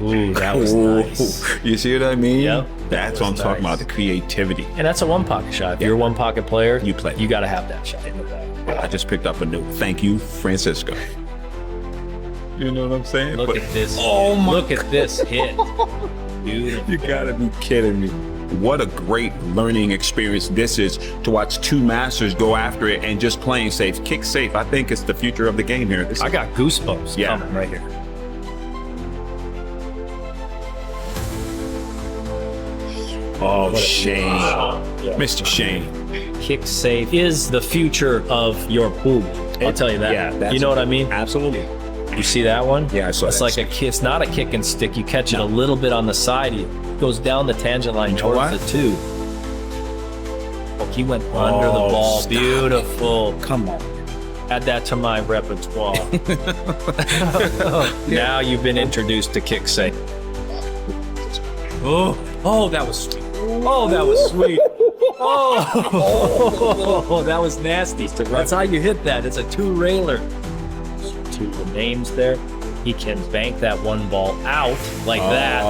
Ooh, that was nice. You see what I mean? Yep. That's what I'm talking about, the creativity. And that's a one-pocket shot. If you're a one-pocket player, You play. You got to have that shot. I just picked up a new. Thank you, Francisco. You know what I'm saying? Look at this. Oh my Look at this hit. Beautiful. You gotta be kidding me. What a great learning experience this is to watch two masters go after it and just playing safe. Kick safe. I think it's the future of the game here. I got goosebumps coming right here. Oh, Shane. Mr. Shane. Kick safe is the future of your pool. I'll tell you that. Yeah, you know what I mean? Absolutely. You see that one? Yeah, I saw It's that. like a kick. It's not a kick and stick. You catch it a little bit on the side. It goes down the tangent line towards the two. Oh, he went under the ball. Stop. Beautiful. Come on. Add that to my repertoire. Now you've been introduced to kick safe. Oh, that was sweet. Oh, that was sweet. Oh, that was nasty. That's how you hit that. It's a two-railer. To the names there. He can bank that one ball out like that.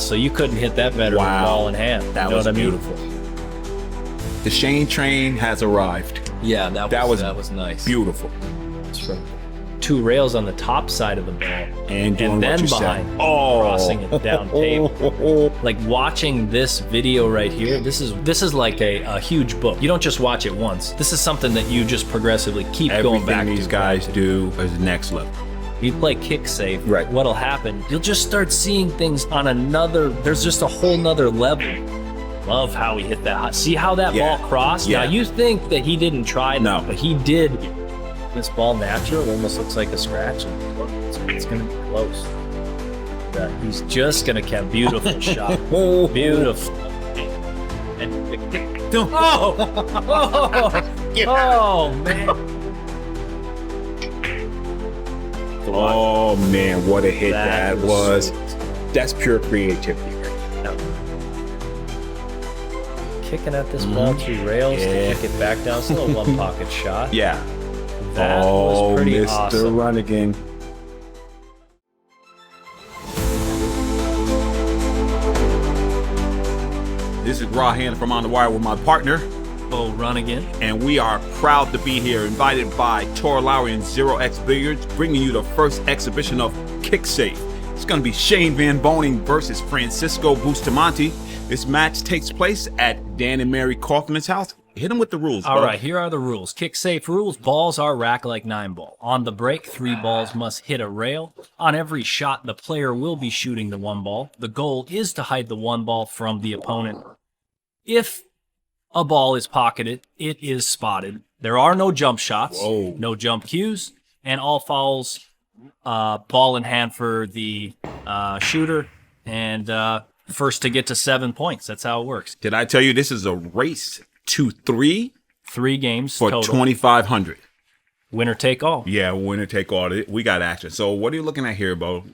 So you couldn't hit that better with a ball in hand. That you know was what I mean? beautiful. The Shane train has arrived. Yeah, that was nice. Beautiful. Two rails on the top side of the ball, And doing then what you behind, said. crossing it down table. Like watching this video right here, this is like a huge book. You don't just watch it once. This is something that you just progressively keep going back Everything to. these guys do is next level. You play kick safe, Right. what'll happen, you'll just start seeing things on another, there's just a whole nother level. Love how he hit that. See how that ball crossed? Yeah. Now you think that he didn't try that, No. but he did. This ball natural, it almost looks like a scratch. It's going to be close. He's just going to have beautiful shot. Beautiful. And oh man. Oh man, what a hit that was. That's pure creativity. Kicking at this ball through rails to kick it back down. It's a little one pocket shot. Yeah. That was pretty Mr. awesome. Runnigan. This is Rahan from On the Wire with my partner. Oh, run again. And we are proud to be here, invited by Tor Lowry and 0x Billiards, bringing you the first exhibition of Kick Safe. It's going to be Shane Van Boening versus Francisco Bustamante. This match takes place at Dan and Mary Coffman's house. Hit him with the rules, All bro. right, here are the rules. Kick safe rules. Balls are rack like 9-ball. On the break, 3 balls must hit a rail. On every shot, the player will be shooting the 1 ball. The goal is to hide the 1 ball from the opponent. If a ball is pocketed, it is spotted. There are no jump shots, no jump cues, and all fouls, ball in hand for the shooter, and first to get to 7 points. That's how it works. Did I tell you this is a race to 3 3 games for total. 2,500? Winner take all. Yeah, winner take all. We got action. So what are you looking at here, Bo?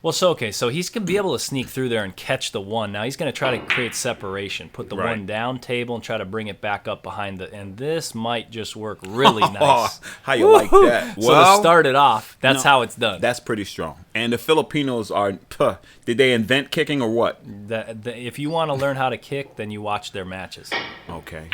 Well, so he's going to be able to sneak through there and catch the 1. Now he's going to try to create separation, put the 1 down table and try to bring it back up behind the, and this might just work really nice. How you like that? So to start it off, that's how it's done. That's pretty strong. And the Filipinos are, did they invent kicking or what? If you want to learn how to kick, then you watch their matches. Okay.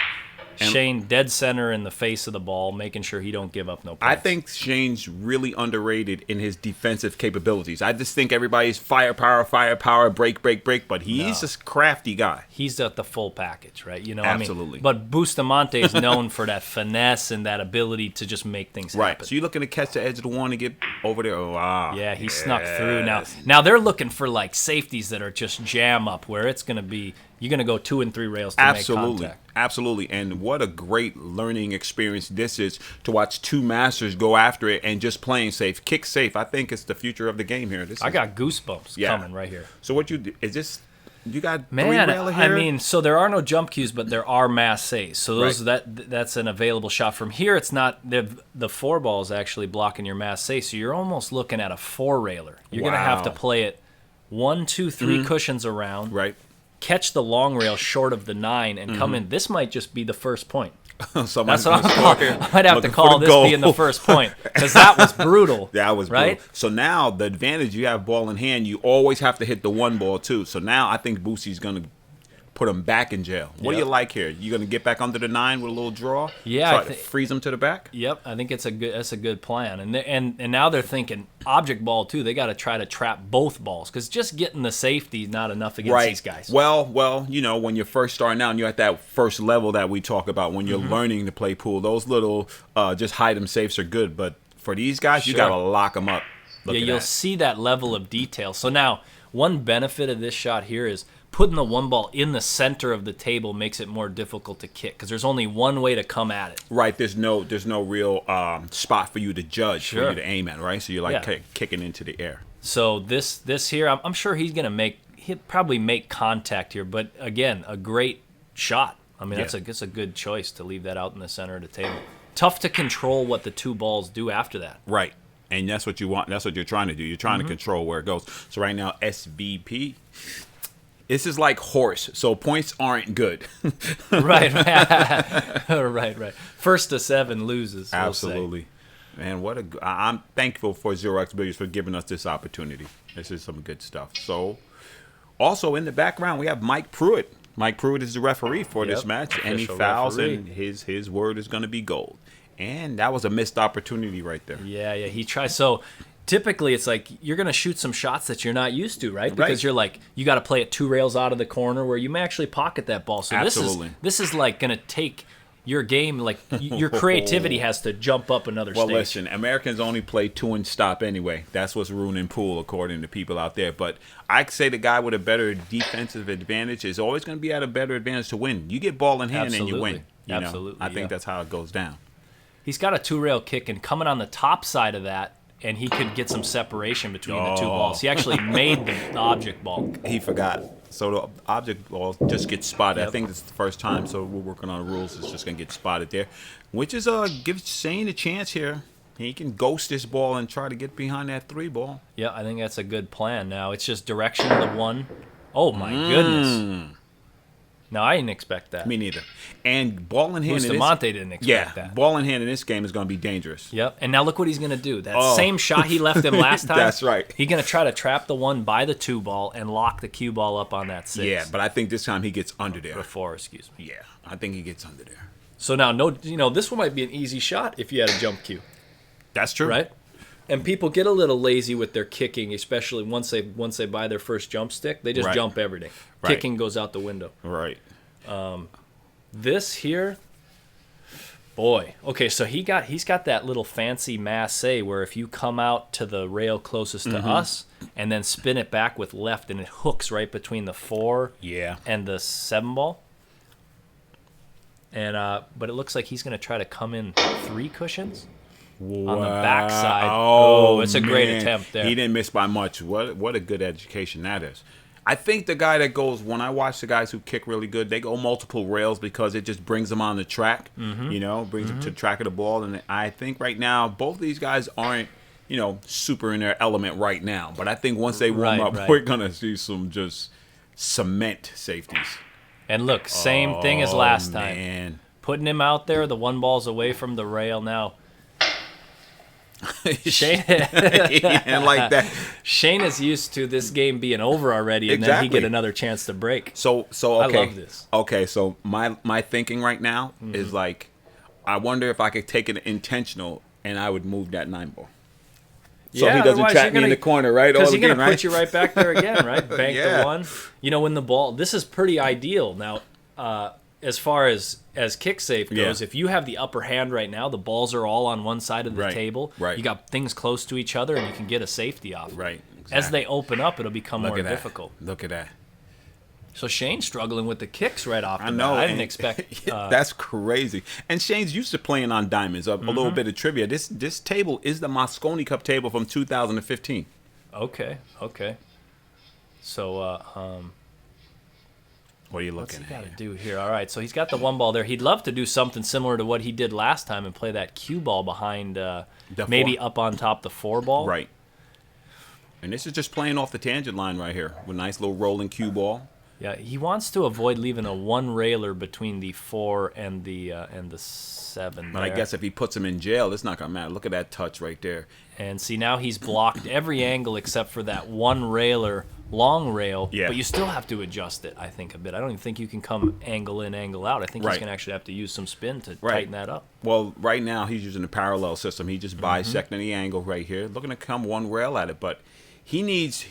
Shane dead center in the face of the ball, making sure he don't give up no points. I think Shane's really underrated in his defensive capabilities. I just think everybody's firepower, break, but he's a crafty guy. He's the full package, right? You know Absolutely. what I mean? But Bustamante is known for that finesse and that ability to just make things happen. Right. So you're looking to catch the edge of the 1 and get over there. Oh, wow. Yeah, he snuck through. Now they're looking for like safeties that are just jam up, where it's going to be, you're going to go 2 and 3 rails to make contact. Absolutely. And what a great learning experience this is to watch two masters go after it and just playing safe. Kick safe. I think it's the future of the game here. I got goosebumps coming right here. So what you got 3 Man, railer here? I mean, so there are no jump cues, but there are mass saves. So those that's an available shot. From here, it's not the 4 ball is actually blocking your mass save. So you're almost looking at a 4 railer. You're gonna have to play it 1, 2, 3 cushions around. Right. Catch the long rail short of the 9 and come in. This might just be the first point. Somebody's That's what gonna I'm score calling. here. I might have to Looking for call the this goal. being the first point because that was brutal. That was right. brutal. So now the advantage, you have ball in hand. You always have to hit the one ball too. So now I think Boosie's gonna put him back in jail. What do you Yep. like here? You gonna get back under the 9 with a little draw? Yeah, Try I to thi- freeze him to the back. Yep, I think that's a good plan. And now they're thinking object ball too. They got to try to trap both balls because just getting the safety is not enough against these guys. Well, you know, when you're first starting out and you're at that first level that we talk about, when you're learning to play pool, those little just hide 'em safes are good. But for these guys, you Sure. got to lock them up. Look Yeah, at you'll that. see that level of detail. So now, one benefit of this shot here is putting the one ball in the center of the table makes it more difficult to kick because there's only one way to come at it. Right, there's no real spot for you to judge, for Sure. you to aim at, right? So you're like Yeah. kicking into the air. So this here, I'm sure he'll probably make contact here, but again, a great shot. I mean, Yeah. that's a good choice to leave that out in the center of the table. Tough to control what the two balls do after that. Right. And that's what you want. That's what you're trying to do. You're trying to Mm-hmm. control where it goes. So right now, SVP, this is like horse. So points aren't good. Right, right. First to 7 loses. we'll say. Absolutely. Man, I'm thankful for 0x Billiards for giving us this opportunity. This is some good stuff. So also in the background, we have Mike Pruitt. Mike Pruitt is the referee for this Yep, match. Any official fouls, referee. and his word is going to be gold. And that was a missed opportunity right there. Yeah, he tries. So typically it's like you're going to shoot some shots that you're not used to, right? Because Right. you're like, you got to play it 2 rails out of the corner where you may actually pocket that ball. So Absolutely. this is like going to take your game, like your creativity has to jump up another Well, stage. listen, Americans only play 2 and stop anyway. That's what's ruining pool, according to people out there. But I'd say the guy with a better defensive advantage is always going to be at a better advantage to win. You get ball in hand and you win. Absolutely. You know? Absolutely, I think yeah. that's how it goes down. He's got a 2-rail kick and coming on the top side of that, and he could get some separation between the two balls. He actually made the object ball. He forgot. So the object ball just gets spotted. Yep. I think this is the first time, so we're working on the rules. It's just going to get spotted there, which is gives Shane a chance here. He can ghost this ball and try to get behind that 3 ball. Yeah, I think that's a good plan. Now it's just direction of the one. Oh my goodness! No, I didn't expect that. Me neither. And ball in hand in this, Bustamante didn't expect that. ball in hand in this game is going to be dangerous. Yep. And now look what he's going to do. That Oh. same shot he left him last time. That's right. He's going to try to trap the one by the 2 ball and lock the cue ball up on that 6. Yeah, but I think this time he gets under there. Before, excuse me. Yeah, I think he gets under there. So now, this one might be an easy shot if you had a jump cue, That's true. right? And people get a little lazy with their kicking, especially once they buy their first jump stick. They just Right. jump everything. Right. Kicking goes out the window. Right. This here, boy. Okay, so he's got that little fancy masse where if you come out to the rail closest to us and then spin it back with left and it hooks right between the 4 Yeah. and the 7 ball. And but it looks like he's going to try to come in 3 cushions on the backside. Oh, it's a great attempt there. He didn't miss by much. What a good education that is. I think the guy that goes, when I watch the guys who kick really good, they go multiple rails because it just brings them on the track, brings them to the track of the ball. And I think right now, both of these guys aren't, super in their element right now. But I think once they warm up, Right. we're going to see some just cement safeties. And look, same thing as last time. Man. Putting him out there, the 1 ball's away from the rail now. Shane, And like that. Shane is used to this game being over already, and then he Exactly. get another chance to break. So I okay. love this. Okay, so my thinking right now is like, I wonder if I could take it intentional and I would move that 9 ball. So Yeah, he doesn't otherwise trap you're me in gonna- the corner, right? Because All he's going again, to right? put you right back there again, right? Bank Yeah. the 1. When the ball, this is pretty ideal. Now, as far as kick safe goes, Yeah. if you have the upper hand right now, the balls are all on one side of the Right, table. right. You got things close to each other, and you can get a safety off. Right. As exactly. they open up, it'll become Look more at that. difficult. Look at that. So Shane's struggling with the kicks right off the I bat. know. I didn't and- expect. That's crazy. And Shane's used to playing on diamonds. A little bit of trivia. This table is the Moscone Cup table from 2015. Okay. So, What are you what's he looking got to at? do here? All right, so he's got the 1 ball there. He'd love to do something similar to what he did last time and play that cue ball behind, maybe 4. up on top the 4 ball. Right. And this is just playing off the tangent line right here with a nice little rolling cue ball. Yeah, he wants to avoid leaving a one railer between the 4 and the 7. But I guess if he puts him in jail, it's not gonna matter. Look at that touch right there. And see, now he's blocked every angle except for that one railer, long rail. Yeah. But you still have to adjust it, I think, a bit. I don't even think you can come angle in, angle out. I think he's Right. going to actually have to use some spin to Right. tighten that up. Well, right now he's using a parallel system. He just bisecting the angle right here, looking to come one rail at it. But he needs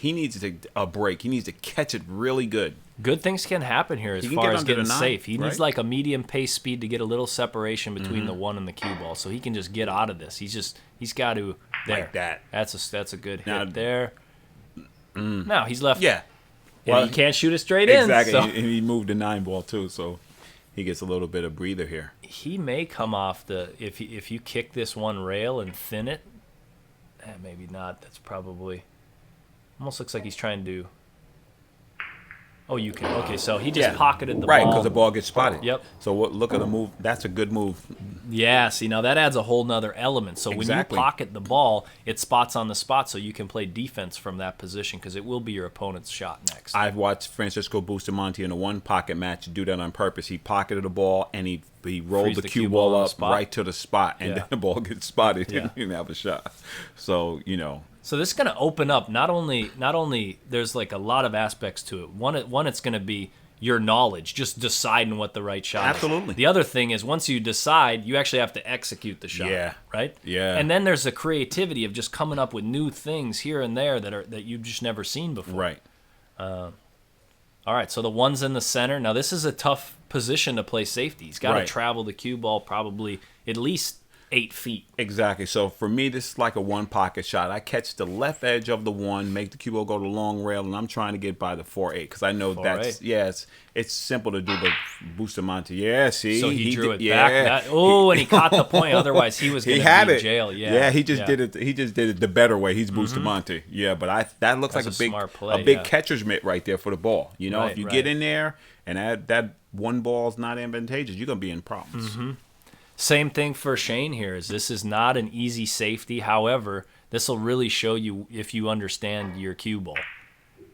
a break. He needs to catch it really good. Good things can happen here as He can far get as under the getting 9, safe. He needs right? like a medium pace speed to get a little separation between the 1 and the cue ball, so he can just get out of this. He's got to there. Like that. That's a good hit Now- there. Now he's left. Yeah. And Well, he can't shoot it straight Exactly. in. So And he moved the 9 ball too, so he gets a little bit of breather here. he may come off the if you kick this one rail and thin it. Maybe not. That's probably almost looks like he's trying to. Oh, you can. Okay, so he just pocketed the right, ball. because the ball gets spotted. Yep. So look at the move. That's a good move. Yeah, see, now that adds a whole nother element. So Exactly. when you pocket the ball, it spots on the spot, so you can play defense from that position because it will be your opponent's shot next. I've watched Francisco Bustamante in a one pocket match do that on purpose. He pocketed the ball and he rolled Freeze the the cue cue ball ball on the up spot. right to the spot, and Yeah. then the ball gets spotted. Yeah. He didn't have a shot. So So this is going to open up not only there's like a lot of aspects to it. One it's going to be your knowledge, just deciding what the right shot Absolutely. is. The other thing is once you decide, you actually have to execute the shot. Yeah. Right? Yeah. And then there's the creativity of just coming up with new things here and there that you've just never seen before. right. All right, so the 1's in the center. Now this is a tough position to play safety. He's got to Right. travel the cue ball probably at least 8 feet. Exactly. So for me, this is like a one pocket shot. I catch the left edge of the 1, make the cue ball go to long rail, and I'm trying to get by the 4-8 because I know 4-8. that's it's simple to do the Bustamante. Yeah, see, So he drew did- it back. And he caught the point. Otherwise, he was He going to had be it. in jail. Yeah, he just did it. He just did it the better way. He's Bustamante. Yeah, but that looks That's like a a big, smart play, a big yeah. catcher's mitt right there for the ball. You know, Right, if you right. get in there and that one ball's not advantageous, you're gonna be in problems. Same thing for Shane here. This is not an easy safety. However, this will really show you if you understand your cue ball.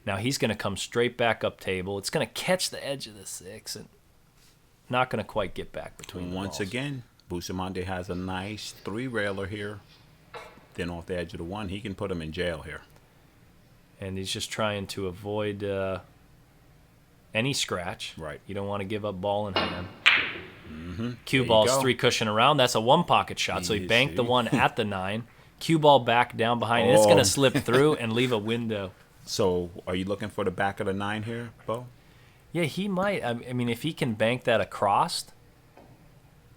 Now he's going to come straight back up table. It's going to catch the edge of the 6 and not going to quite get back between the Once balls. again, Bustamante has a nice 3-railer here. Then off the edge of the 1, he can put him in jail here. And he's just trying to avoid any scratch. Right. You don't want to give up ball in hand. Cue There you ball's go. 3 cushion around. That's a 1 pocket shot. So he You banked the see? 1 at the 9. Cue ball back down behind. And it's going Oh. to slip through and leave a window. So are you looking for the back of the 9 here, Bo? Yeah, he might. I mean, if he can bank that across,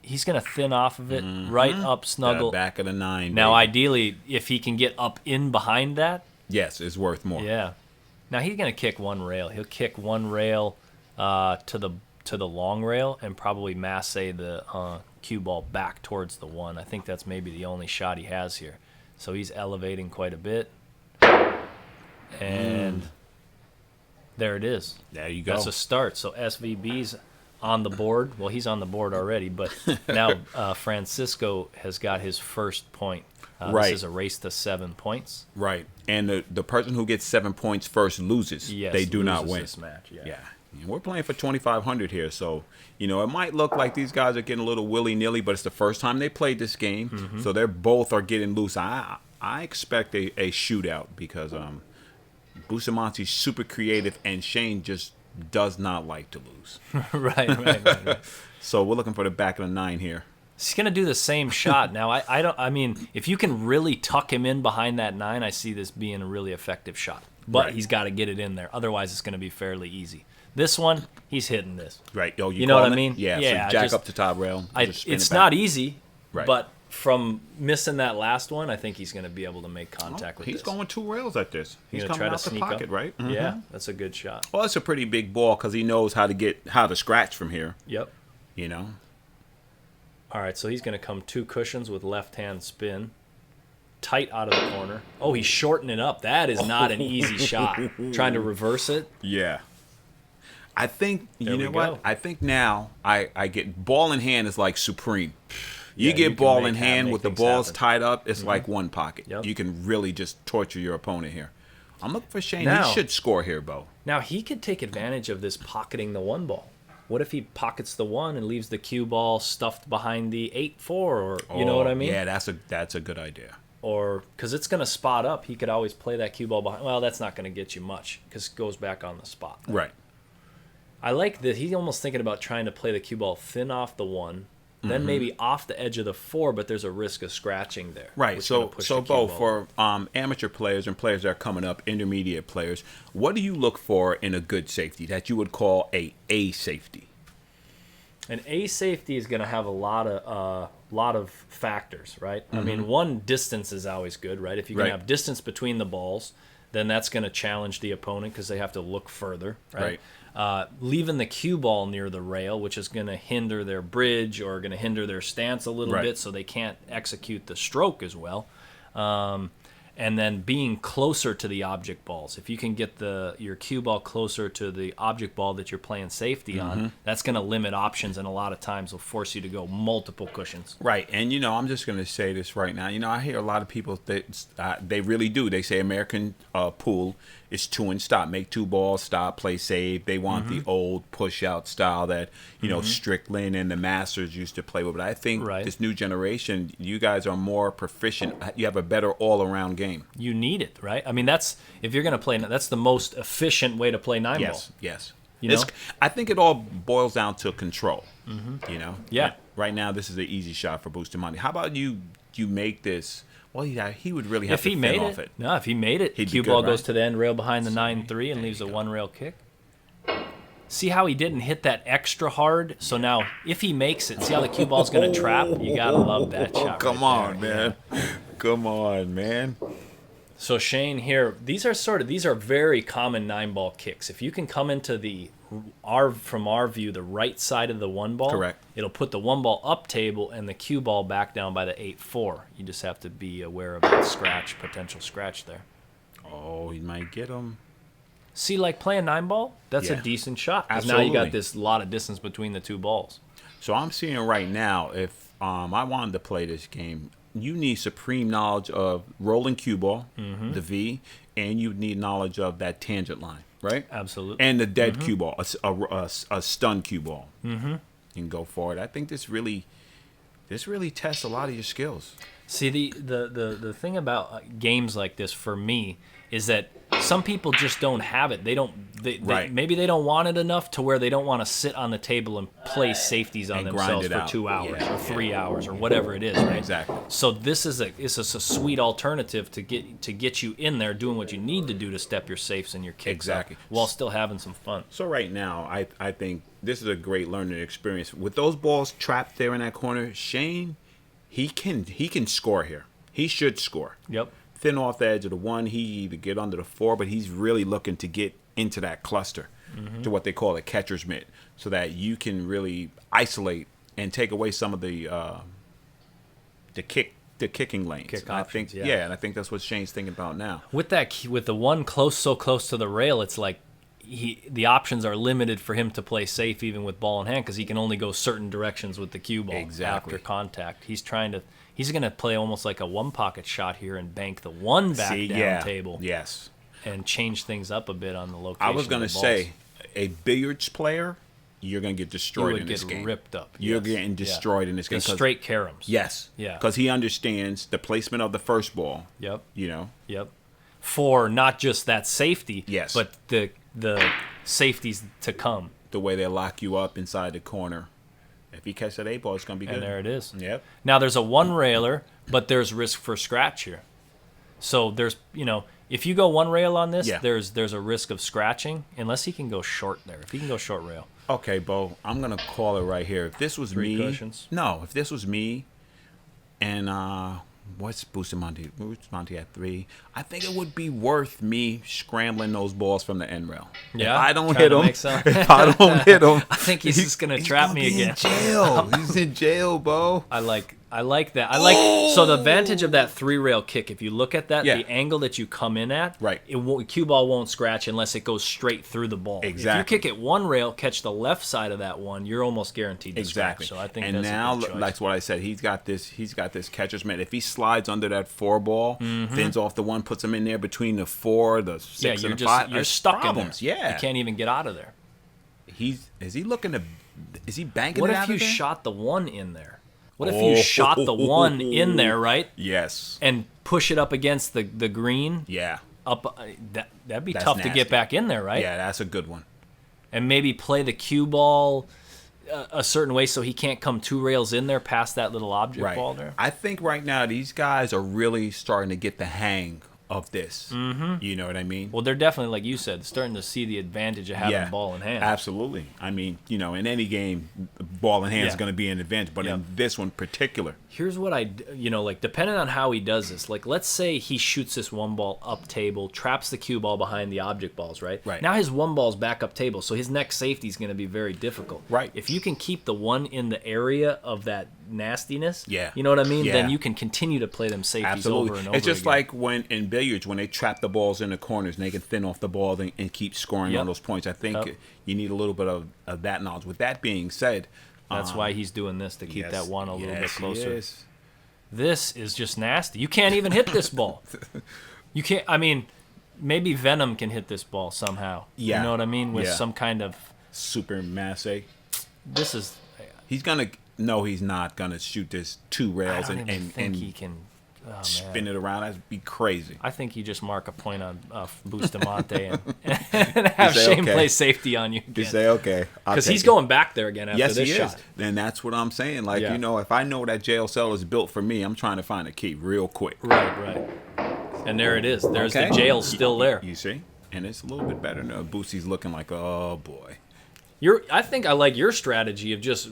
he's going to thin off of it, right up, snuggle. The back of the 9. Now, baby. ideally, if he can get up in behind that, Yes, it's worth more. yeah. Now he's going to kick 1 rail. He'll kick 1 rail to the long rail and probably masse the cue ball back towards the 1. I think that's maybe the only shot he has here. So he's elevating quite a bit, and there it is. There you go. That's a start. So SVB's on the board. Well, he's on the board already, but now Francisco has got his first point. Right. This is a race to 7 points. Right. And the person who gets 7 points first loses. Yes, they do not loses win. this match. Yeah. Yeah. And we're playing for 2,500 here, so it might look like these guys are getting a little willy-nilly, but it's the first time they played this game, so they're both are getting loose. I expect a shootout because Bustamante's super creative and Shane just does not like to lose. right. So we're looking for the back of the 9 here. He's gonna do the same shot. Now I mean, if you can really tuck him in behind that 9, I see this being a really effective shot. But Right. he's got to get it in there. Otherwise, it's gonna be fairly easy. This one, he's hitting this. Right. Oh, You know what I calling it? mean? Yeah. Yeah, So jack just- up to top rail. Just spin It's it back. not easy, Right. but from missing that last one, I think he's gonna be able to make contact with He's this. going 2 rails at this. He's gonna coming try to out the sneak pocket, up? right? Mhm. Yeah, that's a good shot. Well, it's a pretty big ball because he knows how to scratch from here. Yep. You know. All right, so he's going to come 2 cushions with left-hand spin. Tight out of the corner. Oh, he's shorting it up. That is not an easy shot. Trying to reverse it. Yeah. I think There you we know what? go. I think now I get ball in hand is like supreme. You Yeah, get you can ball in make hand make with the things balls happen. tied up, it's like one pocket. Yep. You can really just torture your opponent here. I'm looking for Shane. Now- He should score here, Bo. Now, he could take advantage of this pocketing the 1 ball. What if he pockets the 1 and leaves the cue ball stuffed behind the 8-4, or you know what I mean? Yeah, that's a good idea. Or because it's going to spot up, he could always play that cue ball behind. Well, that's not going to get you much because it goes back on the spot. Right. I like that he's almost thinking about trying to play the cue ball thin off the 1, then maybe off the edge of the 4, but there's a risk of scratching there. Right. which is So, gonna push the cue Bo, ball. for amateur players and players that are coming up, intermediate players, what do you look for in a good safety that you would call a safety? An A safety is going to have a lot of factors, right? I mean, one, distance is always good, right? If you can Right. have distance between the balls, then that's going to challenge the opponent because they have to look further, right? Leaving the cue ball near the rail, which is going to hinder their bridge or going to hinder their stance a little Right. bit, so they can't execute the stroke as well. And then being closer to the object balls. If you can get your cue ball closer to the object ball that you're playing safety on, that's going to limit options, and a lot of times will force you to go multiple cushions. Right. And, I'm just going to say this right now. I hear a lot of people that they really do. They say American pool is 2 and stop. Make 2 balls, stop, play safe. They want the old push-out style that, Strickland and the Masters used to play with. But I think Right. this new generation, you guys are more proficient. You have a better all-around game. You need it, right? I mean, if you're going to play, that's the most efficient way to play 9 ball. Yes. You know? I think it all boils down to control. Yeah. Right now, this is an easy shot for Bustamante. How about you make this? Well, he would really have If to he fin made off it, it. no, if he made it, He'd be cue good, ball right? goes to the end rail behind the 9-3 and leaves a 1 rail kick. See how he didn't hit that extra hard? So now, if he makes it, see how the cue ball's going to trap? You got to love that shot. Come right on, there. man. Come on, man. So Shane here, these are very common 9-ball kicks. If you can come into from our view, the right side of the 1 ball, Correct. It'll put the 1 ball up table and the cue ball back down by the 8-4. You just have to be aware of that potential scratch there. Oh, he might get him. See, like playing 9-ball, that's a Yeah. decent shot. 'Cause now you Absolutely. got this lot of distance between the 2 balls. So I'm seeing right now, if I wanted to play this game, you need supreme knowledge of rolling cue ball, the V, and you need knowledge of that tangent line, right? Absolutely. And the dead cue ball, a stun cue ball. You can go for it. I think this really tests a lot of your skills. See, the thing about games like this for me is that some people just don't have it. Right. Maybe they don't want it enough to where they don't want to sit on the table and play safeties on And grind themselves it for out. 2 hours Yeah, or 3 hours or whatever it is, right? Exactly. So this is a sweet alternative to get you in there doing what you need to do to step your safes and your kicks Exactly. up while still having some fun. So right now, I think this is a great learning experience. With those balls trapped there in that corner, Shane, he can score here. He should score. Yep. Thin off the edge of the 1, he either get under the 4, but he's really looking to get into that cluster, to what they call a catcher's mitt, so that you can really isolate and take away some of the kicking lanes. Kick And I options, think, yeah. and I think that's what Shane's thinking about now. With the 1 so close to the rail, it's like the options are limited for him to play safe even with ball in hand because he can only go certain directions with the cue ball Exactly. after contact. He's going to play almost like a 1 pocket shot here and bank the 1 back down table Yes. and change things up a bit on the location. I was going going to to say, a billiards player, you're going to get you destroyed would in this get game. ripped up. You're Yes. getting destroyed in this game. They straight caroms. Yes. Yeah. Because he understands the placement of the first ball. Yep. Yep. For not just that safety, Yes. but the safeties to come. The way they lock you up inside the corner. If he catches that 8 ball, it's going to be good. And there it is. Yep. Now there's a 1 railer, but there's risk for scratch here. So there's, if you go 1 rail on this, Yeah. there's a risk of scratching unless he can go short there. If he can go short rail. Okay, Bo, I'm going to call it right here. If this was 3 me. cushions? No, if this was me and what's Bustamante? Bustamante at 3. I think it would be worth me scrambling those balls from the end rail. Yeah, If I don't trying hit to him, make some- if I don't hit him, I think he's just gonna trap me again. In jail. He's in jail, Bo. I I like that. So the advantage of that 3-rail kick, if you look at that, Yeah. the angle that you come in at, Right. Cue ball won't scratch unless it goes straight through the ball. Exactly. If you kick it 1 rail, catch the left side of that one, you're almost guaranteed to Exactly. scratch. So I think and that's now, a good choice. that's what I said. He's got this catcher's mitt. If he slides under that 4 ball, thins off the 1, puts him in there between the 4, the 6, you're and the 5. you're there's stuck problems. in there. Yeah. You can't even get out of there. Is he looking to? Is he banking What it if out you of there? shot the 1 in there? What if you shot the 1 in there, right? Yes. And push it up against the green? Yeah. That'd be That's tough to nasty. get back in there, right? Yeah, that's a good one. And maybe play the cue ball a certain way so he can't come 2 rails in there past that little object Right. ball there. I think right now these guys are really starting to get the hang of this. Mm-hmm. You know what I mean? Well, they're definitely, like you said, starting to see the advantage of having ball in hand. Absolutely. I mean, in any game, ball in hand is Yeah. going to be an advantage, but in this one particular. Here's what depending on how he does this, like let's say he shoots this 1 ball up table, traps the cue ball behind the object balls, right? Right. Now his 1 ball's back up table, so his next safety is going to be very difficult. Right. If you can keep the 1 in the area of that nastiness, Yeah. you know what I mean? Yeah. Then you can continue to play them safeties Absolutely. over and over It's just again. like when in billiards, when they trap the balls in the corners and they can thin off the ball and keep scoring Yep. on those points. I think Yep. you need a little bit of that knowledge. With that being said, That's why he's doing this, to keep that 1 a little bit yes, he closer. is. This is just nasty. You can't even hit this ball. You can't. I mean, maybe Venom can hit this ball somehow. Yeah. You know what I mean? With Yeah. some kind of. Super masse. This is. He's gonna. No, he's not gonna shoot this 2 I rails don't even think he and can. Oh, man. spin it around. That'd be crazy. I think you just mark a point on Bustamante and have say, Shane okay. play safety on you You again. say okay, Because he's going back there again after Yes, this he shot. is. Then that's what I'm saying. Like Yeah. if I know that jail cell is built for me, I'm trying to find a key real quick. Right. And there it is. There's Okay. the jail still there. You see, and it's a little bit better now. Boosie's looking like, oh boy. I think I like your strategy of just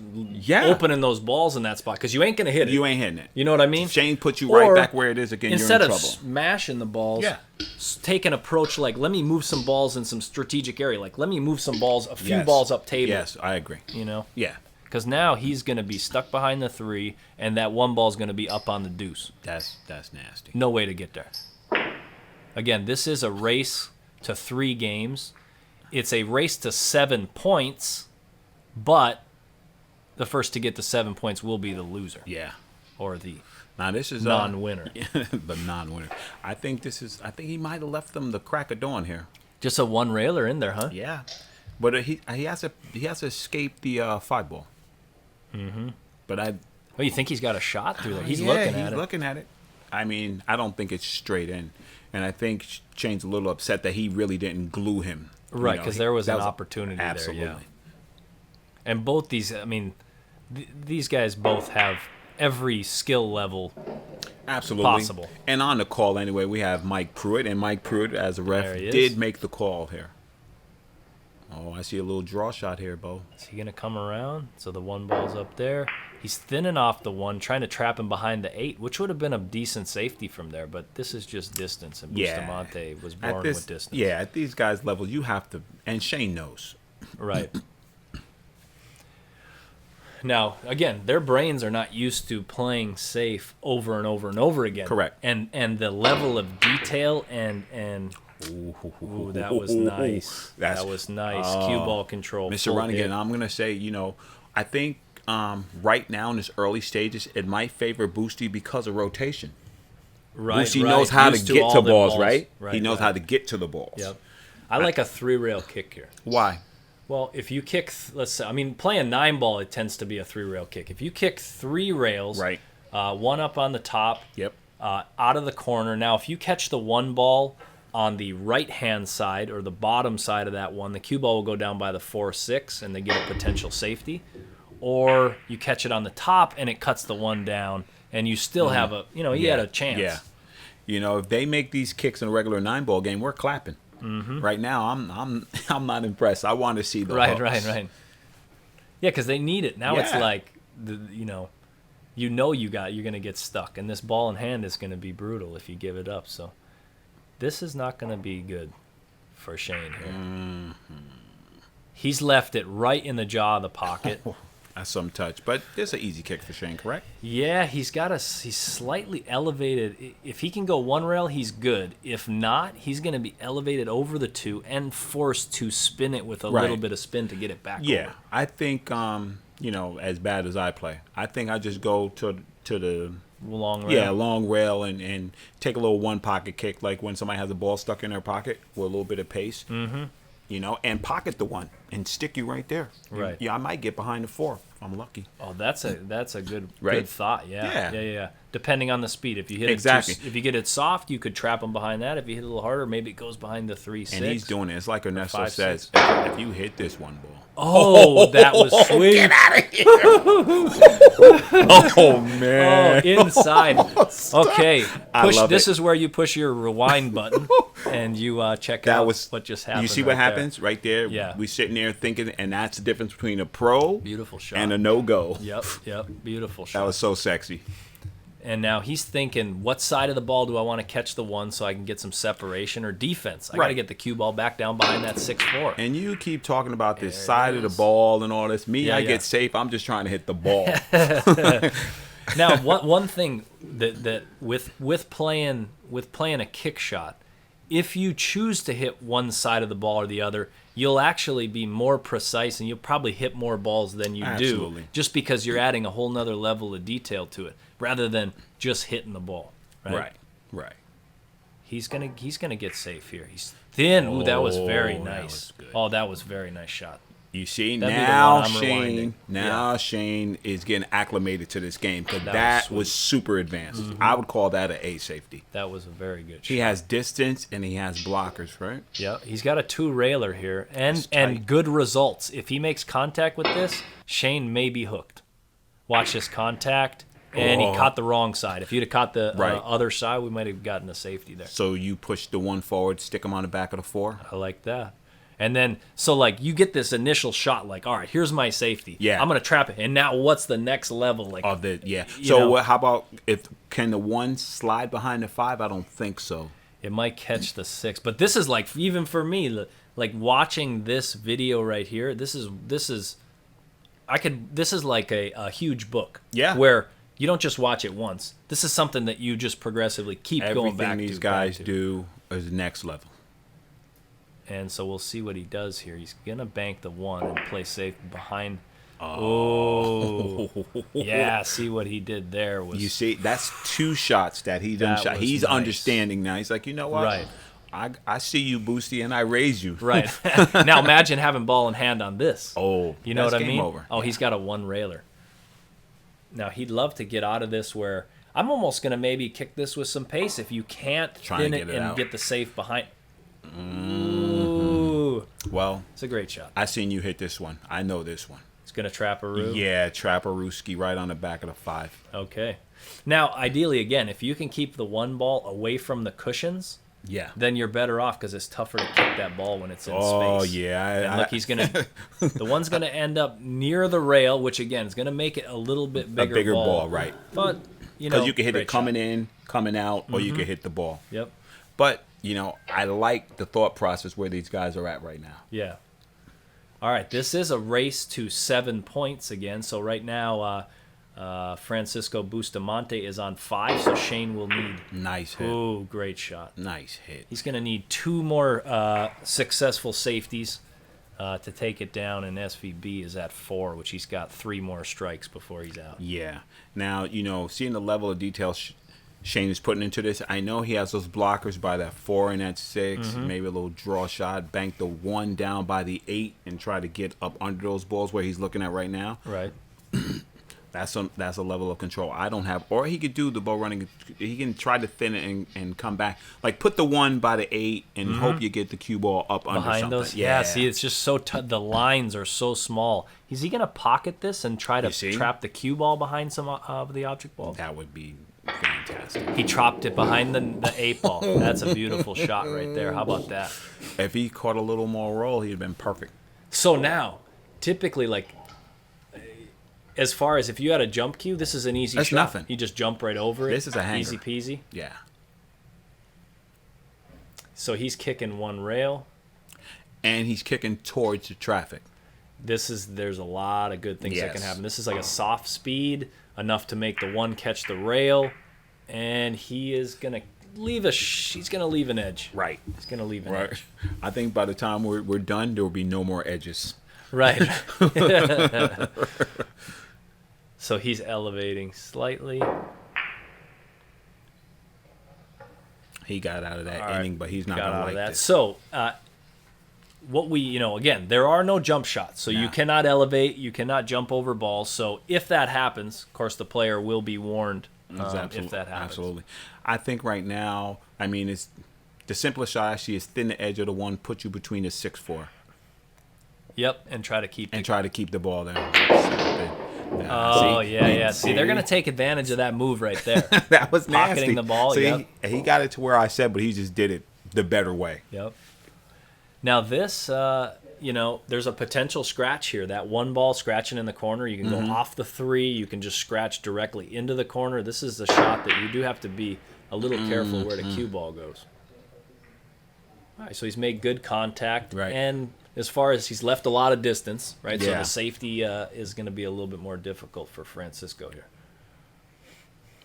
opening those balls in that spot because you ain't going to hit it. You ain't hitting it. You know what I mean? Shane puts you Or right back where it is again. Instead you're in of trouble. smashing the balls, Yeah. take an approach like, let me move some balls in some strategic area. Like, let me move some balls, a few Yes. balls up table. Yes, I agree. You know? Yeah, Because now he's going to be stuck behind the 3, and that 1 ball's going to be up on the deuce. that's nasty. No way to get there. Again, this is a race to 3 games. It's a race to 7 points, but the first to get to 7 points will be the loser. Yeah. Or the Now this is non-winner. the non-winner. I think he might have left them the crack of dawn here. Just a 1 railer in there, huh? Yeah, but he has to escape the 5 ball. Mm-hmm. But Oh, you think he's got a shot through there? He's yeah, looking at he's it. looking at it. I mean, I don't think it's straight in, and I think Shane's a little upset that he really didn't glue him. Right, because there was an opportunity absolutely. there, yeah. And both these, these guys both have every skill level Absolutely. possible. And on the call anyway, we have Mike Pruitt, and Mike Pruitt, as a ref, There he is. did make the call here. Oh, I see a little draw shot here, Bo. Is he going to come around? So the 1 ball's up there. He's thinning off the 1, trying to trap him behind the 8, which would have been a decent safety from there, but this is just distance, and Bustamante was born with distance. Yeah, at these guys' levels, you have to, and Shane knows. Right. Now, again, their brains are not used to playing safe over and over and over again. Correct. And the level of detail and ooh, that was nice. That was nice. Cue ball control. Mr. full Runnigan, hit. I'm going to say, I think right now in this early stages, it might favor Boosty because of rotation. Right, Boosty right. knows how Used to get all to the balls, right? Right, He knows right. how to get to the balls. Yep. I like a 3-rail kick here. Why? Well, if you kick, let's say, playing 9-ball, it tends to be a 3-rail kick. If you kick 3 rails, Right. 1 up on the top, Yep. out of the corner. Now, if you catch the 1 ball on the right-hand side or the bottom side of that one, the cue ball will go down by the 4-6, and they get a potential safety. Or you catch it on the top, and it cuts the 1 down, and you still have he had a chance. Yeah. If they make these kicks in a regular 9-ball game, we're clapping. Mm-hmm. Right now, I'm not impressed. I want to see the Right. hooks. Yeah, because they need it. Now it's Yeah. like, you're going to get stuck, and this ball in hand is going to be brutal if you give it up. So this is not going to be good for Shane here. Mm-hmm. He's left it right in the jaw of the pocket. That's some touch. But it's an easy kick for Shane, correct? Yeah, he's slightly elevated. If he can go one rail, he's good. If not, he's going to be elevated over the 2 and forced to spin it with a little bit of spin to get it back over. I think, as bad as I play, I think I just go to the long rail. Yeah, long rail and take a little one pocket kick, like when somebody has a ball stuck in their pocket with a little bit of pace. Mm-hmm. And pocket the one and stick you right there. Right. Yeah, I might get behind the 4 if I'm lucky. Oh, that's a good Right? good thought. Yeah. Depending on the speed, if you hit Exactly. if you get it soft, you could trap him behind that. If you hit a little harder, maybe it goes behind the 3-6. And he's doing it. It's like Ernesto 5, says, if you hit this one ball. Oh, that was sweet. Get out of here. Oh, man. Oh, inside. Okay. I love This it. is where you push your rewind button and you check out what just happened. You see what right there. happens right there? Yeah. We sitting there thinking, and that's the difference between a pro Beautiful shot. and a no-go. Yep. Beautiful shot. That was so sexy. And now he's thinking, what side of the ball do I want to catch the one so I can get some separation or defense? I got to get the cue ball back down behind that 6-4. And you keep talking about this There side it of the is. ball and all this. Me, Yeah, I yeah. get safe. I'm just trying to hit the ball. Now, one thing that with playing a kick shot, if you choose to hit one side of the ball or the other, you'll actually be more precise and you'll probably hit more balls than you Absolutely. do, just because you're adding a whole nother level of detail to it rather than just hitting the ball. Right. He's gonna get safe here. He's thin. Ooh, that was very Oh, that nice. was good. Oh, that was very nice shot. You see, That'd be the now one I'm rewinding. Shane is getting acclimated to this game because That was that sweet. was super advanced. I would call that an A safety. That was a very good shot. He has distance and he has blockers, right? Yeah, he's got a 2-railer here and tight. good results. If he makes contact with this, Shane may be hooked. Watch this contact, and he caught the wrong side. If he'd have caught the Right. other side, we might have gotten a safety there. So you push the one forward, stick him on the back of the 4. I like that. And then, so like you get this initial shot, like, all right, here's my safety. Yeah. I'm gonna trap it. And now, what's the next level? Like, Of the you know. So how about can the 1 slide behind the 5? I don't think so. it might catch the 6. But this is like, even for me, like watching this video right here. This is like a huge book. Yeah. Where you don't just watch it once. This is something that you just progressively keep going back Everything to. these guys back to. do is next level. And so we'll see what he does here. He's going to bank the 1 and play safe behind. Oh. Yeah, see what he did there was. You see, that's 2 shots that he done That shot. was He's nice. understanding now. He's like, you know what? Right. I see you, Boosty, and I raise you. Right. Now imagine having ball in hand on this. Oh, You know that's what I game mean? over. Oh, he's got a 1-railer. Now, he'd love to get out of this where I'm almost going to maybe kick this with some pace if you can't Try thin and it get it and out. get the safe behind. Ooh. Well, It's a great shot. I seen you hit this one. I know this one. It's going to trap a roo. Yeah, Trapperooski right on the back of the 5. Okay. Now, ideally, again, if you can keep the 1 ball away from the cushions, Yeah. then you're better off because it's tougher to kick that ball when it's in Oh, space. yeah. And look, he's gonna. The one's gonna end up near the rail, which again is gonna make it a little bit a bigger. bigger ball, right. But Because you can hit it great coming shot. in, coming out, or you can hit the ball. Yep. But, I like the thought process where these guys are at right now. Yeah. All right. This is a race to 7 points again. So right now, Francisco Bustamante is on 5. So Shane will need. Nice hit. Oh, great shot. Nice hit. He's going to need 2 more successful safeties to take it down, and SVB is at 4, which he's got 3 more strikes before he's out. Yeah. Now, seeing the level of detail Shane is putting into this, I know he has those blockers by that 4 and that 6, maybe a little draw shot, bank the 1 down by the 8, and try to get up under those balls where he's looking at right now. Right. That's a level of control I don't have. Or he could do the ball running. He can try to thin it and come back. Like put the 1 by the 8 and hope you get the cue ball up under Behind something. those, yeah. See, it's just so the lines are so small. Is he gonna pocket this and try to see? trap the cue ball behind some of the object ball? That would be fantastic. He trapped it behind the 8 ball. That's a beautiful shot right there. How about that? If he caught a little more roll, he'd have been perfect. So now, typically, like as far as if you had a jump cue, this is an easy That's shot. nothing. You just jump right over it. This is a hanger. Easy peasy. Yeah. So he's kicking 1 rail. And he's kicking towards the traffic. There's a lot of good things that can Yes. happen. This is like a soft speed, enough to make the one catch the rail, and he is gonna he's gonna leave an edge. Right. He's gonna leave an Right. edge. I think by the time we're done, there will be no more edges. Right. So he's elevating slightly. He got out of that All right. inning, but he's not Got gonna out like of that. this. So, what we, again, there are no jump shots, so you No. cannot elevate, you cannot jump over balls. So if that happens, of course, the player will be warned if that happens. Absolutely. I think right now, I mean, it's the simplest shot actually is thin the edge of the one, put you between the 6-4, Yep, and try to keep. and try to keep the ball there. Oh yeah. See, they're gonna take advantage of that move right there. That was nasty. Pocketing the ball, See, yep. he got it to where I said, but he just did it the better way. Yep. Now this, there's a potential scratch here. That one ball scratching in the corner, you can go off the 3. You can just scratch directly into the corner. This is the shot that you do have to be a little careful where the cue ball goes. All right, so he's made good contact, Right. and as far as he's left a lot of distance, right? So Yeah. the safety is going to be a little bit more difficult for Francisco here.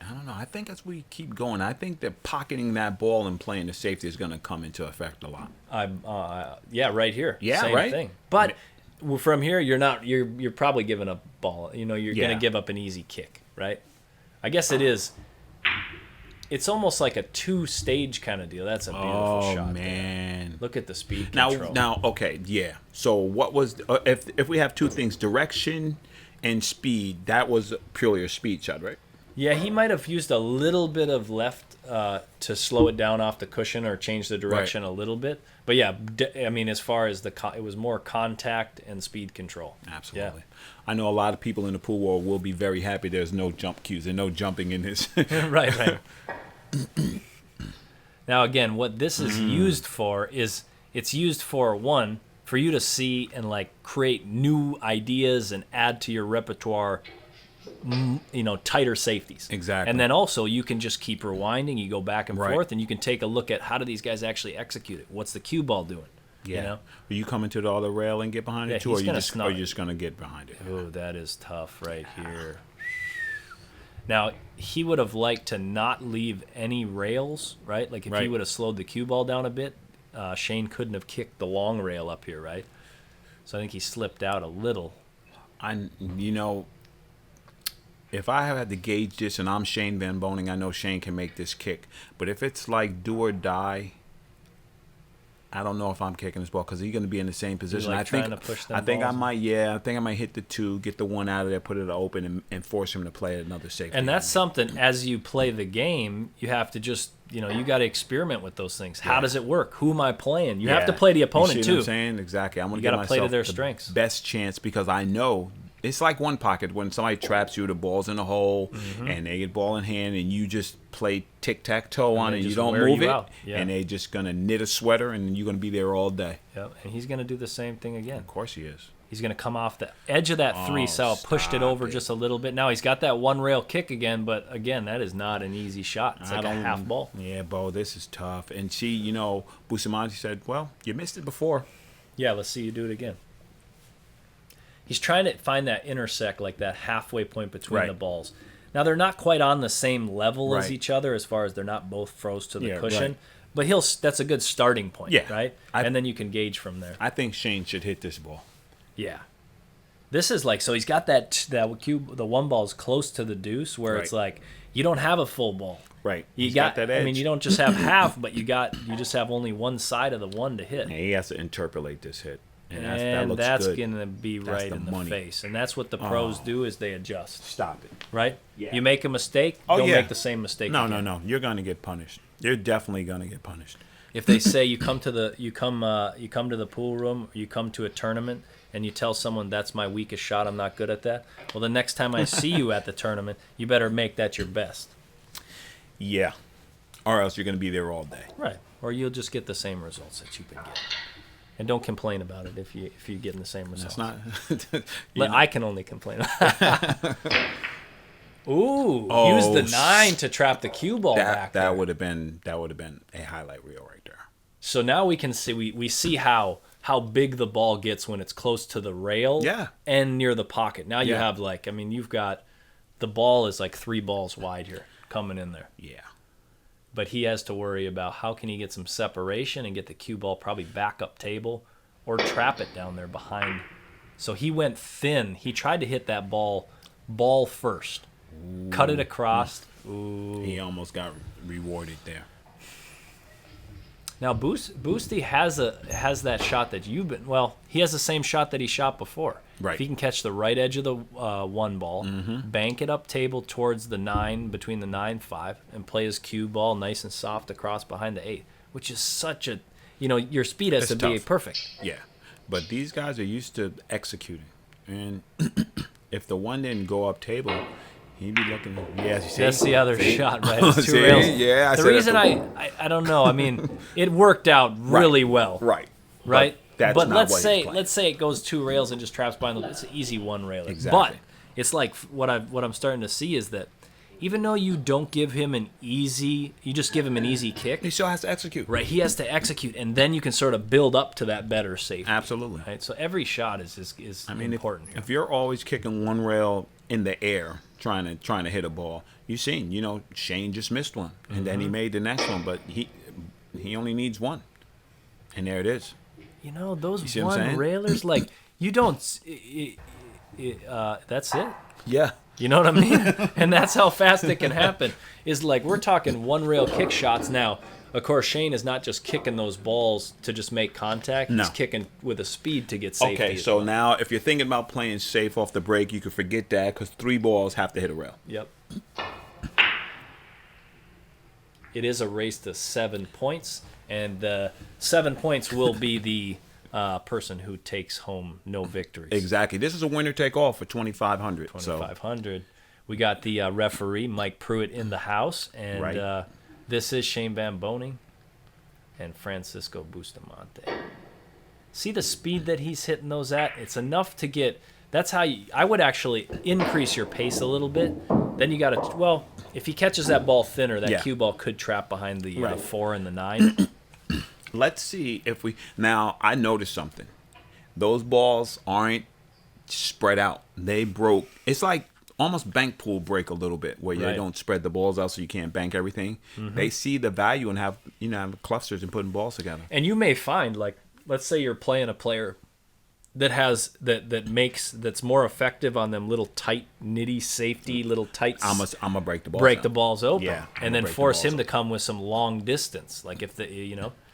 I don't know. I think as we keep going, I think that pocketing that ball and playing the safety is going to come into effect a lot. Right here. Yeah, Same right. thing. But from here, you're probably giving up ball. You're Yeah. going to give up an easy kick, right? I guess it is. It's almost like a 2-stage kind of deal. That's a beautiful Oh shot. man! Look at the speed control. Now, okay, yeah. So what was if we have two things, direction and speed? That was purely a speed shot, right? Yeah, he might have used a little bit of left to slow it down off the cushion or change the direction a little bit. But yeah, I mean, as far as it was more contact and speed control. Absolutely. I know a lot of people in the pool world will be very happy there's no jump cues and no jumping in this. Right. Now, again, what this is used for is it's used for you to see and like create new ideas and add to your repertoire, tighter safeties. Exactly. And then also you can just keep rewinding. You go back and Right. forth, and you can take a look at how do these guys actually execute it. What's the cue ball doing? Yeah. Are you coming to the other rail and get behind Yeah, it too, or he's you gonna just snug are it. you just gonna get behind it? Oh, that is tough right here. Now, he would have liked to not leave any rails, right? Like if he Right. would have slowed the cue ball down a bit, Shane couldn't have kicked the long rail up here, right? So I think he slipped out a little. If I had to gauge this and I'm Shane Van Boening, I know Shane can make this kick. But if it's like do or die, I don't know if I'm kicking this ball because he's going to be in the same position. like I think trying to push them I think I balls? might. Yeah, I think I might hit the 2, get the 1 out of there, put it open, and force him to play another safety. And that's something, as you play the game, you have to just, you got to experiment with those things. How does it work? Who am I playing? You have to play the opponent, you see too. What I'm saying? Exactly. I'm going to You give gotta play to myself their the strengths. best chance because I know it's like one pocket when somebody traps you, the ball's in the hole, and they get ball in hand, and you just play tic-tac-toe on they it. You just don't wear move you it, out. Yeah. and they just going to knit a sweater, and you're going to be there all day. Yep. And he's going to do the same thing again. Of course he is. He's going to come off the edge of that 3 cell, pushed it stop over it. just a little bit. Now he's got that one rail kick again, but again, that is not an easy shot. It's like a half ball. Yeah, Bo, this is tough. And see, Bustamante said, well, you missed it before. Yeah, let's see you do it again. He's trying to find that intersect, like that halfway point between Right. the balls. Now, they're not quite on the same level as Right. each other as far as they're not both froze to the Yeah, cushion. right. But that's a good starting point, Yeah. right? And then you can gauge from there. I think Shane should hit this ball. Yeah. This is like, so he's got that cube, the one ball is close to the deuce where it's Right. like, you don't have a full ball. Right. You He's got that I edge. mean, you don't just have half, but you just have only one side of the one to hit. And he has to interpolate this hit. And that And looks that's good. going to be That's right the in the money. face. And that's what the pros Oh. do is they adjust, Stop it. right? Yeah. You make a mistake, Oh, don't yeah. make the same mistake No, again. no. You're going to get punished. You're definitely going to get punished. If they say you come to the pool room, or you come to a tournament, and you tell someone that's my weakest shot, I'm not good at that. Well, the next time I see you at the tournament, you better make that your best. Yeah. Or else you're going to be there all day. Right. Or you'll just get the same results that you've been getting. And don't complain about it if you're getting the same results. That's not. I can only complain. Ooh, Oh, use the 9 to trap the cue ball back. that there. would have been a highlight reel right there. So now we can see we see how how big the ball gets when it's close to the rail and near the pocket. Now you have you've got the ball is like 3 balls wide here coming in there. Yeah. But he has to worry about how can he get some separation and get the cue ball probably back up table or trap it down there behind. So he went thin. He tried to hit that ball first. Ooh. Cut it across. Ooh. He almost got rewarded there. Now Boosty has that shot that you've been. Well, he has the same shot that he shot before. Right. If he can catch the right edge of the 1 ball, bank it up table towards the 9, between the 9-5, and play his cue ball nice and soft across behind the 8, which is such a, your speed has to be perfect. Yeah, but these guys are used to executing, and if the 1 didn't go up table, he'd be looking. That's the other shot, right? It's 2 rails. Yeah. The reason I don't know. I mean, it worked out really well. Right. But let's say it goes 2 rails and just traps behind the. It's an easy 1 railer. Exactly. But it's like what I'm starting to see is that even though you don't give him you just give him an easy kick. He still has to execute. Right. He has to execute, and then you can sort of build up to that better safety. Absolutely. Right. So every shot is important. If you're always kicking 1 rail in the air, trying to hit a ball, you've seen, Shane just missed one, and then he made the next one, but he only needs 1, and there it is. Those 1 railers, like you don't. That's it. Yeah. You know what I mean? And that's how fast it can happen. Is like we're talking 1 rail kick shots now. Of course, Shane is not just kicking those balls to just make contact. No. He's kicking with a speed to get safety. Okay, so now if you're thinking about playing safe off the break, you can forget that because 3 balls have to hit a rail. Yep. It is a race to 7 points, and 7 points will be the person who takes home no victories. Exactly. This is a winner-take-all for $2,500. 2,500. We got the referee, Mike Pruitt, in the house, and this is Shane Van Boening and Francisco Bustamante. See the speed that he's hitting those at? It's enough to get. That's how I would actually increase your pace a little bit. Then you got to. Well, if he catches that ball thinner, that cue ball could trap behind the 4 and the 9. Let's see if we. Now, I noticed something. Those balls aren't spread out. They broke. It's like almost bank pool break a little bit, where they don't spread the balls out so you can't bank everything. They see the value and have clusters and putting balls together. And you may find, like, let's say you're playing a player that has that's more effective on them little tight nitty safety little tight. I'm gonna break the balls. Break the balls open, and then force him to come with some long distance, like if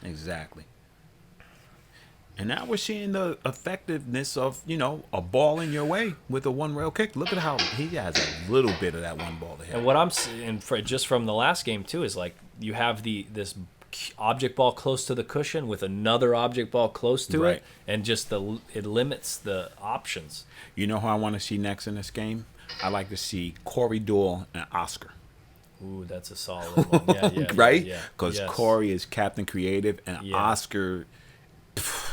Exactly. And now we're seeing the effectiveness of a ball in your way with a 1 rail kick. Look at how he has a little bit of that 1 ball to hit. And what I'm seeing just from the last game too is like you have this object ball close to the cushion with another object ball close to it, and just it limits the options. You know who I want to see next in this game? I like to see Corey Doyle and Oscar. Ooh, that's a solid one. Right? Because Corey is Captain Creative, and Oscar,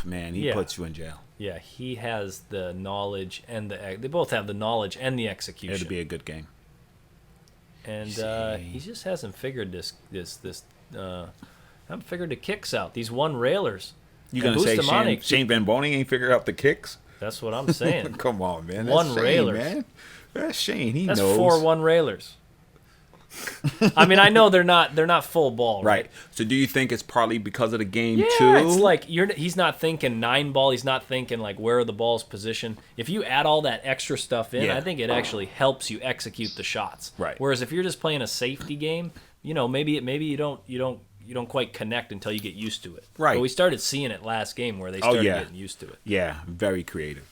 man, he puts you in jail. Yeah, he has the knowledge and they both have the knowledge and the execution. It'll be a good game. And he just hasn't figured this haven't figured the kicks out. These 1 railers. You gonna say Shane Van Boening ain't figured out the kicks? That's what I'm saying. Come on, man. That's 1 railers, man. That's Shane. He knows. That's 4 1 railers. I mean, I know they're not full ball, right? So do you think it's partly because of the game too? Yeah, it's like he's not thinking 9 ball. He's not thinking like where are the balls positioned. If you add all that extra stuff in, I think it actually helps you execute the shots. Right. Whereas if you're just playing a safety game, maybe you don't quite connect until you get used to it. Right. But we started seeing it last game where they started getting used to it. Yeah, very creative.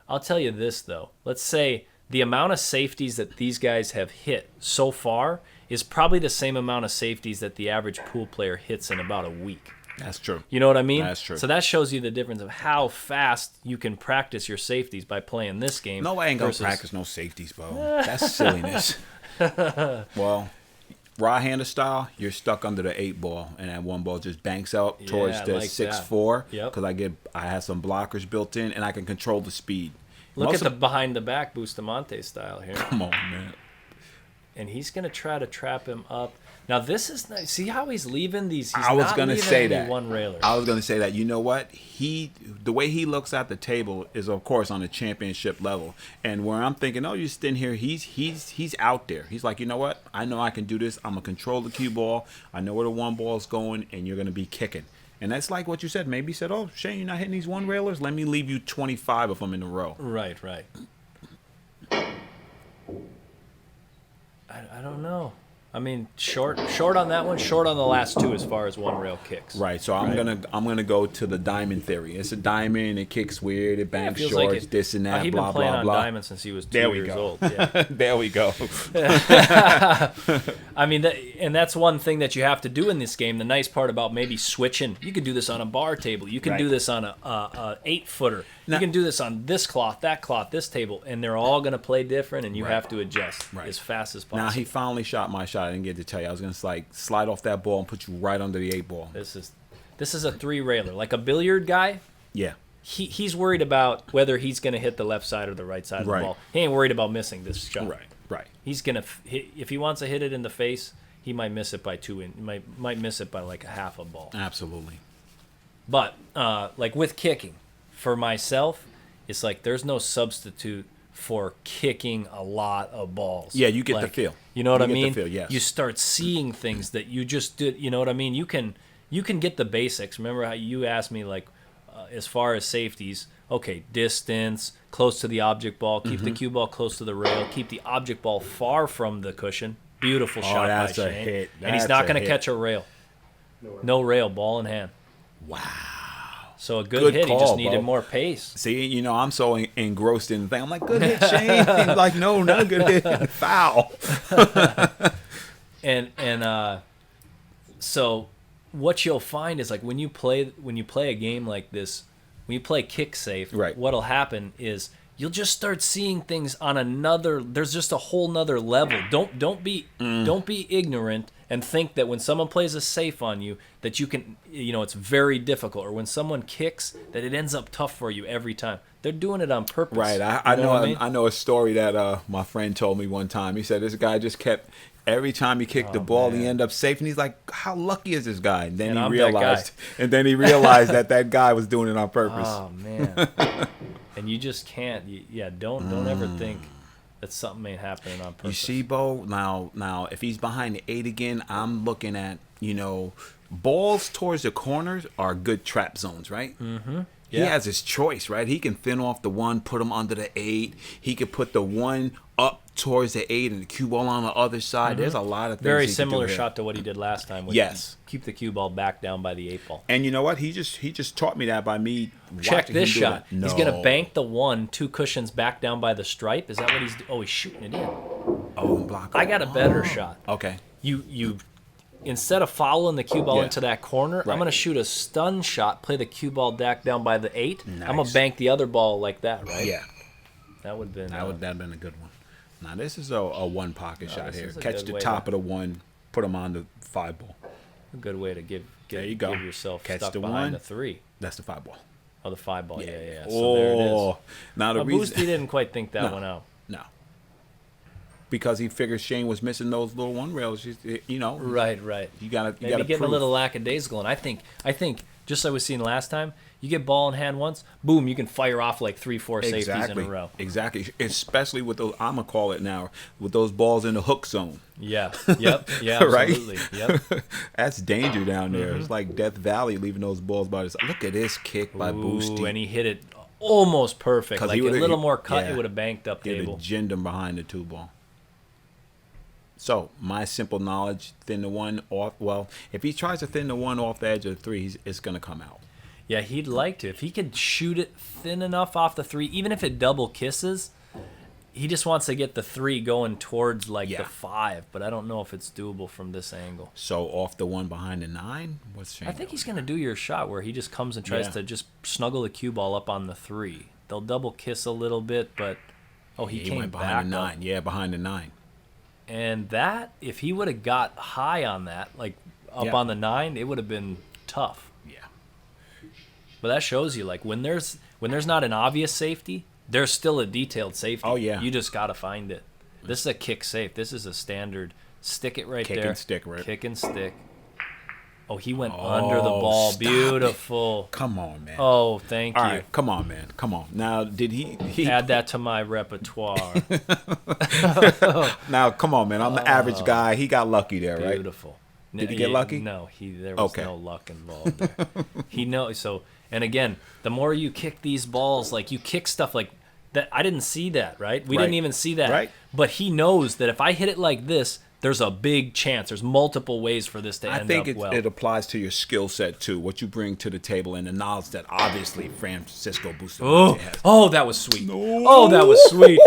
I'll tell you this though. Let's say the amount of safeties that these guys have hit so far is probably the same amount of safeties that the average pool player hits in about a week. That's true. You know what I mean? That's true. So that shows you the difference of how fast you can practice your safeties by playing this game. No, I ain't gonna practice no safeties, bro. That's silliness. Well, right-hander style, you're stuck under the 8 ball, and that 1 ball just banks out towards the 6-4. Because I have some blockers built in, and I can control the speed. Look at the behind the back Bustamante style here. Come on, man. And he's going to try to trap him up. Now this is nice. See how he's leaving these. He's I was not gonna leaving say any that. one railer. I was gonna say that. You know what? The way he looks at the table is, of course, on a championship level. And where I'm thinking, oh, you're sitting here. He's out there. He's like, you know what? I know I can do this. I'm gonna control the cue ball. I know where the one ball is going, and you're gonna be kicking. And that's like what you said. Maybe he said, oh, Shane, you're not hitting these one railers. Let me leave you 25 of them in a row. Right. I don't know. I mean, short on that one, short on the last two as far as one rail kicks. Right, so I'm gonna go to the diamond theory. It's a diamond. It kicks weird. It bangs shorts. This and that. He's Blah been playing blah on blah. diamond since he was 2 years old. Yeah. There we go. I mean, and that's one thing that you have to do in this game. The nice part about maybe switching, you can do this on a bar table. You can do this on a 8-footer. You can do this on this cloth, that cloth, this table, and they're all going to play different, and you have to adjust as fast as possible. Now he finally shot my shot. I didn't get to tell you. I was gonna slide off that ball and put you right under the 8 ball. This is a 3-railer, like a billiard guy. Yeah. He's worried about whether he's going to hit the left side or the right side of the ball. He ain't worried about missing this shot. Right. He's gonna if he wants to hit it in the face, he might miss it by 2 might miss it by like a half a ball. Absolutely. But like with kicking, for myself, it's like there's no substitute for kicking a lot of balls. Yeah, you get the feel. You know what I You get mean? the feel, yes. You start seeing things that you just did. You know what I mean? You can get the basics. Remember how you asked me, like, as far as safeties, okay, distance, close to the object ball, keep the cue ball close to the rail, keep the object ball far from the cushion. Beautiful shot by that's a Shane. hit. And he's That's not a going to hit. catch a rail. No rail, ball in hand. Wow. So a good hit. call, He just needed bro. more pace. See, you know, I'm so engrossed in the thing. I'm like, good hit, Shane. He's like, no, not a good hit. Foul. So what you'll find is, like, when you play a game like this, when you play kick safe, Right. what'll happen is you'll just start seeing things on another. There's just a whole nother level. Don't be ignorant and think that when someone plays a safe on you that you can, it's very difficult, or when someone kicks that it ends up tough for you every time. They're doing it on purpose. Right. You know what I mean? I know a story that my friend told me one time. He said this guy just kept, every time he kicked the ball, he ended up safe, and he's like, how lucky is this guy? And then And he I'm that realized that guy was doing it on purpose. Oh man. And you just can't. Don't ever think that something ain't happening on purpose. You see, Bo, now if he's behind the 8 again, I'm looking at, balls towards the corners are good trap zones, right? Mm-hmm. He has his choice, right? He can thin off the 1, put him under the 8. He could put the 1 up towards the 8 and the cue ball on the other side. There's a lot of things. Very he can similar do here. shot to what he did last time. Yes. Keep the cue ball back down by the 8 ball. And you know what? He just taught me that by me Check watching this him do shot. it. No. He's going to bank the 1, 2 cushions back down by the stripe. Is that what he's doing? Oh, he's shooting it in. Oh, block. I got a better shot. Okay. You instead of fouling the cue ball into that corner, Right. I'm going to shoot a stun shot, play the cue ball back down by the 8. Nice. I'm going to bank the other ball like that, right? Yeah. That would have been That would have been a good one. Now, this is a one pocket shot this here. is a Catch good the way top to- of the 1, put him on the 5 ball. a good way to give There you go. yourself Catch stuck the behind 1. the 3. That's the 5 ball. Oh, the 5 ball. Yeah. So Oh, there it is. now the Boosty reason didn't quite think that No. one out. no, because he figured Shane was missing those little 1 rails. Right. You gotta Maybe getting prove. a little lackadaisical. And I think just like I was seeing last time, you get ball in hand once, boom, you can fire off like 3-4 safeties in a row. Exactly. Especially with those, I'm gonna call it now, with those balls in the hook zone. Yeah. Yep. Yeah. Right? Absolutely. Yep. That's danger down there. Mm-hmm. It's like Death Valley leaving those balls by the side. Look at this kick by Boosty. Ooh, and he hit it almost perfect. 'Cause Like he a would've- little more cut, yeah. it would have banked up He'd table. have ginned him behind the 2 ball. So, my simple knowledge, thin the 1 off. Well, if he tries to thin the 1 off the edge of the 3, it's going to come out. Yeah, he'd like to. If he could shoot it thin enough off the 3, even if it double kisses, he just wants to get the 3 going towards the 5. But I don't know if it's doable from this angle. So, off the 1 behind the 9? What's Shane I think doing? he's going to do your shot where he just comes and tries to just snuggle the cue ball up on the 3. They'll double kiss a little bit, but he He came went back behind the up. 9. Yeah, behind the 9. And that, if he would have got high on that, like up Yeah. on the 9, it would have been tough. Yeah. But that shows you, like, when there's not an obvious safety, there's still a detailed safety. Oh, yeah. You just got to find it. This is a kick safe. This is a standard Stick it right Kick there. and stick, right? Kick and stick. Oh, he went under the ball. Stop Beautiful. it. Come on, man. Oh, thank All you. right, come on, man. Come on. Now, did he Add that to my repertoire. Now, come on, man. I'm the average guy. He got lucky there, right? Beautiful. Did he get lucky? No, there was no luck involved there. He knows. So, and again, the more you kick these balls, like you kick stuff like that. I didn't see that, right? We didn't even see that. Right. But he knows that if I hit it like this, there's a big chance. There's multiple ways for this to end up well. It applies to your skill set too, what you bring to the table, and the knowledge that obviously Francisco Bustamante has. Oh, that was sweet. Oh, that was sweet.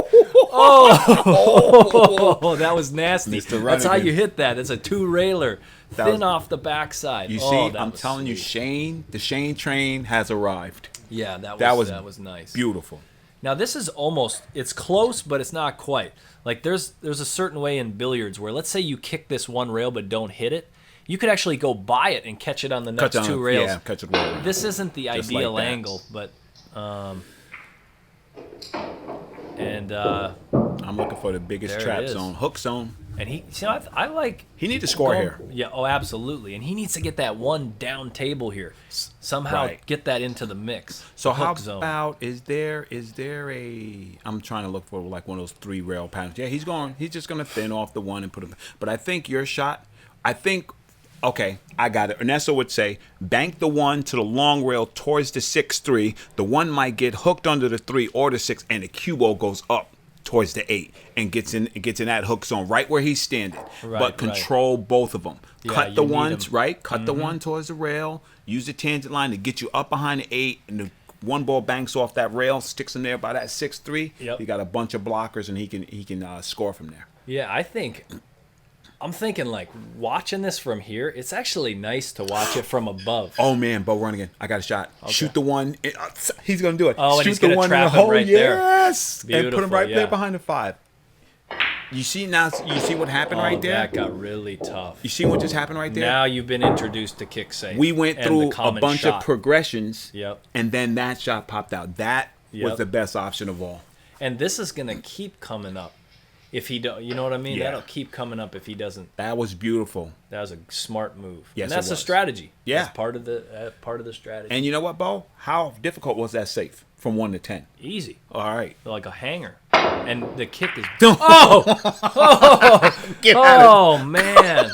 Oh, that was nasty. That's how you hit that. It's a two-railer, thin off the backside. You see, I'm telling you, the Shane train has arrived. Yeah, that was nice. Beautiful. Now this is it's close, but it's not quite. Like there's a certain way in billiards where, let's say you kick this one rail but don't hit it, you could actually go by it and catch it on the next two rails. Yeah, catch it right. This isn't the ideal angle, but I'm looking for the biggest trap zone, hook zone. And I like. He needs to score here. Yeah, oh, absolutely. And he needs to get that one down table here. Somehow get that into the mix. So how about, is there a, I'm trying to look for like one of those 3 rail patterns. Yeah, he's just going to thin off the one and put it. But I think your shot, okay, I got it. Ernesto would say, bank the one to the long rail towards the 6-3. The one might get hooked under the 3 or the 6, and the cue ball goes up towards the 8 and gets in that hook zone right where he's standing. But control both of them. Cut the ones, right? Cut the one towards the rail. Use the tangent line to get you up behind the 8, and the one ball banks off that rail, sticks him there by that 6-3. Yep. You got a bunch of blockers, and he can score from there. Yeah, I'm thinking like watching this from here, it's actually nice to watch it from above. Oh man, Bo run again. I got a shot. Okay. Shoot the one. He's gonna do it. Oh, and Shoot he's gonna trap him right there. Yes, beautiful, and put him right there behind the 5. You see what happened right there? That got really tough. You see what just happened right there? Now you've been introduced to kick safe. We went through a bunch of progressions. Yep. And then that shot popped out. That was the best option of all. And this is gonna keep coming up. If he don't, you know what I mean? Yeah. That'll keep coming up if he doesn't. That was beautiful. That was a smart move. Yes, and that's the strategy. Yeah, that's part of the strategy. And you know what, Bo? How difficult was that safe from 1 to 10? Easy. All right. Like a hanger. And the kick is oh man.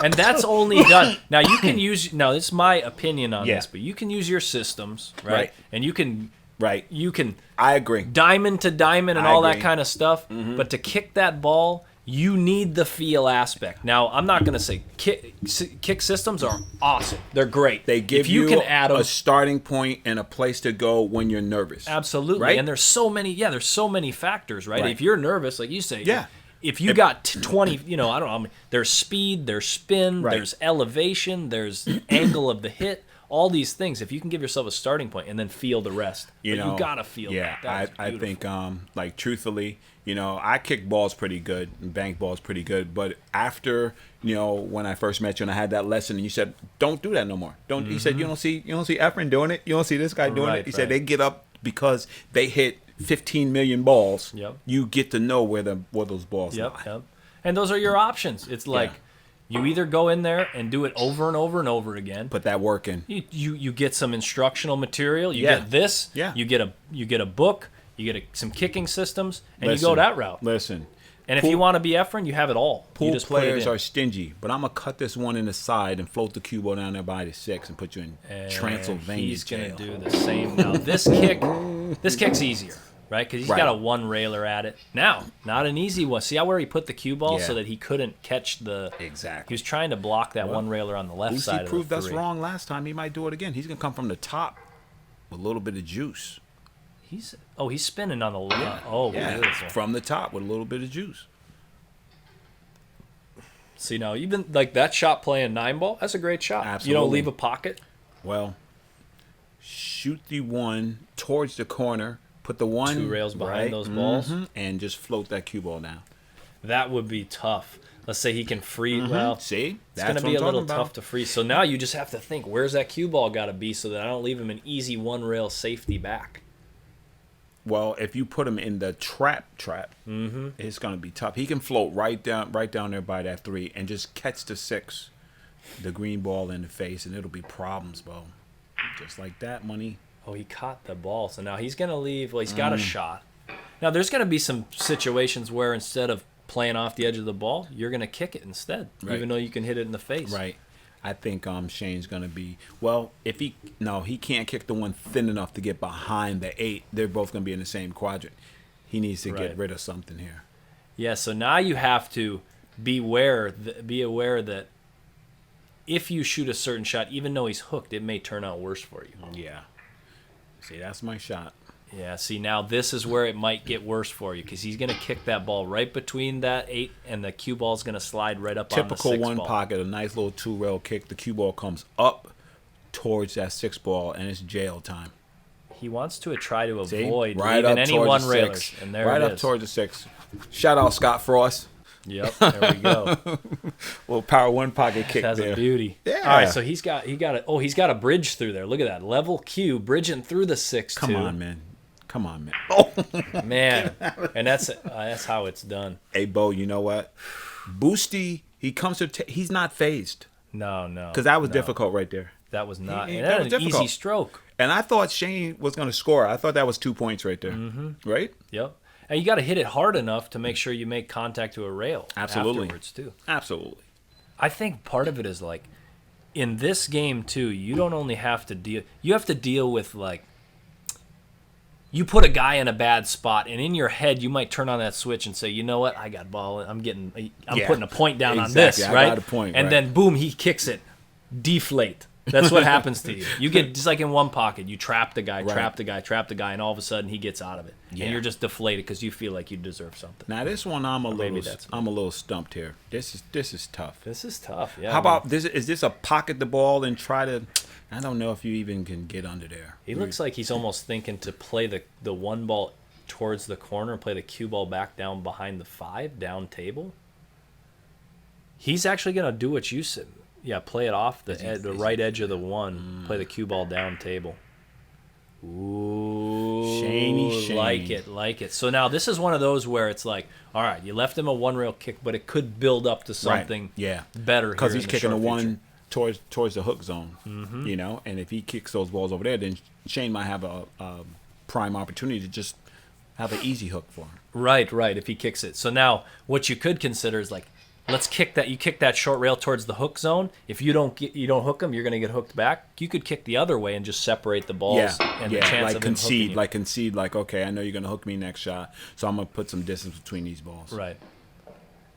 And that's only done. Now you can use. Now this is my opinion on this, but you can use your systems, right? And you can. Right. You can. I agree. Diamond to diamond and all that kind of stuff. Mm-hmm. But to kick that ball, you need the feel aspect. Now, I'm not going to say kick systems are awesome. They're great. They give you can add a starting point and a place to go when you're nervous. Absolutely. Right? And there's so many factors, right? If you're nervous, like you say, yeah. If you got 20, I don't know, there's speed, there's spin, there's elevation, there's angle of the hit. All these things, if you can give yourself a starting point and then feel the rest, you gotta feel that. Yeah, I think, like truthfully, I kick balls pretty good and bank balls pretty good. But after, when I first met you and I had that lesson, and you said, "Don't do that no more." Don't. He said, "You don't see Efren doing it. You don't see this guy doing it." He said they get up because they hit 15 million balls. Yep. You get to know where those balls lie. Yep. And those are your options. It's like. Yeah. You either go in there and do it over and over and over again. Put that work in. You get some instructional material. You get this. Yeah. You get a book. You get some kicking systems, and you go that route. Listen. And if you want to be Efren, you have it all. Pool players are stingy, but I'm gonna cut this one in the side and float the cue ball down there by the 6 and put you in Transylvania. He's gonna do the same now. This kick's easier. Right, because he's got a one railer at it. Now, not an easy one. See how where he put the cue ball so that he couldn't catch the... Exactly. He was trying to block that one railer on the left side of the 3. He proved us wrong last time. He might do it again. He's going to come from the top with a little bit of juice. He's spinning on the left. Oh, beautiful. From the top with a little bit of juice. See, now, even like that shot playing 9-ball, that's a great shot. Absolutely. You don't leave a pocket. Well, shoot the one towards the corner. Put the 1 2 rails behind those balls and just float that cue ball down. That would be tough. Let's say he can freeze. Well, see, it's going to be a little tough to freeze. So now you just have to think, where's that cue ball got to be so that I don't leave him an easy 1 rail safety back. Well, if you put him in the trap, it's going to be tough. He can float right down there by that 3 and just catch the 6, the green ball in the face, and it'll be problems, Bo. Just like that, money. Oh, he caught the ball. So now he's going to leave. Well, he's got a shot. Now, there's going to be some situations where instead of playing off the edge of the ball, you're going to kick it instead, even though you can hit it in the face. Right. I think Shane's going to be, well, he can't kick the one thin enough to get behind the 8. They're both going to be in the same quadrant. He needs to get rid of something here. Yeah, so now you have to be aware that if you shoot a certain shot, even though he's hooked, it may turn out worse for you. Yeah. See, that's my shot. Yeah, see, now this is where it might get worse for you because he's going to kick that ball right between that 8 and the cue ball is going to slide right up on the 6 ball. Typical one pocket, a nice little 2-rail kick. The cue ball comes up towards that 6 ball, and it's jail time. He wants to try to avoid right even up any towards one the railers, 6. and there right it up is. towards the 6. Shout out Scott Frost. Yep, there we go. Little power one pocket kick That's there. a beauty. Yeah. All right, so he's got a bridge through there. Look at that level cue bridging through the 6. Come on, man. Oh man, and that's how it's done. Hey, Bo, you know what? Boosty, he comes to he's not phased. No, because that was difficult right there. That was not. That That was was an difficult. easy stroke. And I thought Shane was going to score. I thought that was 2 points right there. Right? Yep. And you got to hit it hard enough to make sure you make contact to a rail. Absolutely. Afterwards too. Absolutely. I think part of it is like in this game too. You don't only have to deal. You have to deal with like. You put a guy in a bad spot, and in your head, you might turn on that switch and say, "You know what? I got ball. I'm putting a point down on this, right?" I got a point, and then boom, he kicks it. Deflate. That's what happens to you. You get just like in one pocket. You trap the guy, trap the guy, and all of a sudden he gets out of it, and you're just deflated because you feel like you deserve something. Now this one, I'm a little stumped here. This is tough. This is tough. Yeah. How about this? Is this a pocket the ball and try to? I don't know if you even can get under there. He looks like he's almost thinking to play the 1 ball towards the corner and play the cue ball back down behind the 5, down table. He's actually going to do what you said. Yeah, play it off the right edge of the 1. Play the cue ball down table. Ooh, Shane. like it. So now this is one of those where it's like, all right, you left him a 1-rail kick, but it could build up to something better because he's kicking a 1 future. towards the hook zone. You know, and if he kicks those balls over there, then Shane might have a prime opportunity to just have an easy hook for him. Right. If he kicks it. So now what you could consider is like, let's kick that. You kick that short rail towards the hook zone. If you don't hook him, you're going to get hooked back. You could kick the other way and just separate the balls and the chance of him hooking you. concede. Like, okay, I know you're going to hook me next shot, so I'm going to put some distance between these balls. Right.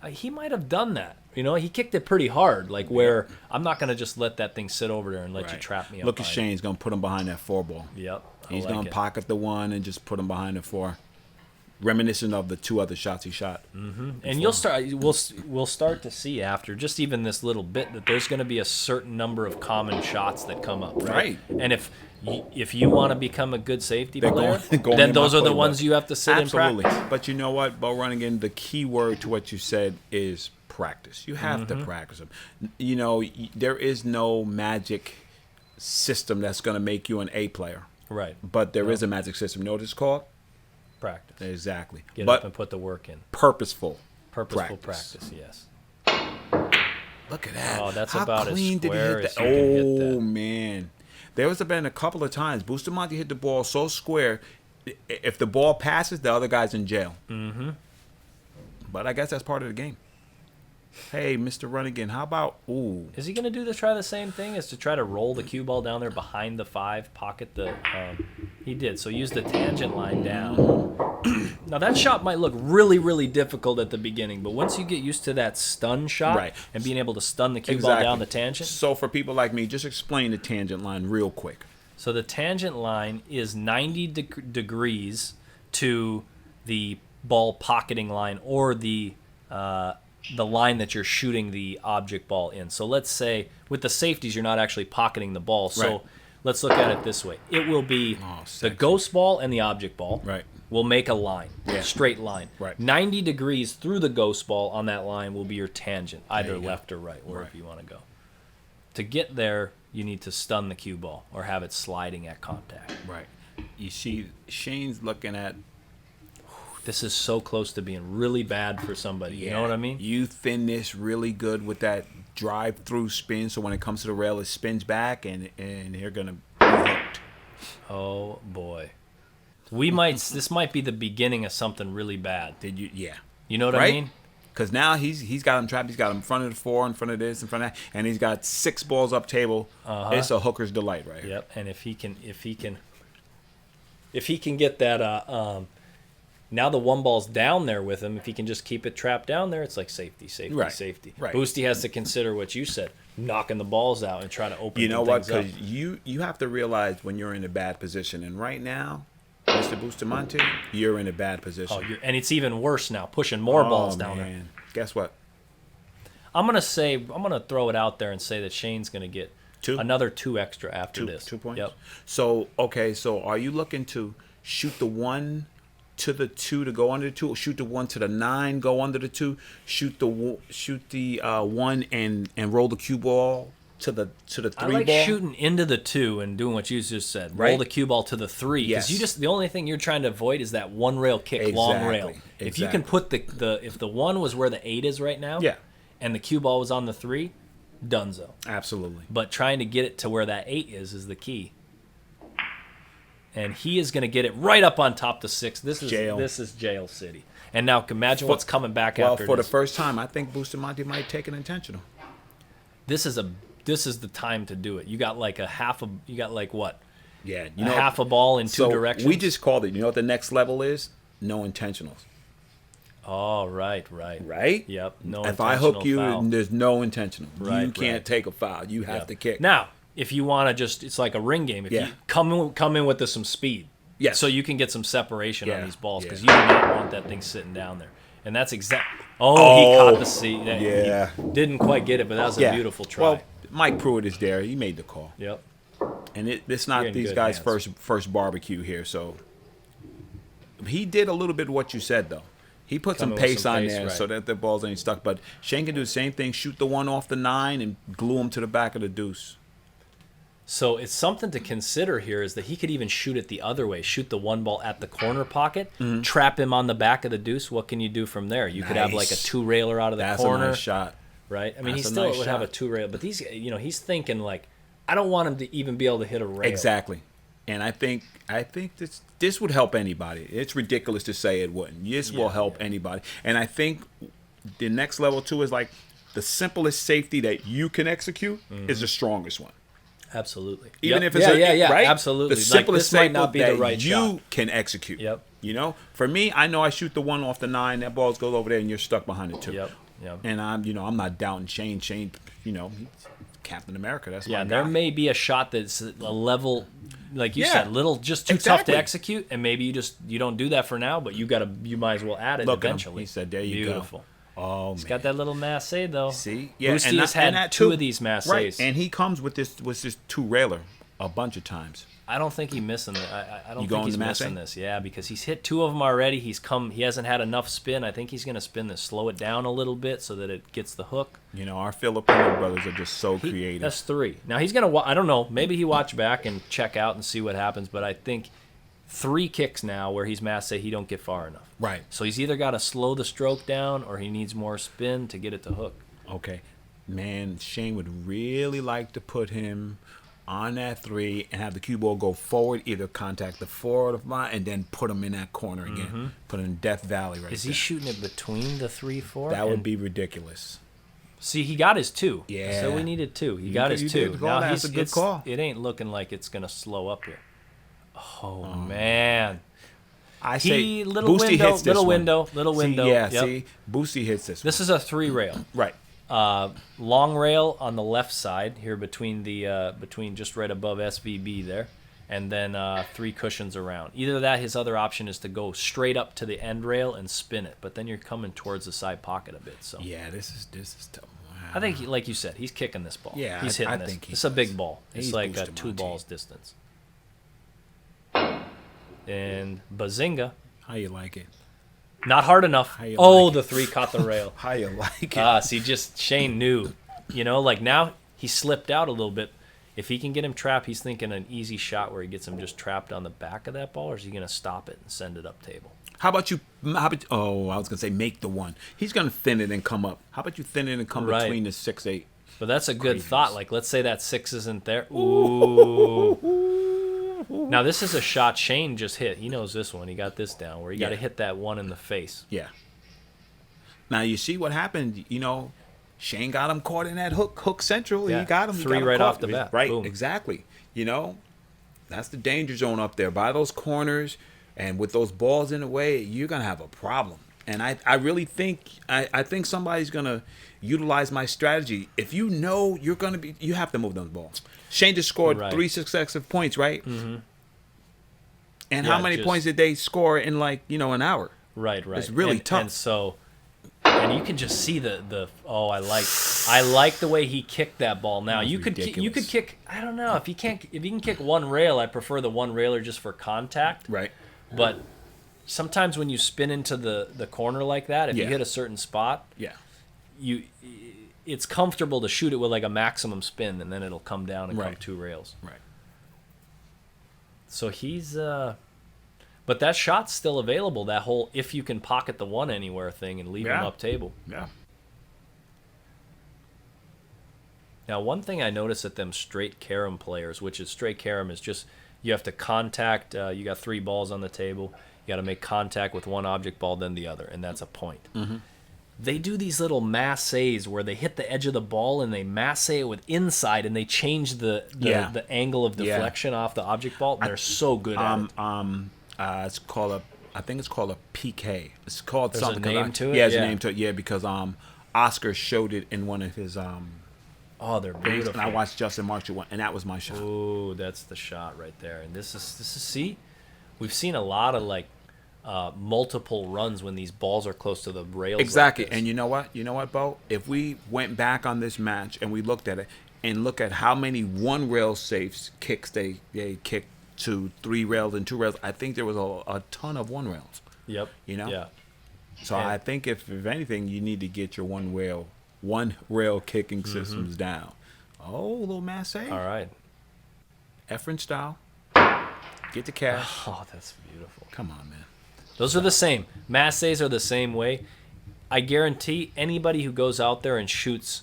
He might have done that. You know, he kicked it pretty hard, like where I'm not going to just let that thing sit over there and let you trap me up. Look at Shane's going to put him behind that 4 ball. Yep. He's going to pocket the 1 and just put him behind the 4. Reminiscent of the 2 other shots he shot. And we'll start to see after just even this little bit that there's going to be a certain number of common shots that come up. Right. And if you want to become a good safety player, then those are the ones you have to sit in practice. But you know what, Bo Runnigan, the key word to what you said is practice. You have to practice them. You know, there is no magic system that's going to make you an A player. Right. But there is a magic system. You know what it's called? Practice. Exactly. Get up and put the work in. Purposeful practice, yes. Look at that. Oh, that's How about clean as did he square hit as that? you can hit Oh, that. man. There was been a couple of times Bustamante hit the ball so square, if the ball passes, the other guy's in jail. But I guess that's part of the game. Hey, Mr. Runnigan, how about Is he going to try the same thing as to try to roll the cue ball down there behind the 5, pocket the he did. So use the tangent line down. Now that shot might look really, really difficult at the beginning, but once you get used to that stun shot and being able to stun the cue ball down the tangent. So for people like me, just explain the tangent line real quick. So the tangent line is 90 degrees to the ball pocketing line or the line that you're shooting the object ball in. So let's say with the safeties, you're not actually pocketing the ball. So let's look at it this way. It will be the ghost ball and the object ball will make a line, straight line. 90 degrees through the ghost ball on that line will be your tangent, either left or right, wherever you want to go. To get there, you need to stun the cue ball or have it sliding at contact. Right. You see, Shane's looking at. This is so close to being really bad for somebody. You know what I mean? You thin this really good with that drive-through spin, so when it comes to the rail, it spins back, and you're gonna be hooked. Oh boy, this might be the beginning of something really bad. Did you? Yeah. You know what I mean? Because now he's got him trapped. He's got him in front of the 4, in front of this, in front of that, and he's got 6 balls up table. It's a hooker's delight, right here. Yep. And if he can get that, now the 1 ball's down there with him. If he can just keep it trapped down there, it's like safety. Right. Boosty has to consider what you said, knocking the balls out and try to open. You know what? Because you have to realize when you're in a bad position, and right now, Mr. Bustamante, you're in a bad position. And it's even worse now, pushing more balls down there. Guess what? I'm gonna throw it out there and say that Shane's gonna get 2? another 2 extra after this. 2 points. Yep. So are you looking to shoot the 1 to the 2 to go under the 2, or shoot the 1 to the 9, go under the 2, shoot the 1 and roll the cue ball to the 3 I like ball? shooting into the 2 and doing what you just said. Right. Roll the cue ball to the 3. Because the only thing you're trying to avoid is that 1 rail kick, long rail. If you can put if the 1 was where the 8 is right now, and the cue ball was on the 3, donezo. Absolutely. But trying to get it to where that 8 is the key. And he is going to get it right up on top to 6. This is jail city. And now imagine what's coming back after this. Well, for the first time, I think Bustamante might take an intentional. This is the time to do it. You got like what? Yeah, half a ball in 2 directions. We just called it. You know what the next level is? No intentionals. Oh, right. Right? Yep. No. If I hook you, foul. There's no intentional. Right, you can't take a foul. You have to kick. Now, if you want to it's like a ring game. If you come in with some speed, so you can get some separation on these balls, because you do not want that thing sitting down there. And that's exactly. Oh, he caught the seat. Yeah. He didn't quite get it, but that was a beautiful try. Well, Mike Pruitt is there. He made the call. Yep. And it's not these guys' first barbecue here, so he did a little bit of what you said, though. He put some pace on there so that the balls ain't stuck. But Shane can do the same thing, shoot the 1 off the 9 and glue him to the back of the deuce. So it's something to consider here is that he could even shoot it the other way, shoot the 1 ball at the corner pocket, trap him on the back of the deuce. What can you do from there? You could have like a 2-railer out of the corner. That's a nice shot. Right? I mean, he still would have a 2-rail, but he's thinking like, I don't want him to even be able to hit a rail. Exactly. And I think this would help anybody. It's ridiculous to say it wouldn't. This will help anybody. And I think the next level too is like the simplest safety that you can execute is the strongest one. Absolutely. Even if it's right? Absolutely. The simplest might not be the right you shot. can execute. Yep. You know, for me, I know I shoot the 1 off the 9, that ball goes over there, and you're stuck behind it too. Yep. And I'm not doubting Shane. Shane, he's Captain America. That's my guy. There may be a shot that's a level, like you said, just too tough to execute, and maybe you don't do that for now, but you might as well add it eventually. He said, "There you go." Beautiful. Oh, he's got that little masse though. See, Boosty has had 2 of these masses, right? And he comes with this 2-railer a bunch of times. I don't think he's missing it. I don't think he's Masse? missing this. Yeah, because he's hit 2 of them already. He hasn't had enough spin. I think he's going to spin this, slow it down a little bit so that it gets the hook. Our Filipino brothers are just so creative. That's 3. Now he's going to. I don't know. Maybe he watch back and check out and see what happens. But I think 3 kicks now where he's masse, he don't get far enough. Right. So he's either got to slow the stroke down or he needs more spin to get it to hook. Okay, man, Shane would really like to put him on that 3 and have the cue ball go forward, either contact the forward of mine and then put him in that corner again. Put him in Death Valley right there. Is he shooting it between the 3-4? That would be ridiculous. See, he got his 2. Yeah. So we needed 2. He got his 2. Now that's a good call. It ain't looking like it's going to slow up here. Oh, man. I say little Boosty window, hits this little one. window, little window. See, Boosty hits this one. This is a 3-rail. Right. Long rail on the left side here between just right above SVB there, and then 3 cushions around. Either that, his other option is to go straight up to the end rail and spin it, but then you're coming towards the side pocket a bit. So yeah, this is tough. Wow. I think, like you said, he's kicking this ball. Yeah, he's hitting this. It's a big ball. It's like a 2 balls distance. And Bazinga. How you like it? Not hard enough. The 3 caught the rail. How you like it? See, just Shane knew. Like now he slipped out a little bit. If he can get him trapped, he's thinking an easy shot where he gets him just trapped on the back of that ball, or is he going to stop it and send it up table? How about you? Oh, I was gonna say make the one. He's gonna thin it and come up. How about you thin it and come between the 6-8? But that's a good thought. Like, let's say that 6 isn't there. Ooh. Now this is a shot Shane just hit. He knows this one. He got this down where you got to hit that one in the face. Yeah. Now you see what happened. Shane got him caught in that hook central. Yeah. He got him 3 right off the bat. Right. Boom. Exactly. That's the danger zone up there by those corners. And with those balls in the way, you're going to have a problem. And I really think I think somebody's going to utilize my strategy. If you know you're going to be, you have to move those balls. Shane just scored 3 successive points, right? Mm-hmm. And how many points did they score in an hour? Right. It's really tough. And you can just see I like the way he kicked that ball. Now you could kick, I don't know, if you can kick one rail, I prefer the one railer just for contact. Right. But sometimes when you spin into the corner like that, if you hit a certain spot, it's comfortable to shoot it with like a maximum spin, and then it'll come down and come 2 rails. Right. So he's but that shot's still available, that whole if you can pocket the one anywhere thing and leave him up table. Yeah. Now, one thing I notice at them straight carom players, which is straight carom is just you have to contact, you got 3 balls on the table, you got to make contact with one object ball, then the other, and that's a point. Mm-hmm. They do these little masses where they hit the edge of the ball and they masse it with inside, and they change the angle of deflection off the object ball. They're so good at it. It's called I think it's called a PK. It's called There's something. a name to it? Yeah, there's a name to it. Yeah, because Oscar showed it in one of his Oh, they're beautiful. And I watched Justin Marshall one, and that was my shot. Ooh, that's the shot right there. And this is see, we've seen a lot of multiple runs when these balls are close to the rails. Exactly. Like this. And you know what, Bo? If we went back on this match and we looked at it and look at how many one rail safes kicks they kicked to 3 rails and 2 rails, I think there was a ton of one rails. Yep. Yeah. So I think if anything, you need to get your one rail kicking systems down. Oh, a little masse. All right. Efren style. Get the cash. Oh, that's beautiful. Come on, man. Those are the same. Masses are the same way. I guarantee anybody who goes out there and shoots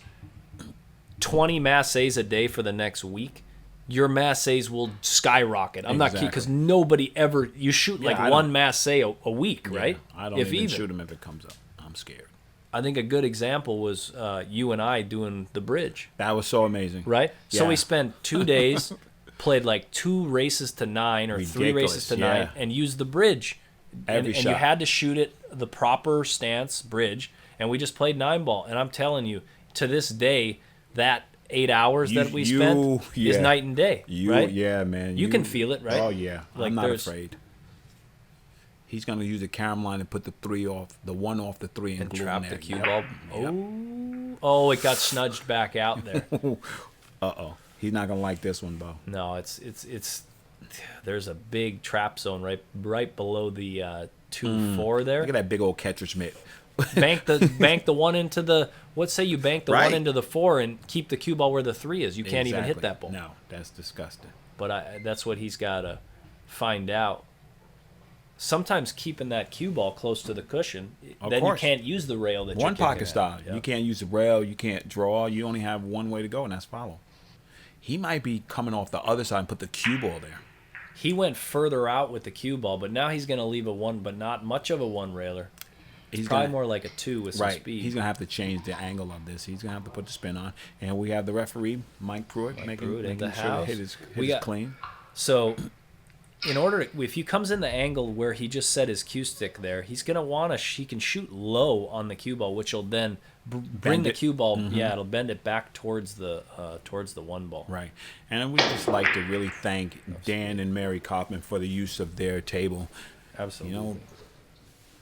20 masses a day for the next week, your masses will skyrocket. I'm not kidding, because nobody ever, you shoot one masse a week, right? I don't even shoot them if it comes up. I'm scared. I think a good example was you and I doing the bridge. That was so amazing. Right? Yeah. So we spent 2 days, played 2 races to 9 or 3 races to 9, and used the bridge. And you had to shoot it the proper stance bridge, and we just played 9-ball. And I'm telling you, to this day, that 8 hours that we spent is night and day. Right? Yeah, man. You can feel it, right? Oh, yeah. I'm not afraid. He's going to use a carom line and put the 1 off the 3 and glue trap in there. the cue ball. Oh, it got snudged back out there. Uh-oh. He's not going to like this one, Bo. No, it's there's a big trap zone right below the 2-4 there. Look at that big old catcher's mitt. bank the one into the. Let's say you bank the 1 into the 4 and keep the cue ball where the 3 is. You can't even hit that ball. No, that's disgusting. But that's what he's got to find out. Sometimes keeping that cue ball close to the cushion, then you can't use the rail that you're one pocket at. style. Yep. You can't use the rail. You can't draw. You only have one way to go, and that's follow. He might be coming off the other side and put the cue ball there. He went further out with the cue ball, but now he's going to leave a 1, but not much of a 1 railer. He's probably more like a 2 with some speed. He's going to have to change the angle of this. He's going to have to put the spin on. And we have the referee, Mike Pruitt, making sure to hit his clean. So, if he comes in the angle where he just set his cue stick there, he's going to want he can shoot low on the cue ball, which will then bring the cue ball. Mm-hmm. Yeah, it'll bend it back towards the 1 ball. Right. And we just like to really thank Dan and Mary Coffman for the use of their table. Absolutely.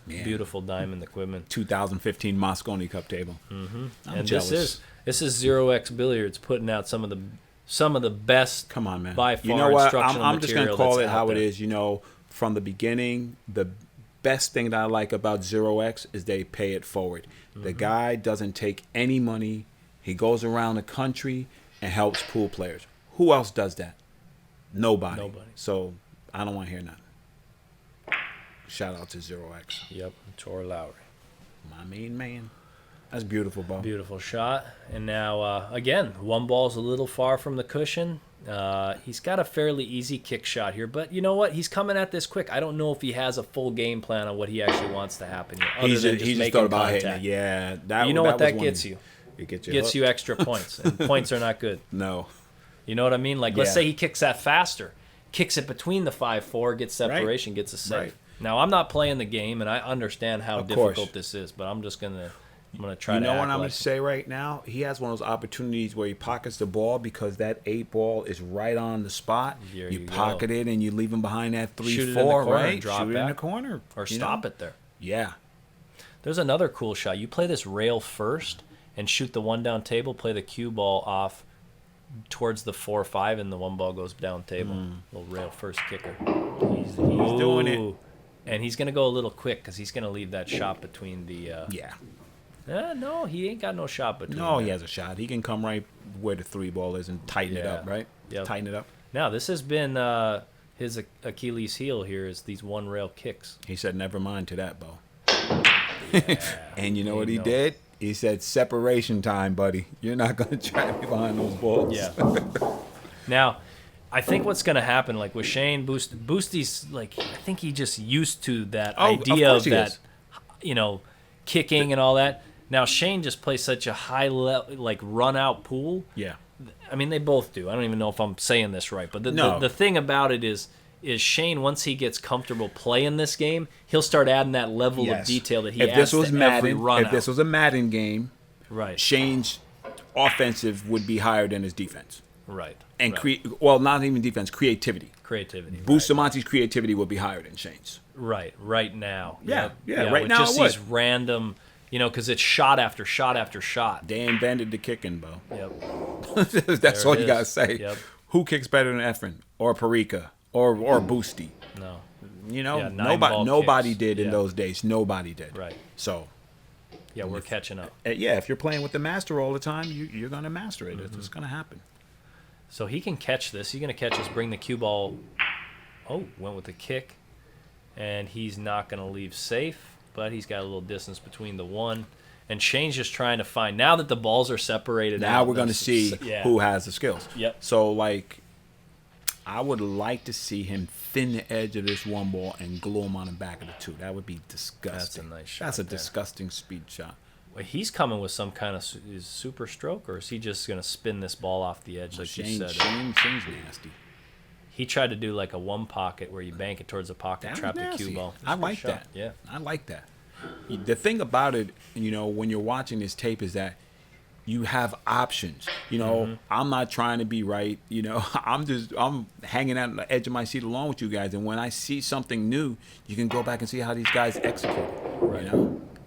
Man. Beautiful diamond equipment. 2015 Moscone Cup table. Mm-hmm. I'm jealous. This is 0x Billiards putting out some of the best. Come on, man. By far, instructional I'm just gonna call it how there. it is. From the beginning, the best thing that I like about 0x is they pay it forward. Mm-hmm. The guy doesn't take any money. He goes around the country and helps pool players. Who else does that? Nobody. Nobody. So I don't want to hear nothing. Shout out to 0x. Yep, Tor Lowry. My main man. That's beautiful, Bo. Beautiful shot. And now, again, one ball's a little far from the cushion. He's got a fairly easy kick shot here, but you know what? He's coming at this quick. I don't know if he has a full game plan on what he actually wants to happen here. Other than just making thought about contact. hitting it. Yeah, that. You know what was that one- gets you? It gets you. Gets hooked. you extra points, and points are not good. No. You know what I mean? Like, let's Yeah. say he kicks that faster, kicks it between the 5-4, gets separation, gets a save. Right. Now, I'm not playing the game, and I understand how Of course. difficult this is, but I'm just gonna try You to. know what act I'm like gonna say right now? He has one of those opportunities where he pockets the ball because that 8 ball is right on the spot. There you you pocket go. it and you leave him behind that 3-4, Shoot it in the corner and right? drop Shoot it in the back. corner or you stop know? it there. Yeah. There's another cool shot. You play this rail first and shoot the one down table. Play the cue ball off towards the 4-5, and the one ball goes down table. Little rail first kicker. He's doing it. Ooh. And he's gonna go a little quick because he's gonna leave that shot between the. Yeah. No, he ain't got no shot between. No, that. he has a shot. He can come right where the 3 ball is and tighten it Yeah. up, right? Yep. Tighten it up. Now this has been his Achilles heel here is these one rail kicks. He said, never mind to that, Bo. Yeah. And you know what he know. did? He said, separation time, buddy. You're not going to trap me behind those balls. Yeah. Now, I think what's going to happen, like with Shane Boosty's, like I think he just used to that idea course of he that, is. kicking and all that. Now Shane just plays such a high level, like run out pool. Yeah. I mean, they both do. I don't even know if I'm saying this right, but No. the thing about it is Shane, once he gets comfortable playing this game, he'll start adding that level of Yes. detail that he If adds this was to every Madden, run if this was a Madden game, right, Shane's offensive would be higher than his defense. right, And right. not even defense, creativity. Creativity, right. Bustamante's creativity would be higher than Shane's. right now. Yeah, Yep. right with now just it would. these random, because it's shot after shot after shot. They invented the kicking, Bo. Yep. That's There all it you gotta is. say. Yep. Who kicks better than Efren or Parika or Boosty? No. You know, Yeah, 9-ball nobody kicks. did in Yeah. those days. Nobody did. Right. So, Yeah, we're catching up. yeah, if you're playing with the master all the time, you're gonna master it. Mm-hmm. It's gonna happen. So he can catch this. He's going to catch this, bring the cue ball. Oh, went with the kick. And he's not going to leave safe, but he's got a little distance between the one. And Shane's just trying to find, now that the balls are separated Now out, we're gonna those- see yeah. who has the skills. Yep. So, like, I would like to see him thin the edge of this one ball and glue him on the back of the 2. That would be disgusting. nice shot That's a there. disgusting speed shot. Well, he's coming with some kind of is super stroke, or is he just going to spin this ball off the edge like you said? Shane's nasty. He tried to do like a one pocket where you bank it towards the pocket, That trap was the nasty. cue ball. I It's a good like shot. that. Yeah. I like that. The thing about it, when you're watching this tape is that you have options. Mm-hmm. I'm not trying to be right. I'm hanging out on the edge of my seat along with you guys. And when I see something new, you can go back and see how these guys execute. Right.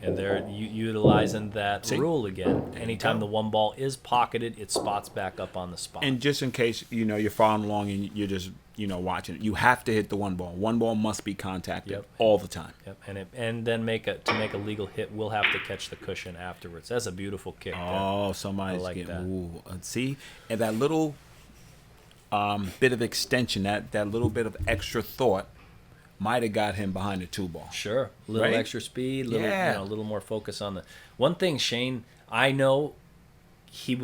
And they're utilizing that See? rule again. There you Anytime go. the one ball is pocketed, it spots back up on the spot. And just in case, you're following along and you're just, watching it, you have to hit the one ball. One ball must be contacted Yep. all the time. Yep. And then to make a legal hit, we'll have to catch the cushion afterwards. That's a beautiful kick. there. Oh, somebody's I like getting, that. ooh. See? And that little bit of extension, that little bit of extra thought might have got him behind the 2 ball. Sure. A little Right? extra speed, Yeah. a little more focus on the one thing. Shane, I know I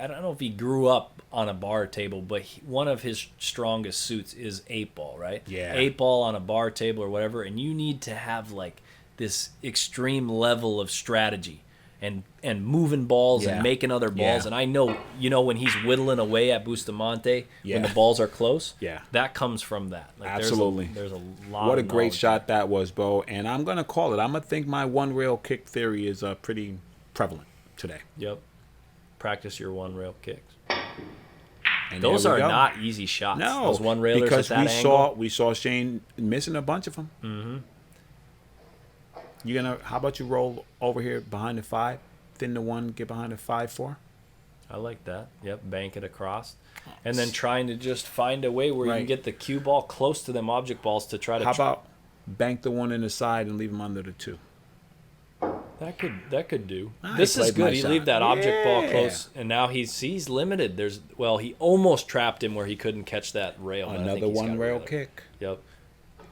don't know if he grew up on a bar table, but one of his strongest suits is 8-ball, right? Yeah. 8-ball on a bar table or whatever, and you need to have like this extreme level of strategy and moving balls Yeah. and making other balls. Yeah. And I know, when he's whittling away at Bustamante Yeah. when the balls are close, Yeah. that comes from that. Like, Absolutely. There's a lot. What a of great knowledge. shot that was, Bo. And I'm going to call it. I'm going to think my one rail kick theory is pretty prevalent today. Yep. Practice your one rail kicks. And Those there we are go. not easy shots. No, Those one railers because at that angle. we saw Shane missing a bunch of them. Mm-hmm. How about you roll over here behind the 5, thin the 1, get behind the 5-4? I like that. Yep, bank it across. And then trying to just find a way where you Right. can get the cue ball close to them object balls to try to... How about bank the 1 in the side and leave him under the 2? That could do. Ah, This he is played my good. He shot. leave that object ball Yeah. close, and now he's limited. He almost trapped him where he couldn't catch that rail. but I think Another he's got one a rail there. kick. Yep.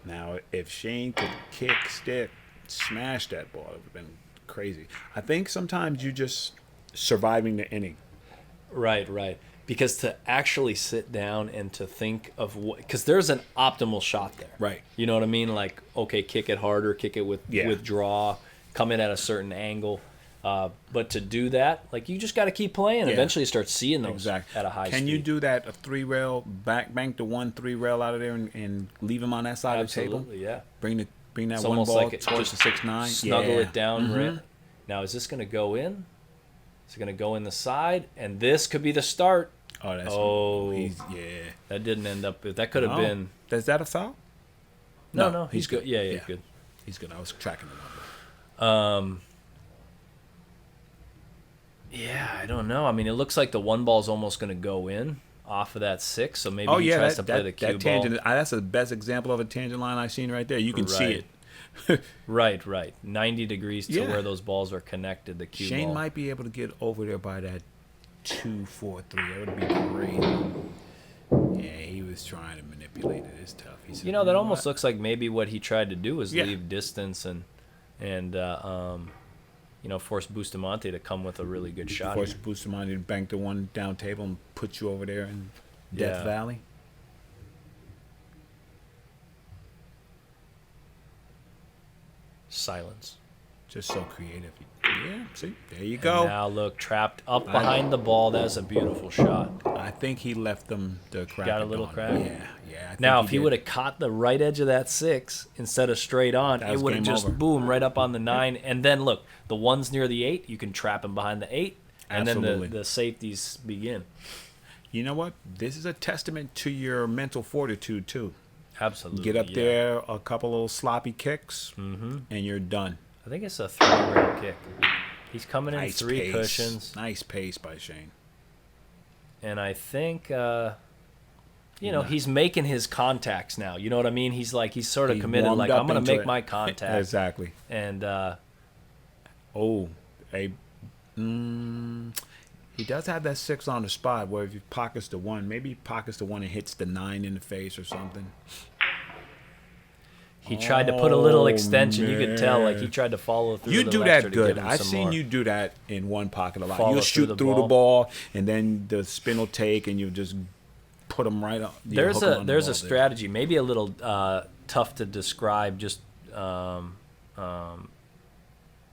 Now, if Shane could kick, stick, smash that ball, it would have been crazy. I think sometimes you just surviving the inning. Right. Because to actually sit down and to think of what, because there's an optimal shot there. Right. You know what I mean? Like, okay, kick it harder, kick it with draw, come in at a certain angle. But to do that, like, you just got to keep playing. Yeah. Eventually, start seeing those Exactly. at a high speed. Can you do that? A 3-rail bank the 1-3 rail out of there and leave him on that side Absolutely, of the table. yeah. Bring that It's one almost ball like it towards just the 6-9. snuggle Yeah. it down. Mhm. Now, is this going to go in? Is it going to go in the side? And this could be the start. Oh, that's yeah. That didn't end up. That could have been. Is that a foul? No, he's good. Yeah, good. He's good. I was tracking the number. Yeah, I don't know. I mean, it looks like the one ball's almost going to go in off of that 6, so maybe he tries to play the cue that ball. tangent. That's the best example of a tangent line I've seen right there. You can see it. Right. 90 degrees to Yeah. where those balls are connected, the cue Shane ball. might be able to get over there by that 2-4-3. That would be great. Yeah, he was trying to manipulate it. It's tough. He said, You know, that "You almost what?" looks like maybe what he tried to do was Yeah. leave distance and force Bustamante to come with a really good shot. Force here. Bustamante to bank the one down table and put you over there in Death Yeah. Valley. Silence. Just so creative. Yeah, see, there you And go. now look, trapped up behind the ball. That's a beautiful shot. I think he left them the crack. Got a of little dawn. crack? Yeah. I think Now, if he did. would have caught the right edge of that 6 instead of straight on, That it was would have game just over. boom right up on the 9. And then look, the one's near the 8. You can trap him behind the 8, and Absolutely. then the safeties begin. You know what? This is a testament to your mental fortitude too. Absolutely. Get up yeah. there, a couple little sloppy kicks, and you're done. I think it's a 3-rail kick. He's coming in Nice 3 pace. cushions, Nice pace by Shane. and I think he's making his contacts now. You know what I mean? He's sort of He's committed. warmed Like, up I'm going to into make it. my contact. Exactly. And he does have that 6 on the spot where if he pockets the 1, maybe he pockets the 1 and hits the 9 in the face or something. he tried to put a little Oh, extension. You could tell, like, he man. tried to follow through. You a do little that extra to good. give him I've some seen more. you do that in one pocket a lot. Follow You'll through shoot the through the ball, and then the spin will take, and you just put them right up. There's a strategy, maybe a little tough to describe just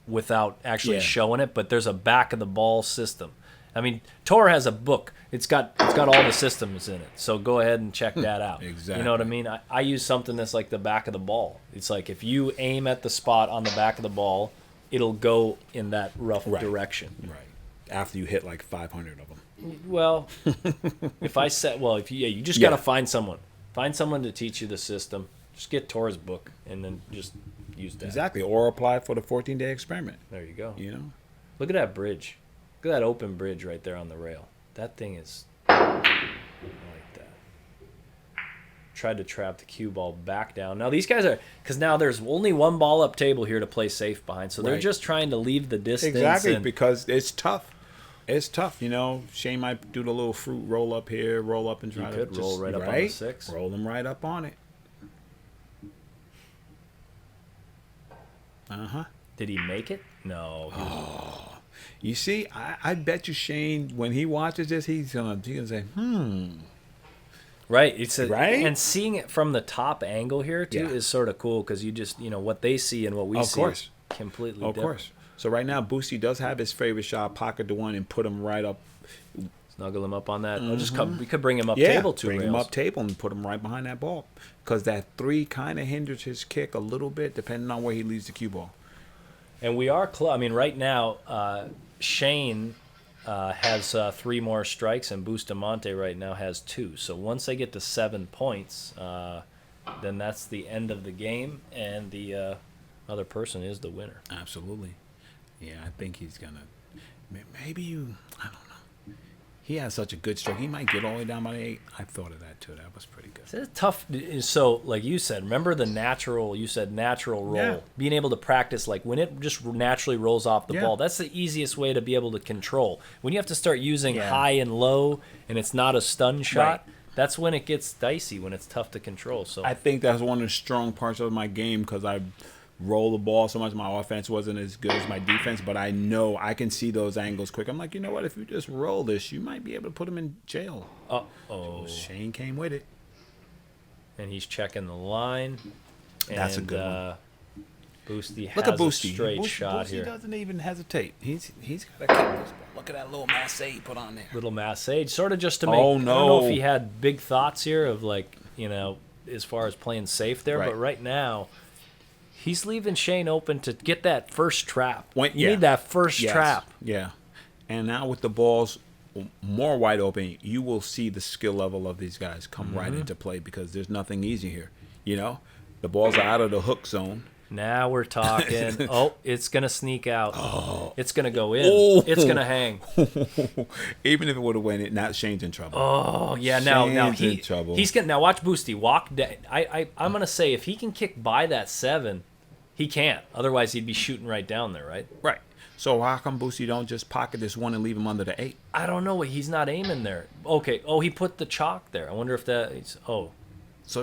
without actually showing it, but there's a back of the ball system. I mean, Tor has a book. It's got all the systems in it. So go ahead and check that out. Exactly. You know what I mean? I use something that's like the back of the ball. It's like if you aim at the spot on the back of the ball, it'll go in that rough direction. Right. After you hit like 500 of them. Well, you just got to find someone. Find someone to teach you the system. Just get Tor's book and then just use that. Exactly. Or apply for the 14-day experiment. There you go. You know? Look at that bridge. Look at that open bridge right there on the rail. That thing is I like that. Tried to trap the cue ball back down. Now these guys because now there's only one ball up table here to play safe behind. So they're Right. just trying to leave the distance. Exactly, and- because it's tough. It's tough, you know. Shane might do the little fruit roll up here, roll up and try could to roll just, right up on the 6. Roll them right up on it. Did he make it? No. You see, I bet you Shane, when he watches this, he's gonna say, Right. It's Right? And seeing it from the top angle here too Yeah. is sort of cool because you just what they see and what we Of see course. is completely Of different. course. So right now, Boosty does have his favorite shot, pocket the 1 and put him right up. Snuggle him up on that. We could bring him up Yeah, table 2 bring rails. him up table and put him right behind that ball. Because that 3 kind of hinders his kick a little bit, depending on where he leaves the cue ball. And we are close. I mean, right now, Shane has 3 more strikes, and Bustamante right now has 2. So once they get to 7 points, then that's the end of the game, and the other person is the winner. Absolutely. Yeah, I think he's gonna. Maybe I don't know. He has such a good stroke. He might get all the way down by the 8. I thought of that too. That was pretty good. It's tough. So, like you said, remember the natural, you said natural roll. Yeah. Being able to practice, like when it just naturally rolls off the Yeah. ball, that's the easiest way to be able to control. When you have to start using Yeah. high and low and it's not a stun shot, Right. that's when it gets dicey, when it's tough to control. So I think that's one of the strong parts of my game because I roll the ball so much. My offense wasn't as good as my defense, but I know I can see those angles quick. I'm like, you know what? If you just roll this, you might be able to put him in jail. Uh-oh. Shane came with it. And he's checking the line. That's a good one. Boosty has Look at a Boosty. straight Boosty shot here. doesn't even hesitate. He's got to kick this ball. Look at that little masse he put on there. Little massage, sort of just to make. Oh, I don't know no. if he had big thoughts here of like, as far as playing safe there, Right. but right now, he's leaving Shane open to get that first trap. You Yeah. need that first Yes. trap. Yeah. And now with the balls more wide open, you will see the skill level of these guys come right into play because there's nothing easy here. The balls are out of the hook zone. Now we're talking. Oh, it's gonna sneak out. Oh. It's gonna go in. Oh. It's gonna hang. Even if it would have went in, now Shane's in trouble. Oh yeah. Now Shane's in trouble. he's gonna now watch Boosty walk. I'm gonna say if he can kick by that 7, he can't. Otherwise he'd be shooting right down there, right? Right. So how come Boosty don't just pocket this 1 and leave him under the 8? I don't know. He's not aiming there. Okay. Oh, he put the chalk there. I wonder if that. So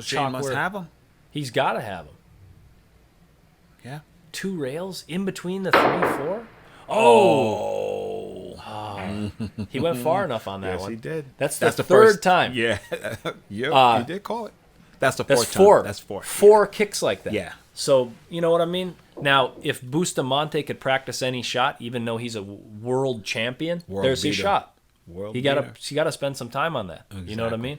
Shane Chalk must where- have him. He's got to have him. Yeah. 2 rails in between the 3, 4. He went far enough on that Yes, one. he did. That's the third first time. Yeah. Yep, he did call it. That's the fourth That's time. 4. That's 4. 4 kicks like that. Yeah. So you know what I mean. Now, if Bustamante could practice any shot, even though he's a world champion, World there's his beater. shot. World He beater. gotta spend some time on that. You know what I Exactly. mean?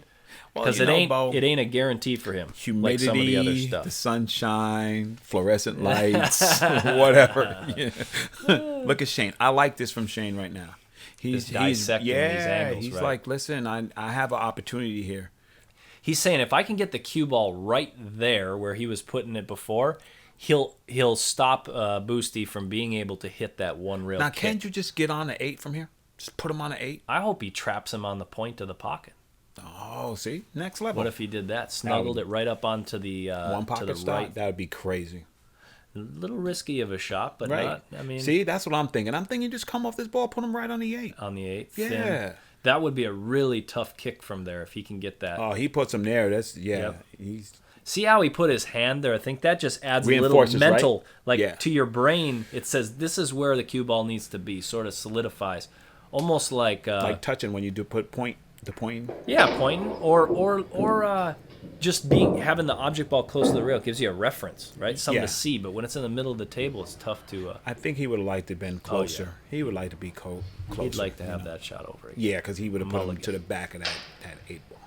Well, Because you know, Bo, it ain't a guarantee for him. humidity, like some of the other stuff. the sunshine, fluorescent lights, whatever. Yeah. Look at Shane. I like this from Shane right now. Just dissecting these angles, he's right? like, listen, I have an opportunity here. He's saying if I can get the cue ball right there where he was putting it before, he'll stop Boosty from being able to hit that one rail Now, kick. can't you just get on the 8 from here? Just put him on the 8. I hope he traps him on the point of the pocket. Oh, see, next level. What if he did that? Snuggled it right up onto the one to pocket the stop? right. That would be crazy. A little risky of a shot, but Right. not. I mean, See, that's what I'm thinking. I'm thinking just come off this ball, put him right on the 8. on the 8th. Yeah. thin. That would be a really tough kick from there if he can get that. Oh, he puts him there. That's Yep. He's See how he put his hand there? I think that just adds a little Reinforces, right? mental, like Yeah. to your brain. It says this is where the cue ball needs to be. Sort of solidifies, almost like touching when you do put the point. yeah, pointing or just having the object ball close to the rail gives you a reference, right? Something Yeah. to see. But when it's in the middle of the table, it's tough to. I think he would have liked to have been closer. He would like to be closer. He'd like to have that shot over. Again. Yeah, because he would have put him Mulligan. to the back of that 8 ball.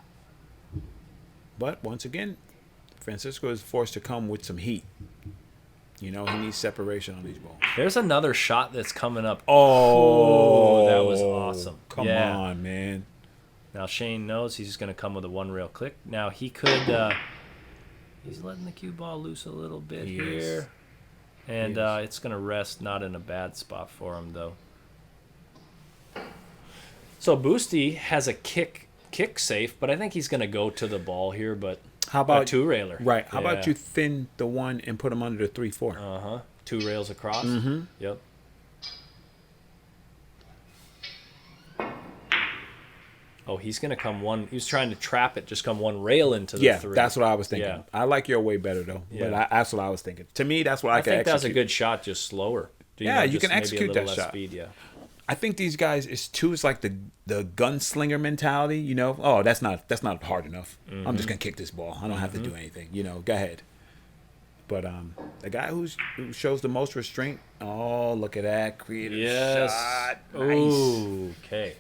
But once again, Francisco is forced to come with some heat. He needs separation on these balls. There's another shot that's coming up. Oh, that was awesome. Come Yeah. on, man. Now Shane knows he's just going to come with a 1 rail click. Now he could. He's letting the cue ball loose a little bit He here, is. and He is. it's going to rest. Not in a bad spot for him though. So Boosty has a kick safe, but I think he's going to go to the ball here. But How about a 2 railer? Right. How Yeah. about you thin the 1 and put him under the 3-4? 2 rails across. Mm-hmm. Yep. Oh, he's going to come one. He was trying to trap it, just come 1 rail into the Yeah, 3. that's what I was thinking. Yeah. I like your way better though. Yeah. But that's what I was thinking. To me, that's what I, I can think that was a execute. good shot, just slower. Yeah, you just can maybe a execute little that less shot. Speed, yeah. I think these guys is like the gunslinger mentality. Oh, that's not hard enough. I'm just gonna kick this ball. I don't have to do anything. Go ahead. But the guy who shows the most restraint. Oh, look at that creative shot. Nice. Ooh, okay.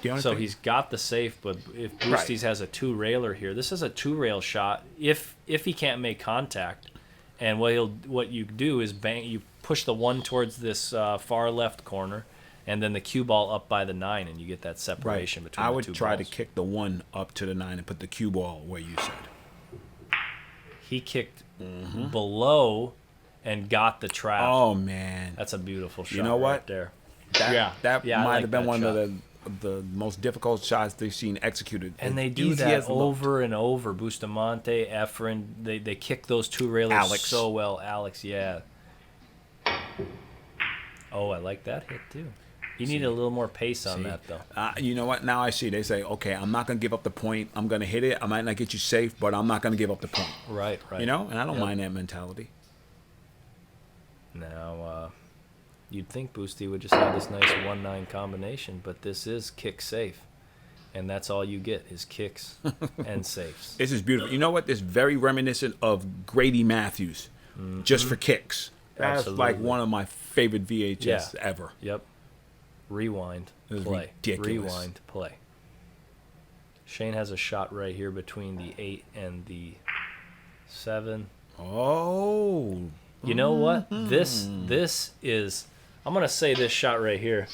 You know what So I think? he's got the safe, but if Boosties has a 2 railer here, this is a 2 rail shot. If he can't make contact, and what you do is you push the 1 towards this far left corner, and then the cue ball up by the 9, and you get that separation between I the would 2 try balls. to kick the 1 up to the 9 and put the cue ball where you said. He kicked below and got the trap. Oh man, That's a beautiful shot. You know what? Right there. that Yeah, I might like have been that one shot. of the most difficult shots they've seen executed. And they As do easy that as it looked. over and over. Bustamante, Efren, they kick those two railers Alex. so well. Alex, yeah. Oh, I like that hit too. He needed a little more pace on that though. You know what? Now I see. They say, okay, I'm not going to give up the point. I'm going to hit it. I might not get you safe, but I'm not going to give up the point. Right. You know? And I don't mind that mentality. Now, you'd think Boosty would just have this nice 1-9 combination, but this is kick safe. And that's all you get is kicks and safes. This is beautiful. You know what? This is very reminiscent of Grady Matthews, just for kicks. That's like Absolutely. one of my favorite VHS Yeah. ever. Yep. Rewind, It was play. ridiculous. Rewind, play. Shane has a shot right here between the 8 and the 7. Oh. You know what? This is, I'm going to say this shot right here.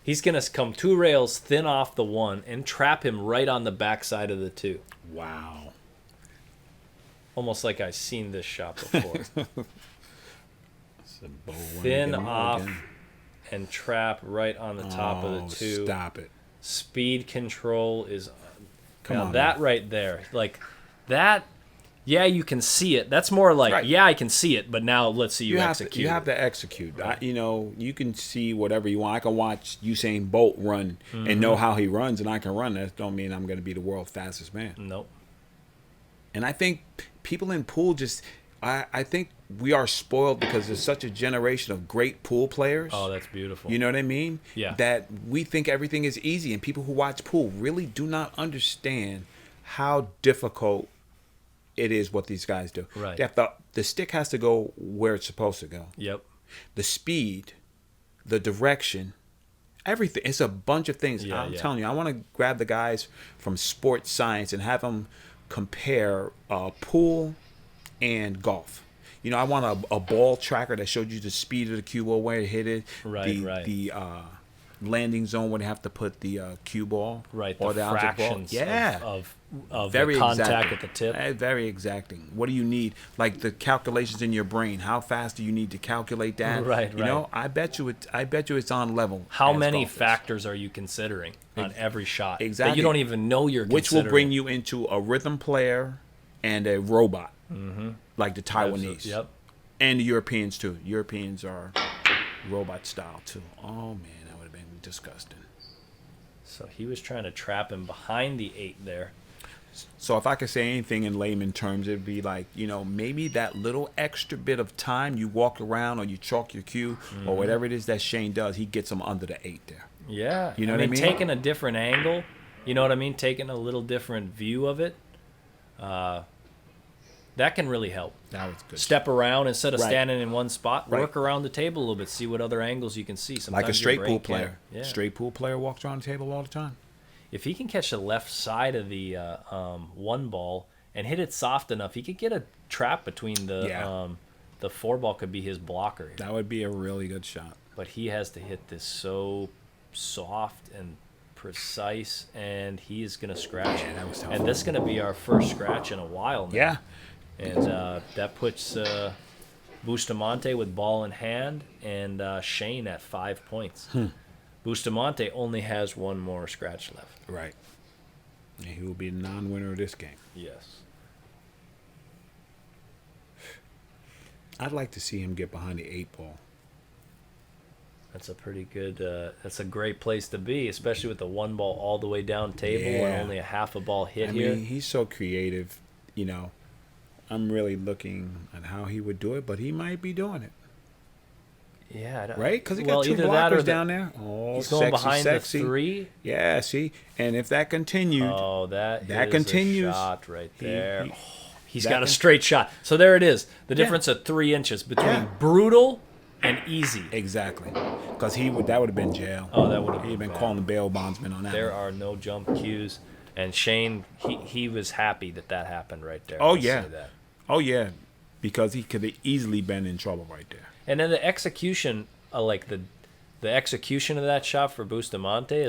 He's going to come 2 rails thin off the 1 and trap him right on the backside of the 2. Wow. Almost like I've seen this shot before. It's a bold one Thin again, off again. and trap right on the top of the 2. Stop it. Speed control is Come now on, that man. right there, like that. Yeah, you can see it. That's more like Right. yeah, I can see it, but now let's see you have execute. to, you have to execute. You know, you can see whatever you want. I can watch Usain Bolt run and know how he runs, and I can run. That don't mean I'm going to be the world's fastest man. Nope. And I think people in pool just, I think we are spoiled because there's such a generation of great pool players. Oh, that's beautiful. You know what I mean? Yeah. That we think everything is easy, and people who watch pool really do not understand how difficult it is what these guys do. Right. They have the stick has to go where it's supposed to go. Yep. The speed, the direction, everything. It's a bunch of things. Yeah, I'm yeah. telling you, I want to grab the guys from sports science and have them compare pool and golf. You know, I want a ball tracker that showed you the speed of the cue ball, where it hit it, Right, right. the landing zone where they have to put the cue ball, Right. or The object ball. fractions Yeah, of very the contact exacting. at the tip. Very exacting. What do you need? Like the calculations in your brain. How fast do you need to calculate that? Right, You know, I bet you it's on level. How as many golf is. factors are you considering on every shot that Exactly. you don't even know you're Which considering? will bring you into a rhythm player and a robot, like the Taiwanese. Yep. And the Europeans too. Europeans are robot style too. Oh man, that would have been disgusting. So he was trying to trap him behind the 8 there. So if I could say anything in layman terms, it'd be like, you know, maybe that little extra bit of time you walk around or you chalk your cue or whatever it is that Shane does, he gets them under the 8 there. Yeah. You know what I mean? Taking a different angle, you know what I mean? Taking a little different view of it, that can really help. That was good. Step around instead of Right. standing in one spot. Right. Work around the table a little bit. See what other angles you can see. Sometimes Like a your straight brain pool can't. player. Yeah. Straight pool player walks around the table all the time. If he can catch the left side of the 1 ball and hit it soft enough, he could get a trap between the 4 ball could be his blocker here. That would be a really good shot. But he has to hit this so soft and precise, and he is going to scratch it. that was tough. And this is going to be our first scratch in a while now. Yeah. And that puts Bustamante with ball in hand and Shane at 5 points. Bustamante only has 1 more scratch left. Right. And he will be the non-winner of this game. Yes. I'd like to see him get behind the 8 ball. That's a pretty good. That's a great place to be, especially with the 1 ball all the way down table and Yeah. only a half a ball hit I here. mean, he's so creative. You know, I'm really looking at how he would do it, but he might be doing it. Yeah, I don't, Right? Because he well, got 2 either that or blockers the- down there. Oh, He's going sexy, behind sexy. the 3. Yeah, see? And if that continued, Oh, that is continues. a shot right there. he- He's that got a can- straight shot. So there it is. The Yeah. difference of 3 inches between Yeah. brutal and easy. exactly. Because that would have been jail. Oh, that would have He'd been been bad. calling bail bondsman on that. There one. are no jump cues. And Shane, he was happy that happened right there. Oh, I'll yeah. say that. Oh, yeah. Because he could have easily been in trouble right there. And then the execution, like the execution of that shot for Bustamante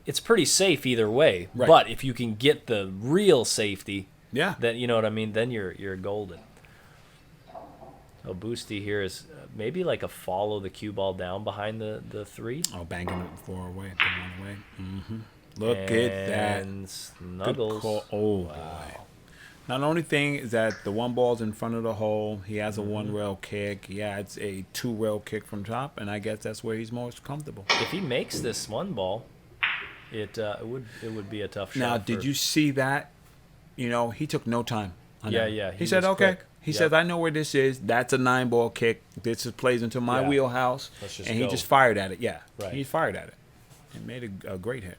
it's pretty safe either way. Right. But if you can get the real safety, Yeah. then you know what I mean. Then you're golden. Oh, Boosty here is maybe like a follow the cue ball down behind the 3. Oh, banking it far away, going away. Look at that. And Good snuggles. call. Oh, boy. Now, the only thing is that the one ball's in front of the hole. He has a one-rail kick. He adds a two-rail kick from top, and I guess that's where he's most comfortable. If he makes this one ball, it would be a tough shot. Now, did you see that? You know, he took no time. Yeah. He said, was okay. quick. He Yep. said, I know where this is. That's a 9-ball kick. This plays into my Yeah. wheelhouse. Let's just and he go. just fired at it. Yeah. Right. He fired at it. And made a great hit.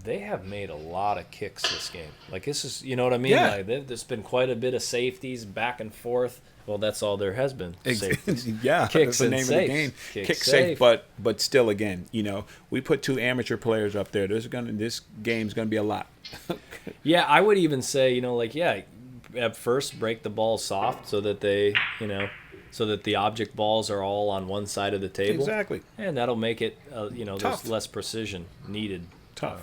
They have made a lot of kicks this game. Like, this is, you know what I mean? Yeah. Like, there's been quite a bit of safeties back and forth. Well, that's all there has been. Safeties. Yeah, Kicks that's the and name safes. of the game. Kick Kick safe. safe, but still, again, you know, we put 2 amateur players up there. This game's gonna be a lot. Yeah, I would even say, you know, like, yeah, at first break the balls soft so that they, you know, so that the object balls are all on one side of the table. Exactly. And that'll make it, you know, Tough. there's less precision needed. Tough.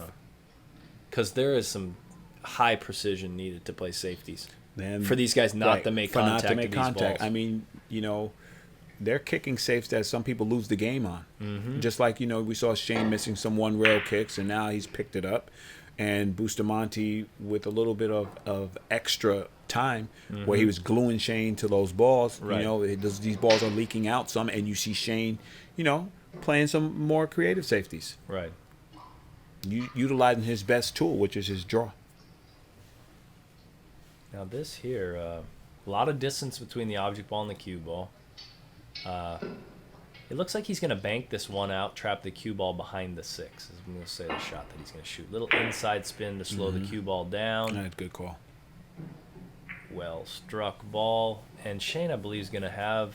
Because there is some high precision needed to play safeties. Then, For these guys not to make contact not to make with these contact. balls. I mean, you know, they're kicking safes that some people lose the game on. Just like, you know, we saw Shane missing some one-rail kicks, and now he's picked it up. And Bustamante with a little bit of extra time where he was gluing Shane to those balls. Right. You know, these balls are leaking out some, and you see Shane, you know, playing some more creative safeties. Right. Utilizing his best tool, which is his draw. Now this here, a lot of distance between the object ball and the cue ball. It looks like he's going to bank this one out, trap the cue ball behind the 6. I'm going to say the shot that he's going to shoot. Little inside spin to slow the cue ball down. That's a good call. Well struck ball. And Shane, I believe, is going to have...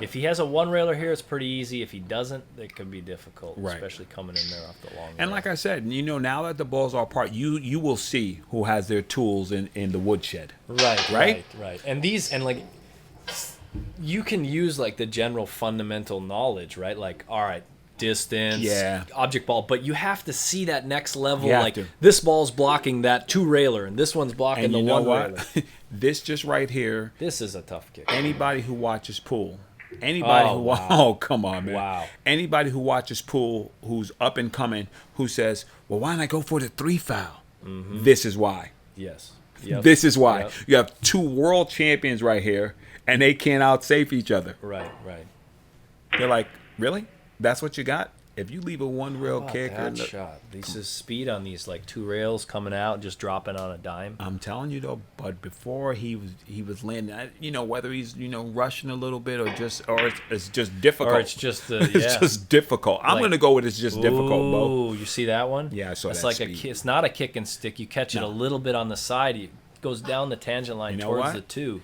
If he has a one-railer here, it's pretty easy. If he doesn't, it could be difficult, Right. especially coming in there off the long And rail. like I said, you know, now that the balls are apart, you will see who has their tools in the woodshed. Right. And these, and like, you can use like the general fundamental knowledge, right? Like, all right, distance, Yeah. object ball, but you have to see that next level. You have Like, to. this ball's blocking that 2-railer, and this one's blocking And the you know 1-railer. what? This just right here, This is a tough kick. anybody who watches pool, anybody Oh, who wow. oh, come on, man. Wow. Anybody who watches pool, who's up and coming, who says, well, why not go for the 3 foul? This is why. Yes. Yep. This is why. Yep. You have 2 world champions right here, and they can't outsafe each other. Right. They're like, really? That's what you got? If you leave a one-rail Oh, kick, that shot. This is speed on these like 2 rails coming out, just dropping on a dime. I'm telling you though, but before he was landing, you know, whether he's, you know, rushing a little bit or it's just difficult. Or it's just the it's just difficult. I'm Like- gonna go with it's just difficult, Bo. Ooh, you see that one? Yeah, I saw it's that like speed. it's not a kick and stick. You catch it No. a little bit on the side. It goes down the tangent line You know towards what? the 2.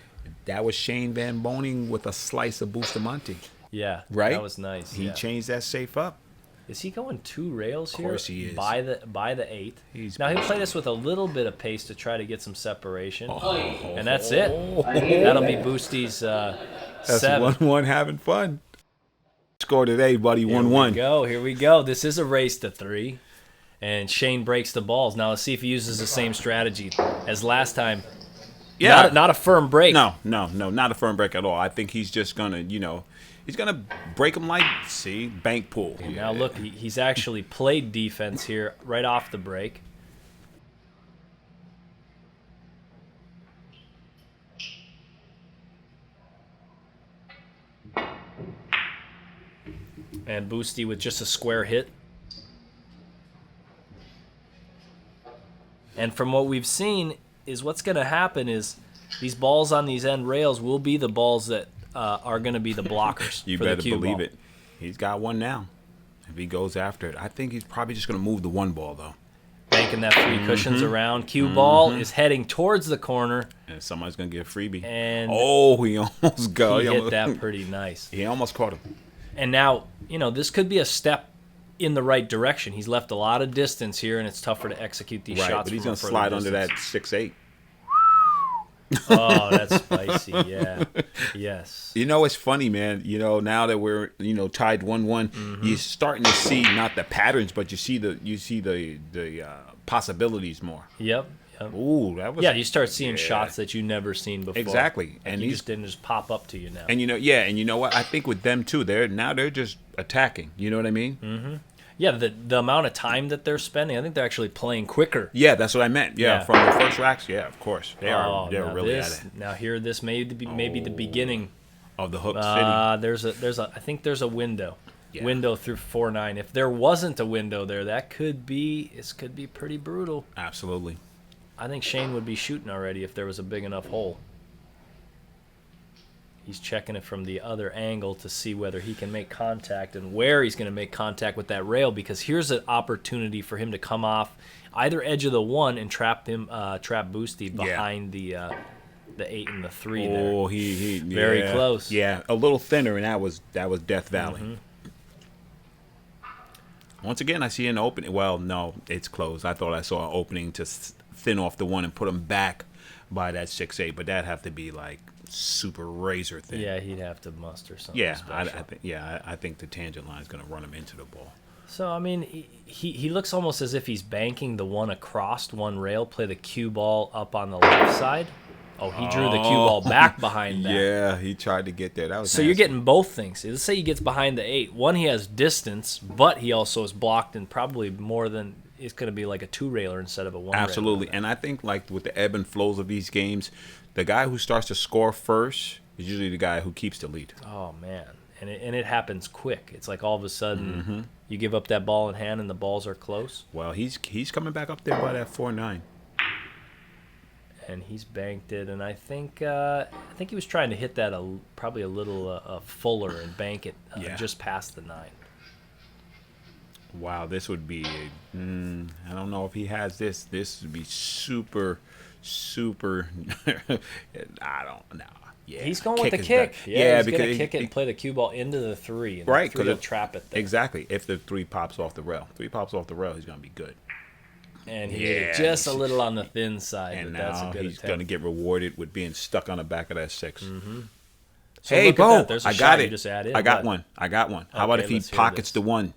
That was Shane Van Boening with a slice of Bustamante. Yeah, Right? That was nice. He yeah. changed that safe up. Is he going 2 rails here? Of course he is. By the 8. He's Now he'll play pushing. this with a little bit of pace to try to get some separation, Oh. and that's it. That'll be Boosty's That's 7. 1-1 having fun. Score today, buddy. 1-1. Here we go. This is a race to 3, and Shane breaks the balls. Now let's see if he uses the same strategy as last time. Yeah. Not a firm break. No, not a firm break at all. I think he's just gonna, you know, he's gonna break them like, see, bank pool. And now look, he's actually played defense here right off the break. And Boosty with just a square hit. And from what we've seen is what's going to happen is these balls on these end rails will be the balls that are going to be the blockers. You for better the cue believe ball. it. He's got one now. If he goes after it, I think he's probably just gonna move the 1 ball though. Banking that 3 cushions around. Cue ball is heading towards the corner. And somebody's gonna get a freebie. And oh, he almost got. he hit almost, that pretty nice. He almost caught him. And now, you know, this could be a step in the right direction. He's left a lot of distance here, and it's tougher to execute these Right, shots. but he's from a gonna further slide under distance. that 6-8. Oh, that's spicy. Yeah. Yes. You know, it's funny, man. You know, now that we're tied 1-1, you're starting to see not the patterns, but you see the possibilities more. Yep. Yep. Ooh, that was Yeah, you start seeing yeah. shots that you never seen before. Exactly. Like And you these just didn't just pop up to you now. and you know what? I think with them too, they're just attacking. You know what I mean? Yeah, the amount of time that they're spending, I think they're actually playing quicker. Yeah, that's what I meant. Yeah, Yeah. from the first racks. Yeah, of course. They're now really this, at it. Now here, this may be the beginning. Of the Hook City. I think there's a window. Yeah. Window through 4-9. If there wasn't a window there, this could be pretty brutal. Absolutely. I think Shane would be shooting already if there was a big enough hole. He's checking it from the other angle to see whether he can make contact and where he's going to make contact with that rail, because here's an opportunity for him to come off either edge of the 1 and trap Boosty behind the 8 and the 3 there. Oh, he Very close. Yeah, a little thinner, and that was Death Valley. Once again, I see an opening. Well, no, it's closed. I thought I saw an opening to thin off the 1 and put him back by that 6-8, but that'd have to be like super razor thin. Yeah, he'd have to muster something Yeah, special. I think the tangent line is going to run him into the ball. So, I mean, he looks almost as if he's banking the 1 across one rail, play the cue ball up on the left side. Oh, he drew the cue ball back behind that. Yeah, he tried to get there. That was So you're getting both things. Let's say he gets behind the 8. One, he has distance, but he also is blocked and probably more than it's going to be like a 2-railer instead of a 1-railer. Absolutely. And I think like with the ebb and flows of these games, the guy who starts to score first is usually the guy who keeps the lead. Oh, man. And it happens quick. It's like all of a sudden you give up that ball in hand and the balls are close. Well, he's coming back up there by that 4-9. And he's banked it, and I think he was trying to hit that probably a little fuller and bank it just past the 9. Wow, this would be I don't know if he has this. This would be super. I don't know. Yeah, He's going with the is kick. better. Yeah, he's because going to kick it and play the cue ball into the 3. And right, the 3 will it- trap it there. Exactly. If the 3 pops off the rail, he's going to be good. And he hit it just a little on the thin side, And but that's a now good he's attempt. going to get rewarded with being stuck on the back of that 6. So Hey, look at Bo, that. There's a I shot got you it. just add in, I got but- one. How about Okay, if he let's hear pockets this. the 1?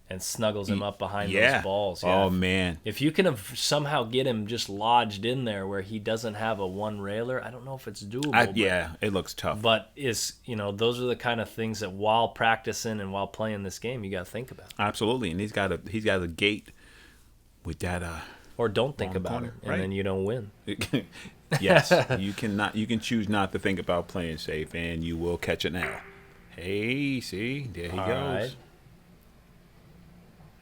And snuggles him up behind Yeah. those balls. Yeah. Oh, man. If you can somehow get him just lodged in there where he doesn't have a 1-railer, I don't know if it's doable. Yeah, it looks tough. But those are the kind of things that while practicing and while playing this game, you got to think about. Absolutely. And he's got a gate with that Or don't think Wrong about corner, it, and right. then you don't win. Yes, you can choose not to think about playing safe, and you will catch it now. Hey, see, there he All goes. right.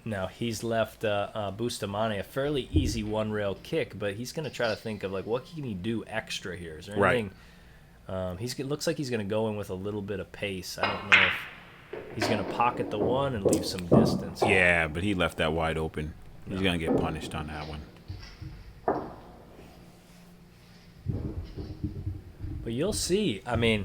Now he's left Bustamante a fairly easy 1-rail kick, but he's going to try to think of like what can he do extra here? Is there Right. anything? Looks like he's going to go in with a little bit of pace. I don't know if he's going to pocket the 1 and leave some distance. Yeah, but he left that wide open. He's gonna get punished on that one. But you'll see. I mean,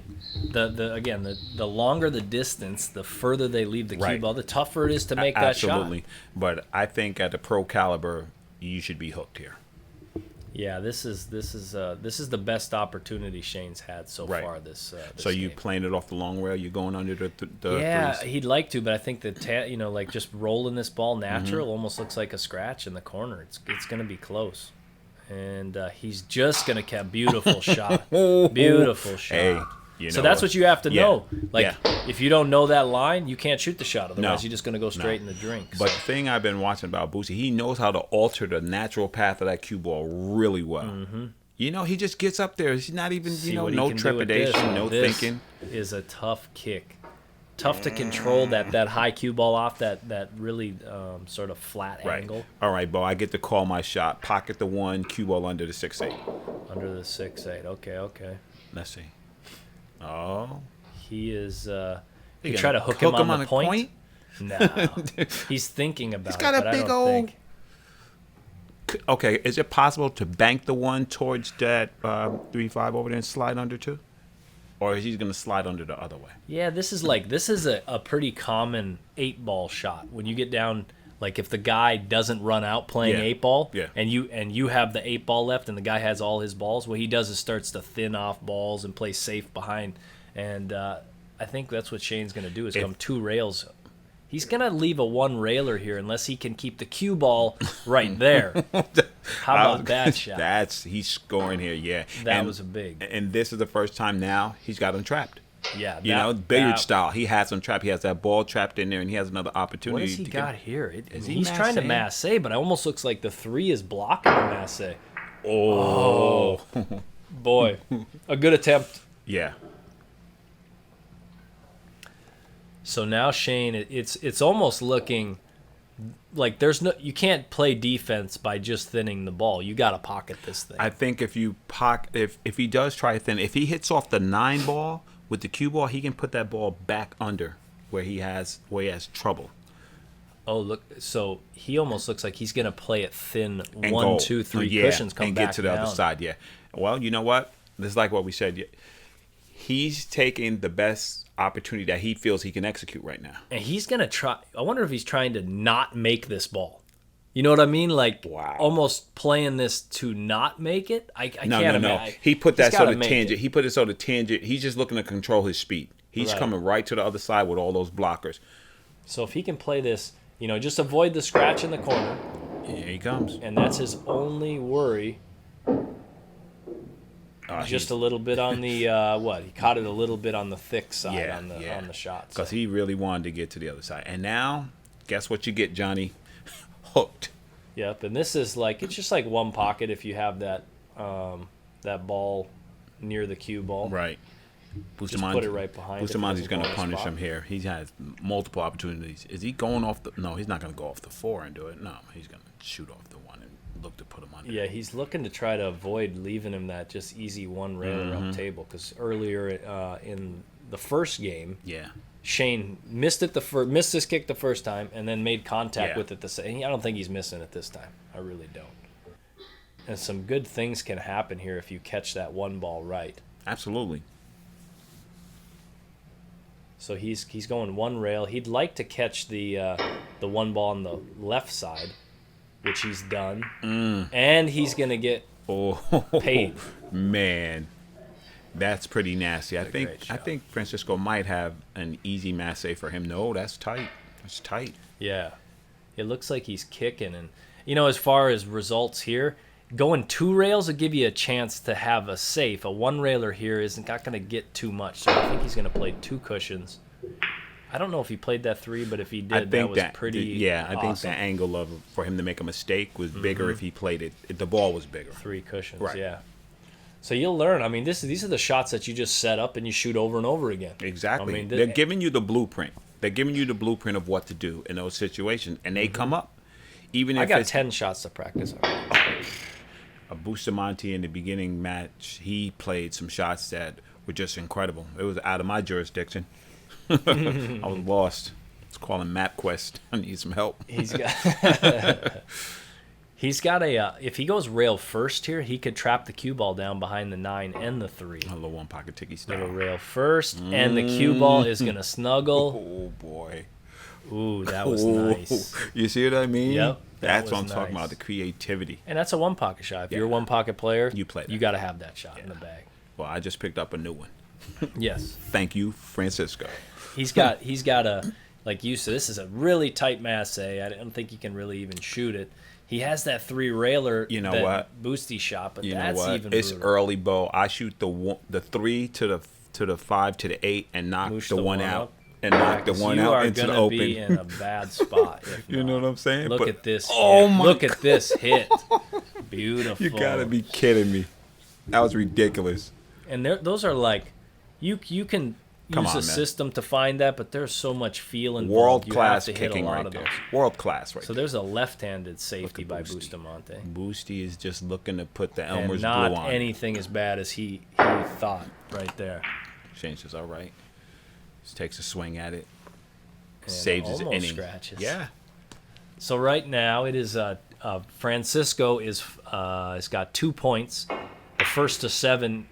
the longer the distance, the further they leave the cue Right. ball, the tougher it is to make that shot. Absolutely. But I think at the pro caliber, you should be hooked here. Yeah, this is the best opportunity Shane's had so Right. far this So you game. playing it off the long rail? You going under the Yeah, threes? he'd like to, but I think that like just rolling this ball natural almost looks like a scratch in the corner. It's going to be close, and he's just going to catch beautiful shot, beautiful shot. Hey, So that's what you have to Yeah. know. Like, Yeah. if you don't know that line, you can't shoot the shot. Otherwise, No. you're just going to go straight in the drink. But So, the thing I've been watching about Boosie, he knows how to alter the natural path of that cue ball really well. He just gets up there. He's not even, see what he no can do with this. trepidation, no This thinking. is a tough kick. Tough to control that high cue ball off that really sort of flat Right. angle All right, Bo, I get to call my shot. Pocket the 1, cue ball under the 6-8. under the 6-8. Okay. Let's see. Oh. He is. You You gonna try to hook him on the a point? No. He's thinking about got it, a but I big don't old- think. Okay, is it possible to bank the 1 towards that 3-5 over there and slide under 2? Or is he going to slide under the other way? Yeah, this is a pretty common 8-ball shot. When you get down Like if the guy doesn't run out playing Yeah. 8-ball, Yeah. and you have the 8-ball left, and the guy has all his balls, what he does is starts to thin off balls and play safe behind. And I think that's what Shane's going to do is come 2 rails. He's going to leave a 1 railer here unless he can keep the cue ball right there. How about that shot? He's scoring here, yeah. That was a big. And this is the first time now he's got him trapped. Yeah, Billiard style. He has him trapped. He has that ball trapped in there, and he has another opportunity. What has he got here? He's masse? trying to masse, but it almost looks like the 3 is blocking the masse. Oh. Boy, a good attempt. Yeah. So now Shane, it's almost looking like you can't play defense by just thinning the ball. You got to pocket this thing. I think if he does try to thin, if he hits off the 9 ball with the cue ball, he can put that ball back under where he has trouble. Oh, look! So he almost looks like he's gonna play it thin. And 1, go. 2, 3 Yeah, cushions come and back get to the down. other side. Yeah. Well, you know what? This is like what we said. He's taking the best opportunity that he feels he can execute right now. And he's gonna try. I wonder if he's trying to not make this ball. You know what I mean? Like almost playing this to not make it. I can't imagine. No. He put that sort of tangent. He put it sort of tangent. He's just looking to control his speed. He's coming right to the other side with all those blockers. So if he can play this, just avoid the scratch in the corner. Here he comes. And that's his only worry. Just a little bit on the he caught it a little bit on the thick side on the shot. Because he really wanted to get to the other side. And now, guess what you get, Johnny? Hooked. Yep, and this is it's just like one pocket if you have that that ball near the cue ball. Right. Just put it right behind. Bustamante's going to punish him here. He has multiple opportunities. Is he going off the? No, he's not going to go off the 4 and do it. No, he's going to shoot off the 1 and look to put him under. Yeah, he's looking to try to avoid leaving him that just easy 1 railer up table because earlier in the first game, Shane missed his kick the first time and then made contact with it the second. I don't think he's missing it this time. I really don't. And some good things can happen here if you catch that 1 ball right. Absolutely. So he's going 1 rail. He'd like to catch the 1 ball on the left side, which he's done, and he's gonna get paid. Man, that's pretty nasty. I think Francisco might have an easy masse for him. No, that's tight. That's tight. Yeah, it looks like he's kicking, and as far as results here, going 2 rails will give you a chance to have a safe. A 1 railer here isn't not going to get too much, so I think he's going to play 2 cushions. I don't know if he played that 3, but if he did, that was pretty I think the angle for him to make a mistake was bigger if he played it. The ball was bigger. 3 cushions, right. Yeah. So you'll learn. I mean, these are the shots that you just set up and you shoot over and over again. Exactly. I mean, they're giving you the blueprint. They're giving you the blueprint of what to do in those situations, and they come up. Even if I got 10 shots to practice on. A Bustamante in the beginning match, he played some shots that were just incredible. It was out of my jurisdiction. I was lost. Let's call him MapQuest. I need some help. He's got a. If he goes rail first here, he could trap the cue ball down behind the 9 and the 3. A little 1 pocket ticky style. Little rail first, and the cue ball is gonna snuggle. Oh boy. Ooh, that was nice. You see what I mean? Yep. That's what I'm talking about, the creativity. And that's a 1 pocket shot. If you're a 1 pocket player, you play that. You got to have that shot in the bag. Well, I just picked up a new one. Yes. Thank you, Francisco. He's got a, like you said, this is a really tight masse. I don't think he can really even shoot it. He has that 3 railer, what? Boosty shot, but you that's know what? even It's brutal. early, Bo. I shoot the 3 to the 5 to the 8 and knock Moosh the the 1 one out. up. And knock the 1 out into the open. You are going to be in a bad spot. You know what I'm saying? Look at this. Oh my Look at this hit. Beautiful. You got to be kidding me. That was ridiculous. And those are like, you can use a system to find that, but there's so much feel involved. World class you have to hit kicking a lot right of there. those. World class right So there. there's a left-handed safety by Bustamante. Boosty is just looking to put the And Elmer's not glue on. anything as bad as he thought right there. Shane says, all right. Just takes a swing at it. And Saves his almost inning. scratches. Yeah. So right now it is Francisco is has got 2 points. The first to 7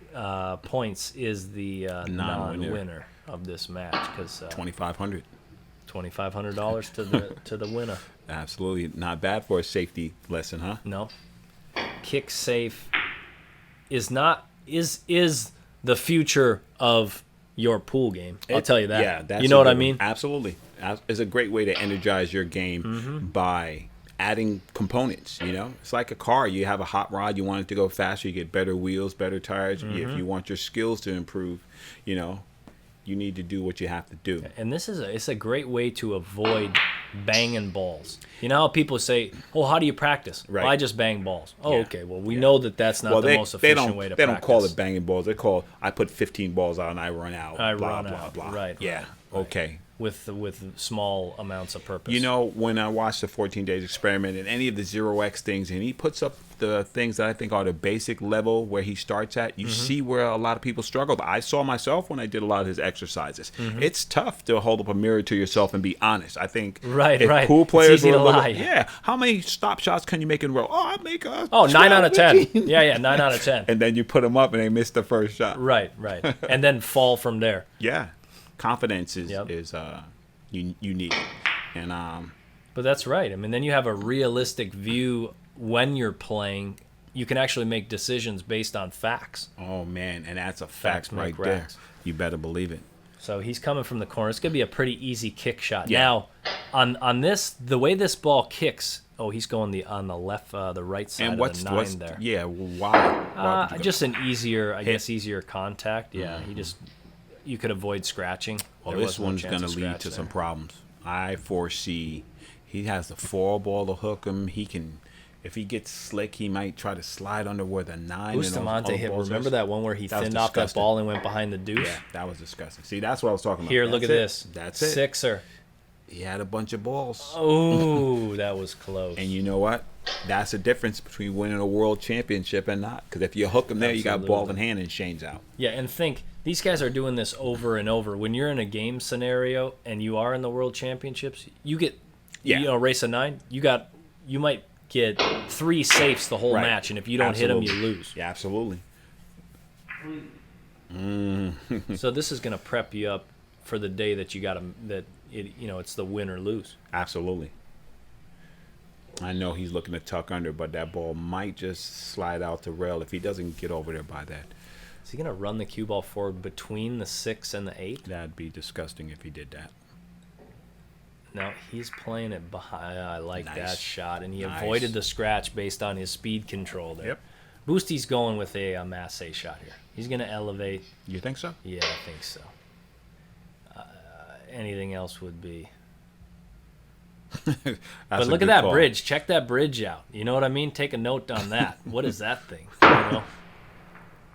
points is the non-winner of this match because 2,500. $2,500 to the winner. Absolutely not bad for a safety lesson, huh? No, kick safe is the future of your pool game. I'll tell you that. Yeah, that's you know what I mean. Absolutely, it's a great way to energize your game by adding components. It's like a car. You have a hot rod. You want it to go faster. You get better wheels, better tires. If you want your skills to improve, you need to do what you have to do. And it's a great way to avoid banging balls. You know how people say, "Oh, how do you practice?" Right. Well, I just bang balls. Oh, okay. Well, we know that's not the most efficient way to practice. They don't call it banging balls. They call I put 15 balls out and I run out. Blah. Right. Yeah. Right. Okay. With small amounts of purpose. When I watch the 14 Days Experiment and any of the 0x things, and he puts up the things that I think are the basic level where he starts at, you see where a lot of people struggled. I saw myself when I did a lot of his exercises. It's tough to hold up a mirror to yourself and be honest. I think if pool players it's easy to lie. Yeah. How many stop shots can you make in a row? Oh, I make a 9 out of 10. Yeah, 9 out of 10. And then you put them up and they miss the first shot. Right. And then fall from there. Yeah. Confidence is you need it. And but that's right. I mean, then you have a realistic view when you're playing. You can actually make decisions based on facts. Oh man, and that's a Facts fact right make there. racks. You better believe it. So he's coming from the corner. It's going to be a pretty easy kick shot. Yeah. Now, on this, the way this ball kicks, he's going on the left, the right side And of the 9 there. Yeah, why? would you go? Just an easier contact. Yeah, you could avoid scratching. Well, There this was no one's chance going to of lead scratch to there. some problems. I foresee he has the 4-ball to hook him. He can, if he gets slick, he might try to slide under where the 9 Bustamante and hit. balls Remember is. that one where he That was thinned off that disgusting. ball and went behind the deuce? Yeah, that was disgusting. See, that's what I was talking about. Here, look at That's this. it. That's it. Sixer. He had a bunch of balls. Oh, that was close. And you know what? That's the difference between winning a world championship and not. Because if you hook him there, you got ball in hand and Shane's out. Yeah, and think, these guys are doing this over and over. When you're in a game scenario and you are in the world championships, you get, race of 9, you might get 3 safes the whole Right. match, and if you don't hit them, you lose. Yeah, absolutely. So this is going to prep you up for the day that it's the win or lose. Absolutely. I know he's looking to tuck under, but that ball might just slide out the rail if he doesn't get over there by that. Is he going to run the cue ball forward between the 6 and the 8? That'd be disgusting if he did that. No, he's playing it behind. I like Nice. that shot, and he Nice. avoided the scratch based on his speed control there. Yep. Boosty's going with a Masse shot here. He's going to elevate. You think so? Yeah, I think so. Anything else would be. But look at that bridge. Check that bridge out. You know what I mean? Take a note on that. What is that thing? You know?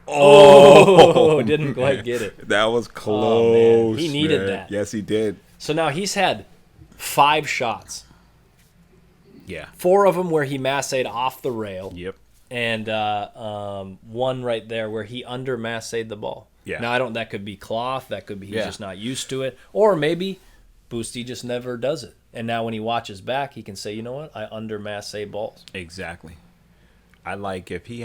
Oh, didn't quite get it. That was close. Oh, man. He needed that. Yes, he did. So now he's had 5 shots. Yeah. 4 of them where he massed off the rail. Yep. And one right there where he under massed the ball. Yeah. Now that could be cloth, that could be he's Yeah. just not used to it, or maybe Boosty just never does it. And now when he watches back, he can say, you know what, I under masse balls. Exactly. I like if he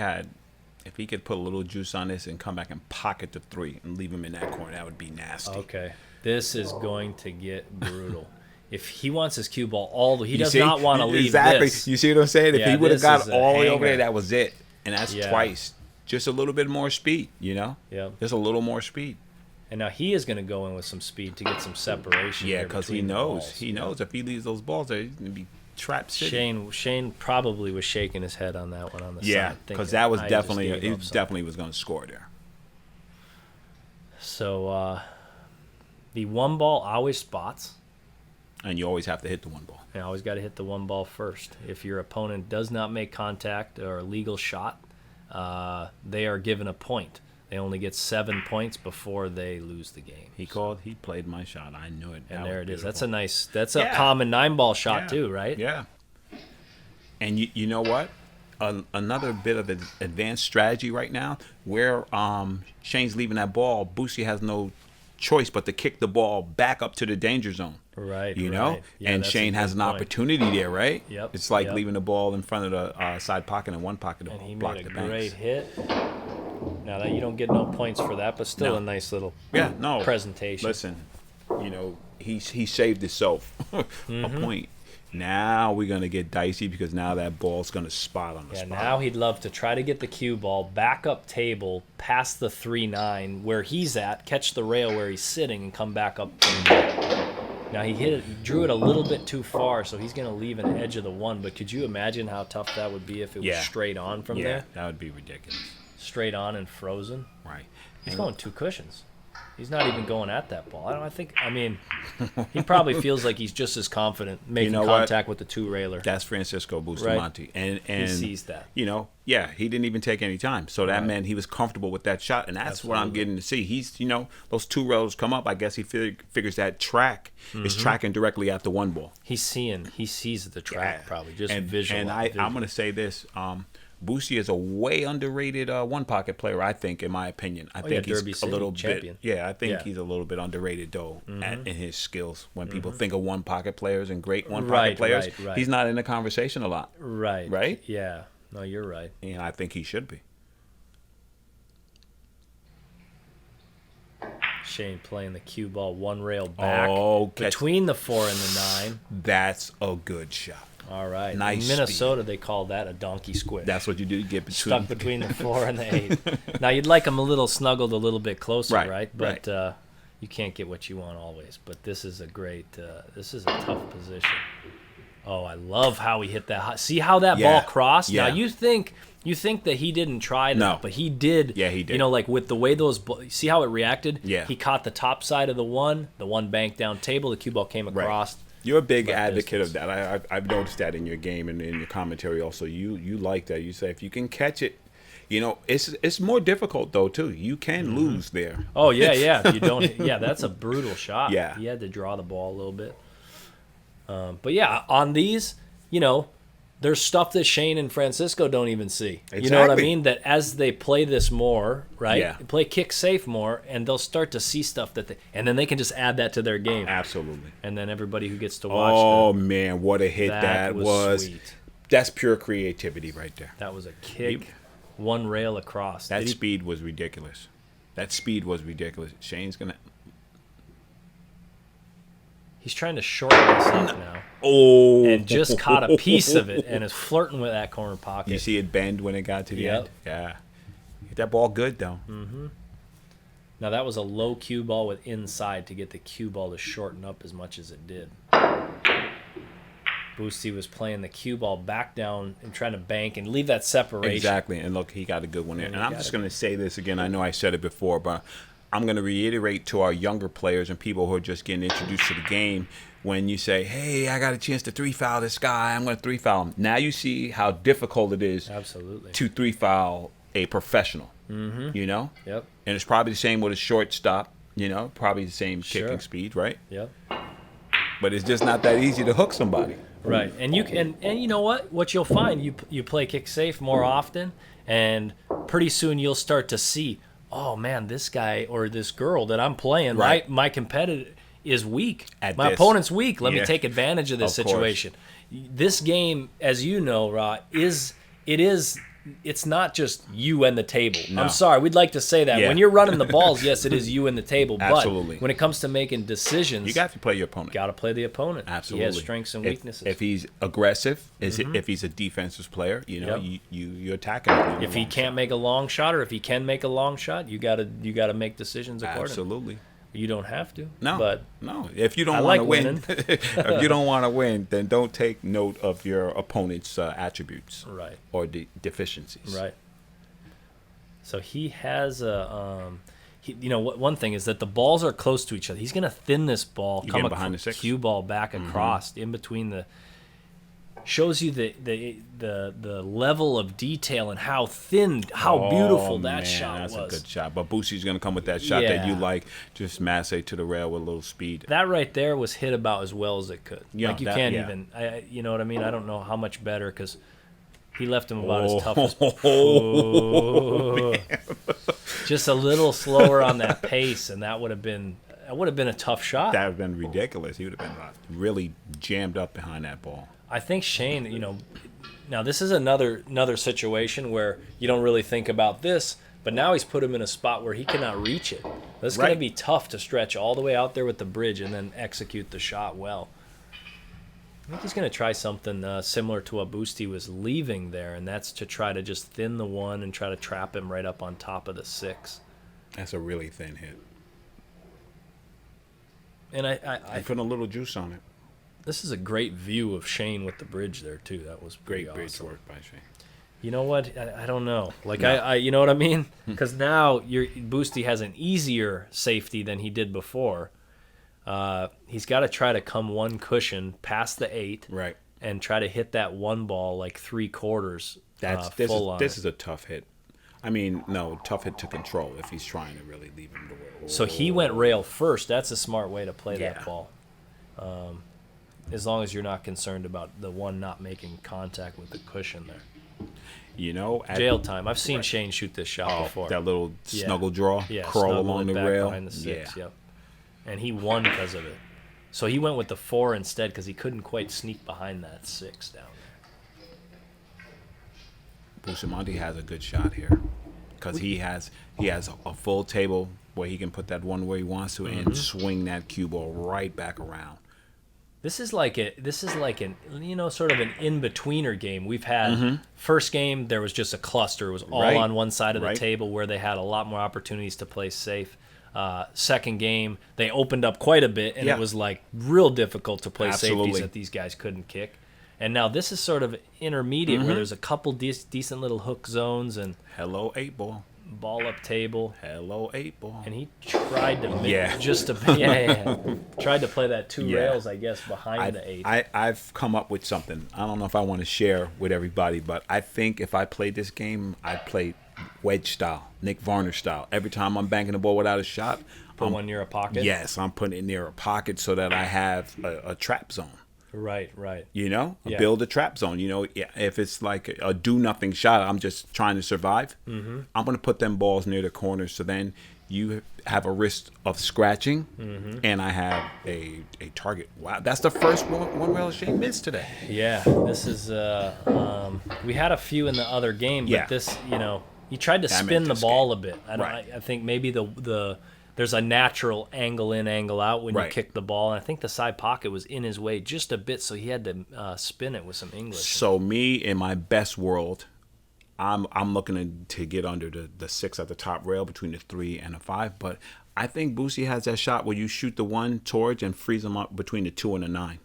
could put a little juice on this and come back and pocket the 3 and leave him in that corner. That would be nasty. Okay, this is going to get brutal. If he wants his cue ball, he does see? not want to leave Exactly. this. You see what I'm saying? If Yeah, he would have this got is a all the way over hanger. there, that was it. And that's Yeah. twice. Just a little bit more speed, Yeah. Just a little more speed. And now he is going to go in with some speed to get some separation. Yeah, here because he between the knows. balls. He knows if he leaves those balls there, he's going to be trapped sitting. Shane probably was shaking his head on that one on the Yeah, side. because thinking, that was "I just definitely, gave he up something." definitely was going to score there. So the 1 ball always spots. And you always have to hit the 1 ball. You always got to hit the 1 ball first. If your opponent does not make contact or a legal shot, they are given a point. They only get 7 points before they lose the game. He played my shot. I knew it. And That there was it is. beautiful. That's a common 9-ball shot Yeah. too, right? Yeah. And you know what? Another bit of advanced strategy right now, where Shane's leaving that ball, Boosie has no choice but to kick the ball back up to the danger zone. Right. You know? right. Yeah, and that's a Shane has good an point. opportunity there, right? Yep, It's like yep. leaving the ball in front of the side pocket and one pocket to And he block made a the banks. great hit. Now that you don't get no points for that, but still No. a nice little Yeah, no. presentation. Listen, he saved himself a point. Now we're gonna get dicey because now that ball's gonna spot on the spot. Now he'd love to try to get the cue ball back up table, past the 3-9 where he's at, catch the rail where he's sitting, and come back up. Now he hit it, he drew it a little bit too far, so he's gonna leave an edge of the 1. But could you imagine how tough that would be if it was straight on from there? That would be ridiculous. Straight on and frozen. Right. He's going 2 cushions. He's not even going at that ball. I mean, he probably feels like he's just as confident making contact with the 2-railer. That's Francisco Bustamante. Right. And he sees that. He didn't even take any time. So that meant he was comfortable with that shot, and that's what I'm getting to see. He's, those 2 railers come up. I guess he figures that track is tracking directly at the 1 ball. He sees the track probably, just visual. And I'm going to say this. Boosie is a way underrated one-pocket player, I think, in my opinion. I think he's a little bit. Yeah, I think he's a little bit underrated, though, in his skills. When people think of one-pocket players and great one-pocket players, he's not in the conversation a lot. Right. Right? Yeah. No, you're right. And I think he should be. Shane playing the cue ball 1 rail back between the 4 and the 9. That's a good shot. All right. Nice in Minnesota, speed. They call that a donkey squish. That's what you do. You get stuck between the 4 and the 8. Now, you'd like them a little snuggled a little bit closer, right? But you can't get what you want always. But this is a great this is a tough position. Oh, I love how he hit that. See how that ball crossed? Yeah. Now, you think that he didn't try that, but he did. Yeah, he did. Like with the way those see how it reacted? Yeah. He caught the top side of the 1 banked down table, the cue ball came across. Right. You're a big advocate of that. I've noticed that in your game and in your commentary also. You like that. You say if you can catch it, it's more difficult though too. You can lose there. Oh yeah. You don't. Yeah, that's a brutal shot. Yeah, he had to draw the ball a little bit. But yeah, on these, there's stuff that Shane and Francisco don't even see. Exactly. You know what I mean? That as they play this more, right? Yeah. They play kick safe more, and they'll start to see stuff and then they can just add that to their game. Absolutely. And then everybody who gets to watch. Oh man, what a hit that was! Sweet. That's pure creativity right there. That was a kick, 1 rail across. That speed was ridiculous. Shane's gonna. He's trying to shorten this up now. Oh. And just caught a piece of it and is flirting with that corner pocket. You see it bend when it got to the end? Yeah. Hit that ball good, though. Mm-hmm. Now, that was a low cue ball with inside to get the cue ball to shorten up as much as it did. Boosty was playing the cue ball back down and trying to bank and leave that separation. Exactly. And look, he got a good one there. And I'm just going to say this again. I know I said it before, but I'm going to reiterate to our younger players and people who are just getting introduced to the game, when you say, hey, I got a chance to 3-foul this guy, I'm going to 3-foul him. Now you see how difficult it is to 3-foul a professional, Yep. And it's probably the same with a shortstop, probably the same kicking speed, right? Yep. But it's just not that easy to hook somebody. Right. And you know what you'll find, you play kick safe more often, and pretty soon you'll start to see, oh man, this guy or this girl that I'm playing, my competitor is weak. My opponent's weak. Let me take advantage of this situation. This game, as you know, Ra, it's not just you and the table. No. I'm sorry, we'd like to say that. When you're running the balls, yes, it is you and the table. Absolutely. But when it comes to making decisions, you got to play your opponent. Got to play the opponent. Absolutely. He has strengths and weaknesses. If he's aggressive, if he's a defensive player, you attack him. If he can't make a long shot, or if he can make a long shot, you got to make decisions accordingly. Absolutely. You don't have to. No. If you don't want to win, if you don't want to win, then don't take note of your opponent's attributes, or deficiencies. Right. So he has a. One thing is that the balls are close to each other. He's going to thin this ball, come behind the cue ball back across in between the. Shows you the level of detail and how beautiful that shot was. That's a good shot. But Boosie's going to come with that shot that you like, just masse to the rail with a little speed. That right there was hit about as well as it could. You can't even, you know what I mean? I don't know how much better, because he left him about as tough as. Just a little slower on that pace, and that would have been a tough shot. That would have been ridiculous. He would have been really jammed up behind that ball. I think Shane, now this is another situation where you don't really think about this, but now he's put him in a spot where he cannot reach it. This is going to Right. be tough to stretch all the way out there with the bridge and then execute the shot well. I think he's going to try something similar to what Boosty was leaving there, and that's to try to just thin the 1 and try to trap him right up on top of the 6. That's a really thin hit. And I I put a little juice on it. this is a great view of Shane with the bridge there too. That was pretty Great bridge awesome. work by Shane. You know what? I don't know. Like No. I you know what I mean? Because now Boosty has an easier safety than he did before. He's got to try to come 1 cushion past the 8, Right. and try to hit that 1 ball like 3/4. This is a tough hit. I mean, no, tough hit to control if he's trying to really leave him to where. So he went rail first. That's a smart way to play Yeah. that ball. As long as you're not concerned about the 1 not making contact with the cushion there. You know, Jail time. I've seen Shane shoot this shot before. that little Yeah. snuggle draw, Yeah, crawl snuggle along it the back rail. behind the 6, yeah. yep. And he won because of it. So he went with the 4 instead because he couldn't quite sneak behind that 6 down there. Bustamante has a good shot here because he has a full table where he can put that 1 where he wants to Mm-hmm. and swing that cue ball right back around. This is like an sort of an in-betweener game. We've had first game there was just a cluster. It was all Right. on one side of the Right. table where they had a lot more opportunities to play safe. Second game they opened up quite a bit, and Yeah. it was like real difficult to play safeties Absolutely. that these guys couldn't kick. And now this is sort of intermediate where there's a couple decent little hook zones and Hello, 8-ball. ball up table. Hello, 8-ball. And he tried to make Yeah. just to tried to play that 2 Yeah. rails, I guess, behind the 8. I've come up with something. I don't know if I want to share with everybody, but I think if I played this game, I'd play wedge style, Nick Varner style. Every time I'm banking the ball without a shot, Put one near a pocket. yes, I'm putting it near a pocket so that I have a trap zone. Right, right. You know, Yeah. build a trap zone. You know, if it's like a do nothing shot, I'm just trying to survive. Mm-hmm. I'm going to put them balls near the corners, so then you have a risk of scratching, and I have a target. Wow, that's the first one rail Shane missed today. Yeah, this is. We had a few in the other game, but Yeah. this, he tried to I meant spin the this ball game. a bit. Right. I think maybe there's a natural angle in, angle out when you Right. kick the ball, and I think the side pocket was in his way just a bit, so he had to spin it with some English. So me, in my best world, I'm looking to get under the 6 at the top rail between the 3 and the 5. But I think Boosie has that shot where you shoot the 1 towards and freeze him up between the 2 and the 9.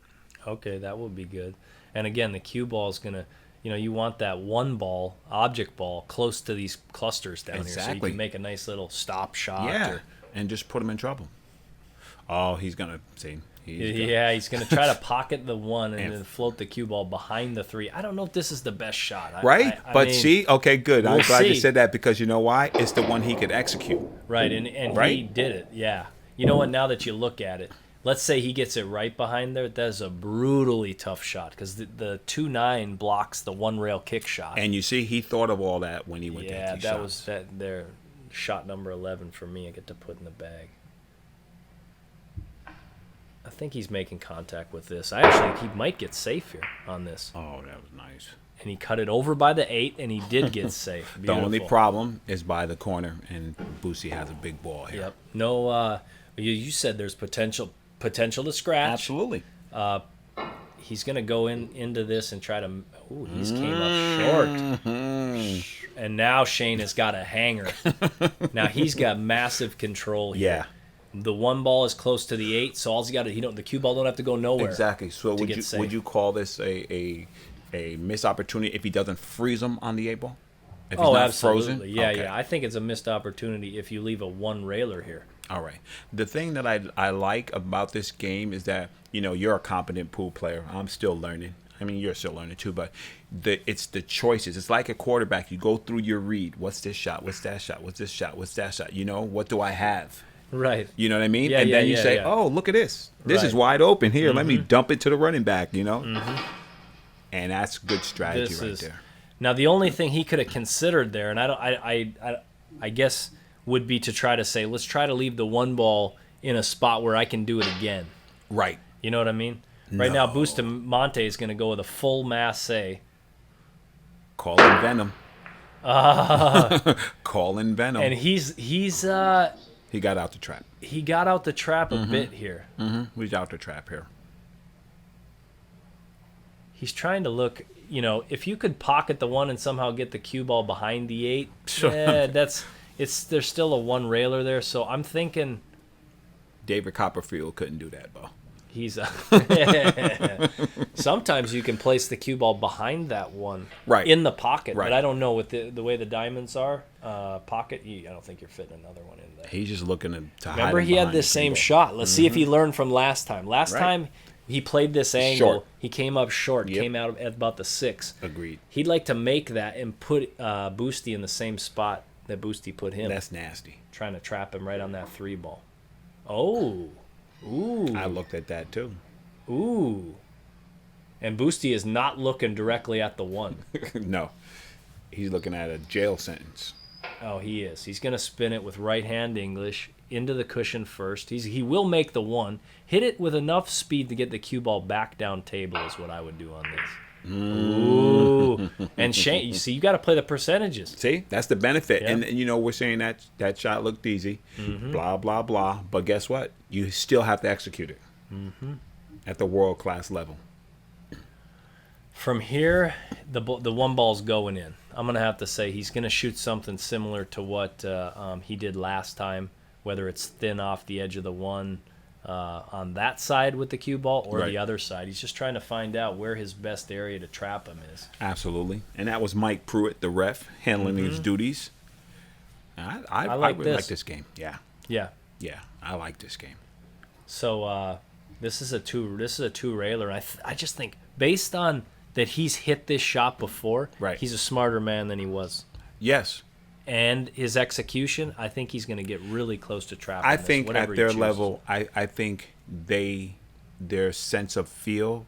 Okay, that would be good. And again, the cue ball is gonna, you want that 1 ball, object ball, close to these clusters down here, so you Exactly. can make a nice little stop shot. Yeah, or- and just put him in trouble. Oh, he's gonna see. He's going to try to pocket the 1 and And- then float the cue ball behind the 3. I don't know if this is the best shot. Right? I mean, see, okay, good. I'm we'll glad you see. said that because you know why? It's the one he could execute. Right, and he Right? did it, yeah. You know what, now that you look at it, let's say he gets it right behind there, that is a brutally tough shot because the 2-9 blocks the 1 rail kick shot. And you see, he thought of all that when he went to Yeah, empty that shots. was their shot number 11 for me. I get to put in the bag. I think he's making contact with this. He might get safe here on this. Oh, that was nice. And he cut it over by the 8, and he did get safe. The only Beautiful. problem is by the corner, and Boosie has a big ball here. Yep. No. You said there's potential to scratch. Absolutely. He's gonna go into this and try to. Ooh, he's came up short. Mm-hmm. And now Shane has got a hanger. Now he's got massive control here. Yeah. The 1 ball is close to the 8, so all he got to the cue ball don't have to go nowhere. Exactly. So to would get you safe. would you call this a missed opportunity if he doesn't freeze him on the 8 ball? If he's Oh, not absolutely. frozen? Yeah, Okay. yeah. I think it's a missed opportunity if you leave a 1 railer here. All right. The thing that I like about this game is that, you're a competent pool player. I'm still learning. I mean, you're still learning too, but it's the choices. It's like a quarterback. You go through your read. What's this shot? What's that shot? What's this shot? What's that shot? What do I have? Right. You know what I mean? Yeah, and yeah, then you yeah, say, yeah. oh, look at this. This is Right. wide open here. Let me dump it to the running back, And that's good strategy This right is there. now the only thing he could have considered there, and I guess would be to try to say, let's try to leave the 1 ball in a spot where I can do it again. Right. You know what I mean? Right now, No. Bustamante is going to go with a full masse. Call in Venom. Call in Venom. And he's He got out the trap. He got out the trap a bit here. He's out the trap here. He's trying to look, if you could pocket the 1 and somehow get the cue ball behind the 8, yeah, there's still a 1 railer there. So I'm thinking David Copperfield couldn't do that, Bo. he's sometimes you can place the cue ball behind that 1 in the pocket, Right. but I don't know with the way the diamonds are pocket. I don't think you're fitting another one in there. He's just looking to hide. Remember, him he had behind this the cue same ball. shot. Let's see if he learned from last time. Last time he played this angle. Short. He came up short, Yep. came out at about the 6. Agreed. He'd like to make that and put Boosty in the same spot that Boosty put him. That's nasty. Trying to trap him right on that 3 ball. Oh. Ooh. I looked at that too. Ooh. And Boosty is not looking directly at the 1. No. He's looking at a jail sentence. Oh, he is. He's going to spin it with right-hand English into the cushion first. He will make the 1. Hit it with enough speed to get the cue ball back down table is what I would do on this. Ooh. And Shane, you see, you got to play the percentages. See, that's the benefit. Yeah. And we're saying that shot looked easy, blah, blah, blah. But guess what? You still have to execute it at the world-class level. From here, the 1 ball's going in. I'm going to have to say he's going to shoot something similar to what he did last time, whether it's thin off the edge of the 1 on that side with the cue ball or the other side. He's just trying to find out where his best area to trap him is. Absolutely. And that was Mike Pruitt, the ref, handling his duties. I like really this. like this game. Yeah. Yeah. Yeah, I like this game. So this is a two railer. And I just think based on that he's hit this shot before, he's a smarter man than he was. Yes. And his execution, I think he's going to get really close to trapping. I think this, at their level, I think their sense of feel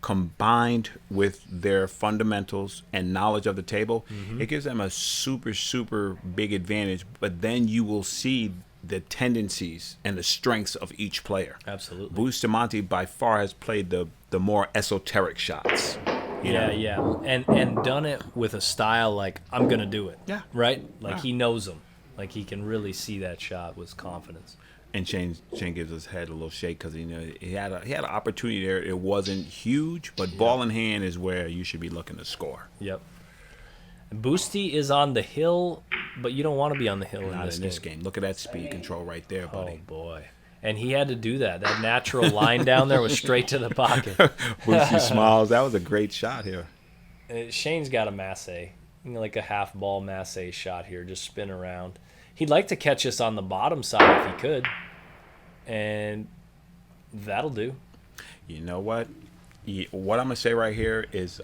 combined with their fundamentals and knowledge of the table, it gives them a super, super big advantage. But then you will see the tendencies and the strengths of each player. Absolutely. Bustamante by far has played the more esoteric shots. Yeah. And done it with a style like, I'm going to do it. Yeah. Right? Like he knows them. Like he can really see that shot with confidence. And Shane gives his head a little shake because he had an opportunity there. It wasn't huge, but ball in hand is where you should be looking to score. Yep. And Boosty is on the hill, but you don't want to be on the hill Not in this game. Look at that speed control right there, buddy. Oh boy. And he had to do that. That natural line down there was straight to the pocket. Boosty smiles. That was a great shot here. Shane's got a masse, like a half ball masse shot here, just spin around. He'd like to catch us on the bottom side if he could, and that'll do. You know what? What I'm gonna say right here is,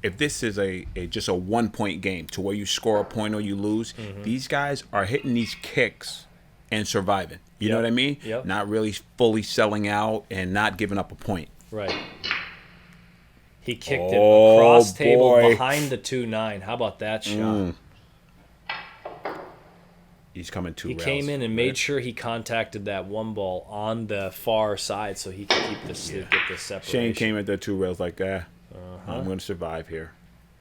if this is just a 1 point game to where you score a point or you lose, these guys are hitting these kicks and surviving. You know what I mean? Yep. Not really fully selling out and not giving up a point. Right. He kicked it across table boy. behind the 2-9. How about that shot? He's coming two He rails. came in and made sure he contacted that 1 ball on the far side so he could keep get this separation. Shane came at the 2 rails like, I'm going to survive here.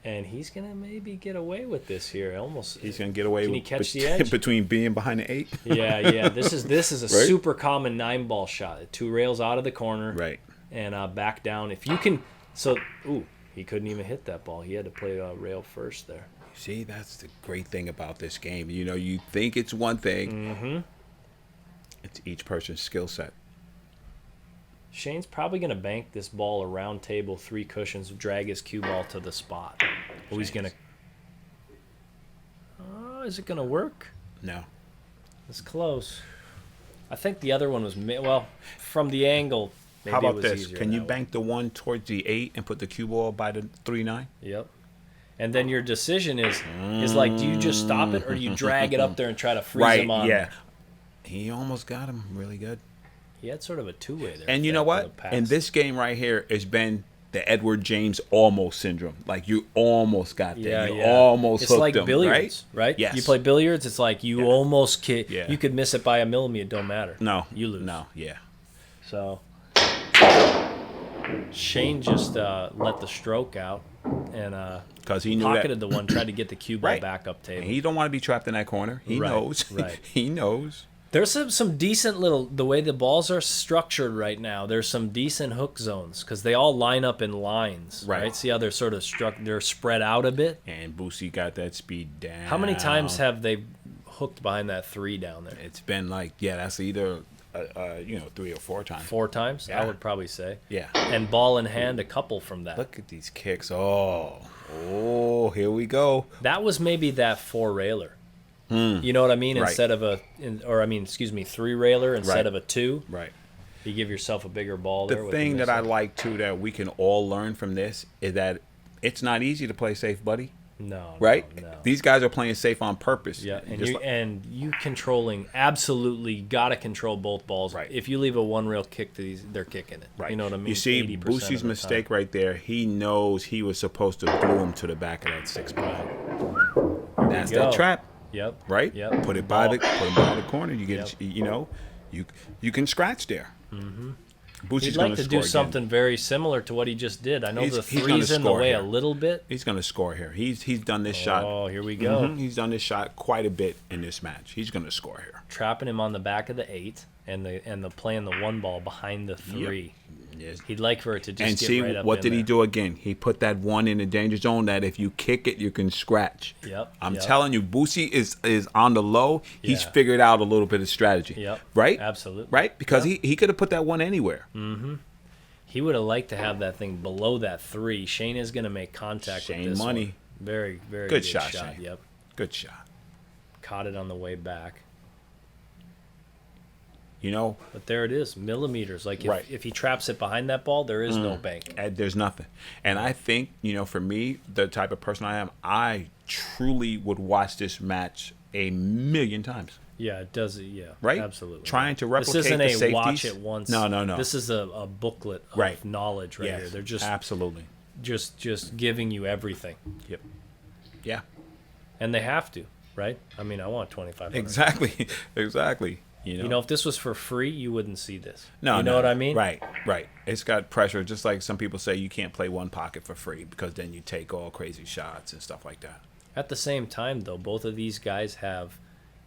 And he's going to maybe get away with this here. Almost. He's going to get away Can with he catch the edge? between being behind the 8. Yeah. This is a Right? super common 9-ball shot. 2 rails out of the corner. Right. And back down. If you can. So, he couldn't even hit that ball. He had to play rail first there. See, that's the great thing about this game. You think it's one thing. It's each person's skill set. Shane's probably going to bank this ball around table, 3 cushions, drag his cue ball to the spot. Oh, he's going to. Oh, is it going to work? No. It's close. I think the other one was from the angle. Maybe How it about was this? easier Can you that way. bank the 1 towards the 8 and put the cue ball by the 3-9? Yep. And then your decision is like, do you just stop it or do you drag it up there and try to freeze him on? Yeah. He almost got him really good. He had sort of a 2-way there. And you know what? In this game right here, it's been the Edward James almost syndrome. Like, you almost got there. You almost it's hooked like him, billiards, right? Yes. You play billiards, it's like you almost you could miss it by a millimeter, it don't matter. No. You lose. No, yeah. So Shane just let the stroke out. and because he knew pocketed that. the one, tried to get the cue ball Right. back up table. And he don't want to be trapped in that corner. He Right, knows. right. He knows. There's some decent little, the way the balls are structured right now, there's some decent hook zones because they all line up in lines, right? See how they're sort of they're spread out a bit? And Boosie got that speed down. How many times have they hooked behind that 3 down there? It's been like, yeah, that's either, 3 or 4 times. 4 times, Yeah. I would probably say. Yeah. And ball in hand, a couple from that. Look at these kicks. Oh, here we go. That was maybe that 4-railer. You know what I mean? Right. Instead of 3-railer instead Right. of a 2. Right. You give yourself a bigger ball The there. with thing the that I missile. like, too, that we can all learn from this is that it's not easy to play safe, buddy. No. Right? No. These guys are playing safe on purpose. Yeah, and Just you controlling, absolutely got to control both balls. Right. If you leave a 1-rail kick to these, they're kicking it. Right. You know what I mean? You see, 80% of Boosie's the mistake time. right there. He knows he was supposed to glue him to the back of that 6-ball. That's go. that trap, Yep. right? Yep. Put him Ball. by the corner. You get, Yep. you can scratch there. Mm-hmm. Boosie's He'd going like to score do again. something very similar to what he just did. I know He's the gonna 3's in the score way here. a little bit. He's going to score here. He's done this shot. Oh, here we go. He's done this shot quite a bit in this match. He's going to score here. Trapping him on the back of the 8 and the playing the 1 ball behind the 3. Yes. He'd like for it to just And get see, right up what in did he there. do again? He put that 1 in the danger zone that if you kick it, you can scratch. Yep, I'm yep. telling you, Boosie is on the low. He's Yeah. figured out a little bit of strategy. Yep, Right? absolutely. Right? Because Yep. he could have put that 1 anywhere. He would have liked to have that thing below that 3. Shane is going to make contact Shane with this money. one. Very, very Good good shot, Shane. Yep. Good shot. Caught it on the way back. You know, But there it is, millimeters. Like Right. if he traps it behind that ball, there is no bank. there's nothing. And I think, for me, the type of person I am, I truly would watch this match a million times. Yeah, it does. Yeah, Right? Absolutely. Trying to This replicate isn't the a safeties. watch it once. No. This is a booklet of Right. knowledge right Yes, here. They're just absolutely. just giving you everything, Yep. Yeah. and they have to, right? I mean, I want 2,500. Exactly. Exactly. You know, if this was for free, you wouldn't see this. No, you know no. what I mean? Right. It's got pressure, just like some people say you can't play one pocket for free because then you take all crazy shots and stuff like that. At the same time, though, both of these guys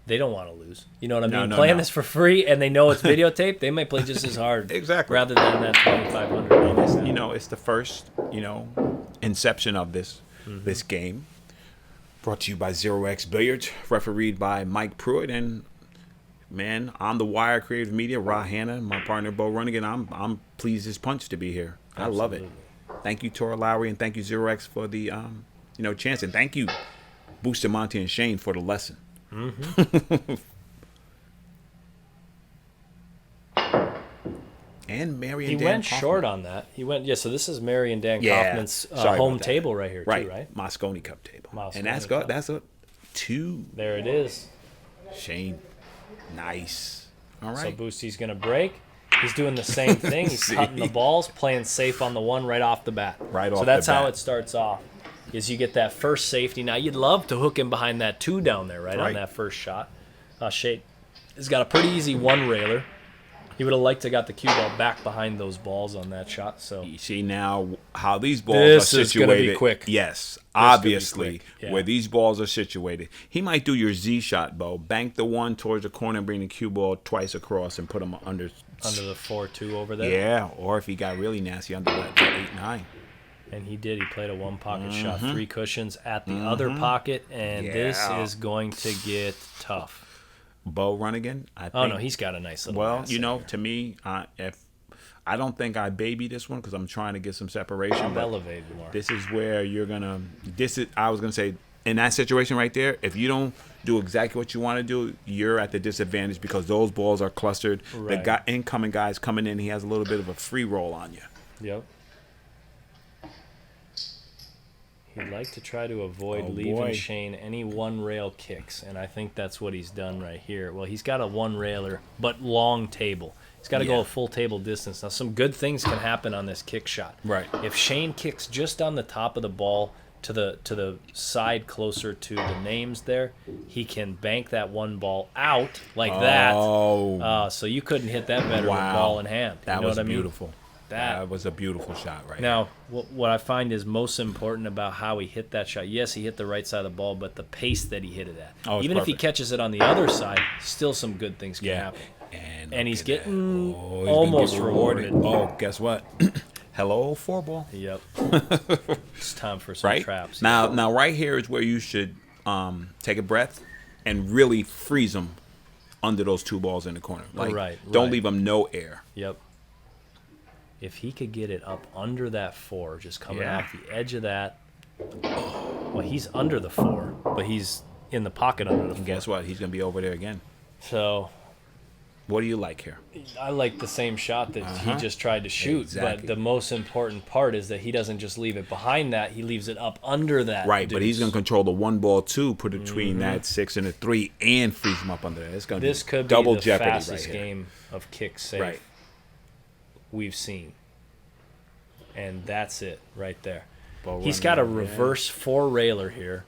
they don't want to lose. You know what I mean? No, Playing no. this for free and they know it's videotaped, they may play just as hard. Exactly. Rather than that 2,500. It's the first, inception of this game. Brought to you by 0x Billiards, refereed by Mike Pruitt, and man, I'm the Wire Creative Media, Ra Hanna, my partner Bo Runnigan. I'm pleased as punch to be here. I love it. Thank you, Tor Lowry, and thank you 0x for the chance, and thank you Bustamante and Shane for the lesson. And Mary and He Dan went Coffman. short on that. So this is Mary and Dan Yeah, Kaufman's sorry home about that. table right here, too, right? Moscone Cup table. Moscone And that's Cup. that's a 2. There it is. Shane. Nice. All So right. Boostie's going to break. He's doing the same thing. He's See? cutting the balls, playing safe on the 1 right off the bat. Right so off that's the how bat. it starts off. Is you get that first safety. Now you'd love to hook him behind that 2 down there, right? On Right. that first shot. Shane has got a pretty easy 1-railer. He would have liked to got the cue ball back behind those balls on that shot. So You see now how these balls This are is situated. gonna be quick. Yes, gonna be obviously, quick, yeah. where these balls are situated. He might do your Z shot, Bo. Bank the 1 towards the corner, bring the cue ball twice across, and put him under. under the 4-2 over there. Yeah, or if he got really nasty, under that 8-9. And he did. He played a 1-pocket shot, 3 cushions at the other pocket, and this Yeah. is going to get tough. Bo Runnigan, I think. Oh, no, he's got a nice little Well, pass in there. to me, if I don't think I baby this one because I'm trying to get some separation. But Elevate more. this is where you're gonna. I was gonna say in that situation right there. If you don't do exactly what you want to do, you're at the disadvantage because those balls are clustered. Right. The incoming guy's coming in. He has a little bit of a free roll on you. Yep. He'd like to try to avoid Oh, leaving boy. Shane any 1-rail kicks, and I think that's what he's done right here. Well, he's got a 1-railer, but long table. He's got to go Yeah. a full table distance. Now, some good things can happen on this kick shot. Right. If Shane kicks just on the top of the ball to the side closer to the names there, he can bank that 1 ball out like that. Oh, So you couldn't hit that better with wow. ball in hand. That you know was what I mean? beautiful. That was a beautiful shot right Now, what I find is most important about how he hit that shot, yes, he hit the right side of the ball, but the pace that he hit it at. Oh, it's Even if he perfect. catches it on the other side, still some good things can Yeah. happen. And And he's look at getting that. Oh, he's gonna almost get rewarded. Oh, guess what? Hello, 4-ball. Yep. It's time for some Right? traps. Now, right here is where you should take a breath and really freeze them under those 2 balls in the corner. Like, Right. don't leave them no air. Yep. If he could get it up under that 4, just coming Yeah. off the edge of that. Well, he's under the 4, but he's in the pocket under the 4. And guess what? He's going to be over there again. So What do you like here? I like the same shot that he just tried to shoot, Exactly. but the most important part is that he doesn't just leave it behind that; he leaves it up under that. Right, but he's deuce. going to control the 1 ball too, put it between that 6 and the 3, and freeze him up under there. It's going to This be could double be the jeopardy fastest right here. game of kick safe Right. we've seen, and that's it right there. Ball He's running got a over there. reverse 4 railer here.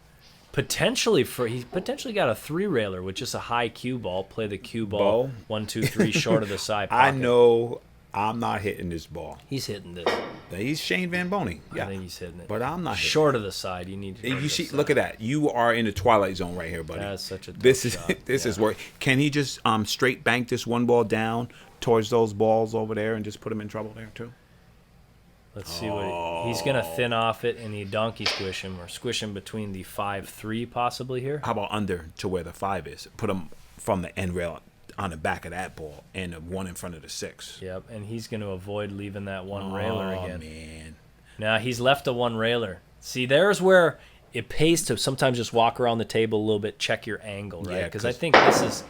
He's potentially got a 3 railer with just a high cue ball. Play the cue ball Bo? 1, 2, 3 short of the side I pocket. know I'm not hitting this ball. He's hitting this. He's Shane Van Boening. I think he's hitting it. But I'm not hitting short of the side. You need to. You see, look at that. You are in the twilight zone right here, buddy. That's such a tough This is shot. this is Yeah. where can he just straight bank this 1 ball down towards those balls over there and just put him in trouble there too? Let's see what he's gonna thin off it and he donkey squish him or squish him between the 5-3 possibly here. How about under to where the 5 is? Put him from the end rail on the back of that ball and the 1 in front of the 6. Yep, and he's gonna avoid leaving that 1 railer again. Man. Now he's left a 1 railer. See, there's where it pays to sometimes just walk around the table a little bit, check your angle, right? Yeah, Because I 'cause- think this is.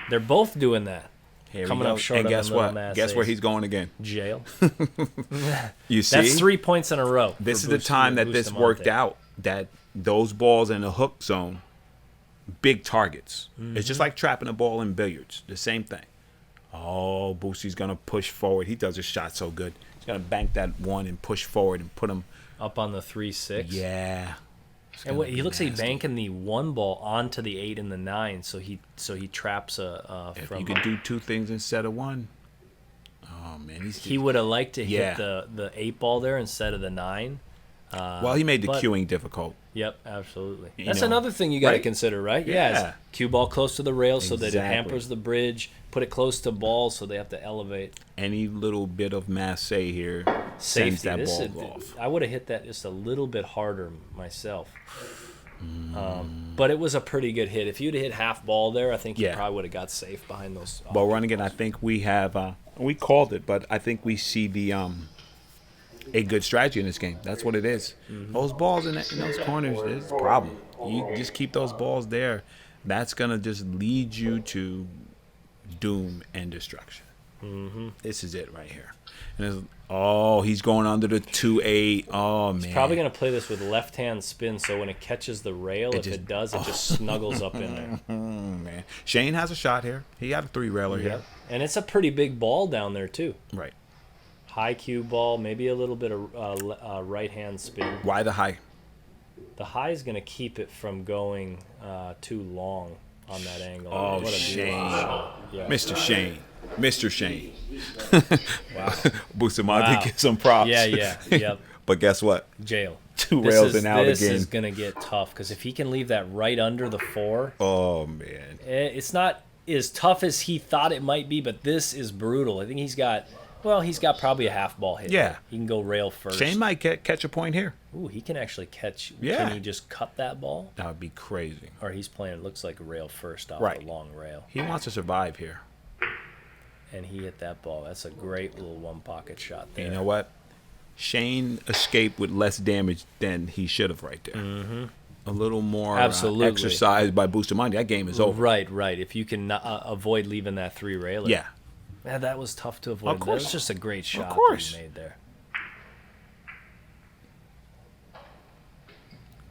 They're both doing that. Here we Coming go. up short and of guess them little what? mass Guess where ace. he's going again. Jail. You see? That's 3 points in a row. This for is the time that this Bustamante. worked out. That those balls in the hook zone, big targets. It's Mm-hmm. just like trapping a ball in billiards. The same thing. Oh, Boostie's gonna push forward. He does his shot so good. He's gonna bank that 1 and push forward and put him. Up on the 3-6. Yeah. And he looks like he's banking the 1 ball onto the 8 and the 9, so he traps If from. you could do 2 things instead of 1. Oh man, He would have liked to Yeah. hit the 8 ball there instead of the 9. well, he made the but- queuing difficult. Yep, absolutely. You That's know, another thing you got to right? consider, right? Yeah. Cue ball close to the rail so that it Exactly. hampers the bridge. Put it close to ball so they have to elevate. Any little bit of masse here sends Safety. that This ball is- off. I would have hit that just a little bit harder myself. But it was a pretty good hit. If you'd have hit half ball there, I think you Yeah. probably would have got safe behind those. But Runnigan, I think we have we called it, but I think we see the a good strategy in this game. That's what it is. Those balls in those corners is a problem. You just keep those balls there. That's gonna just lead you to doom and destruction. This is it right here. And he's going under the 2-8. Oh man, Probably going to play this with left hand spin, so when it catches the rail, if just- it does, it just snuggles up in there. man. Shane has a shot here. He got a 3 railer here. And it's a pretty big ball down there too. Right. High cue ball, maybe a little bit of right hand spin. Why the high? The high is going to keep it from going too long on that angle. Oh, What a beautiful Shane. shot. Yeah. Mr. Shane. Mr. Shane. Wow. Bustamante Wow. gets some props. Yeah, yep. But guess what? Jail. 2 rails and out this again. is going to get tough because if he can leave that right under the 4, Oh man. it's not as tough as he thought it might be, but this is brutal. I think he's got probably a half ball hit. Yeah. He can go rail first. Shane might catch a point here. Ooh, he can actually catch. Yeah. Can he just cut that ball? That would be crazy. Or he's playing, it looks like a rail first off Right. a long rail. He wants to survive here. And he hit that ball. That's a great little 1 pocket shot there. You know what? Shane escaped with less damage than he should have right there. A little more Absolutely. exercise by Bustamante. That game is over. Right. If you can avoid leaving that 3 railer. Yeah. Yeah, that was tough to avoid. Of course. That was just a great shot course. that he made there.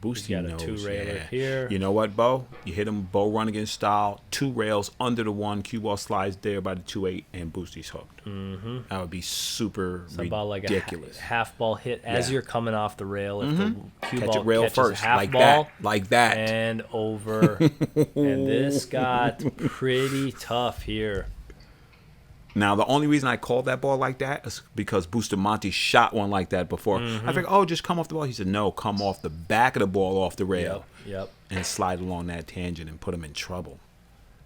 Boosty got a knows, 2 railer yeah. here. You know what, Bo? You hit him Bo Runnigan style, 2 rails under the 1, cue ball slides there by the 2-8, and Boosty's hooked. That would be super It's about like ridiculous. a half ball hit as Yeah. you're coming off the rail. If the cue Catch ball it rail catches first, half like ball that, like that. and over. And this got pretty tough here. Now, the only reason I called that ball like that is because Bustamante shot one like that before. I figured, oh, just come off the ball. He said, no, come off the back of the ball off the rail. Yep. And slide along that tangent and put him in trouble.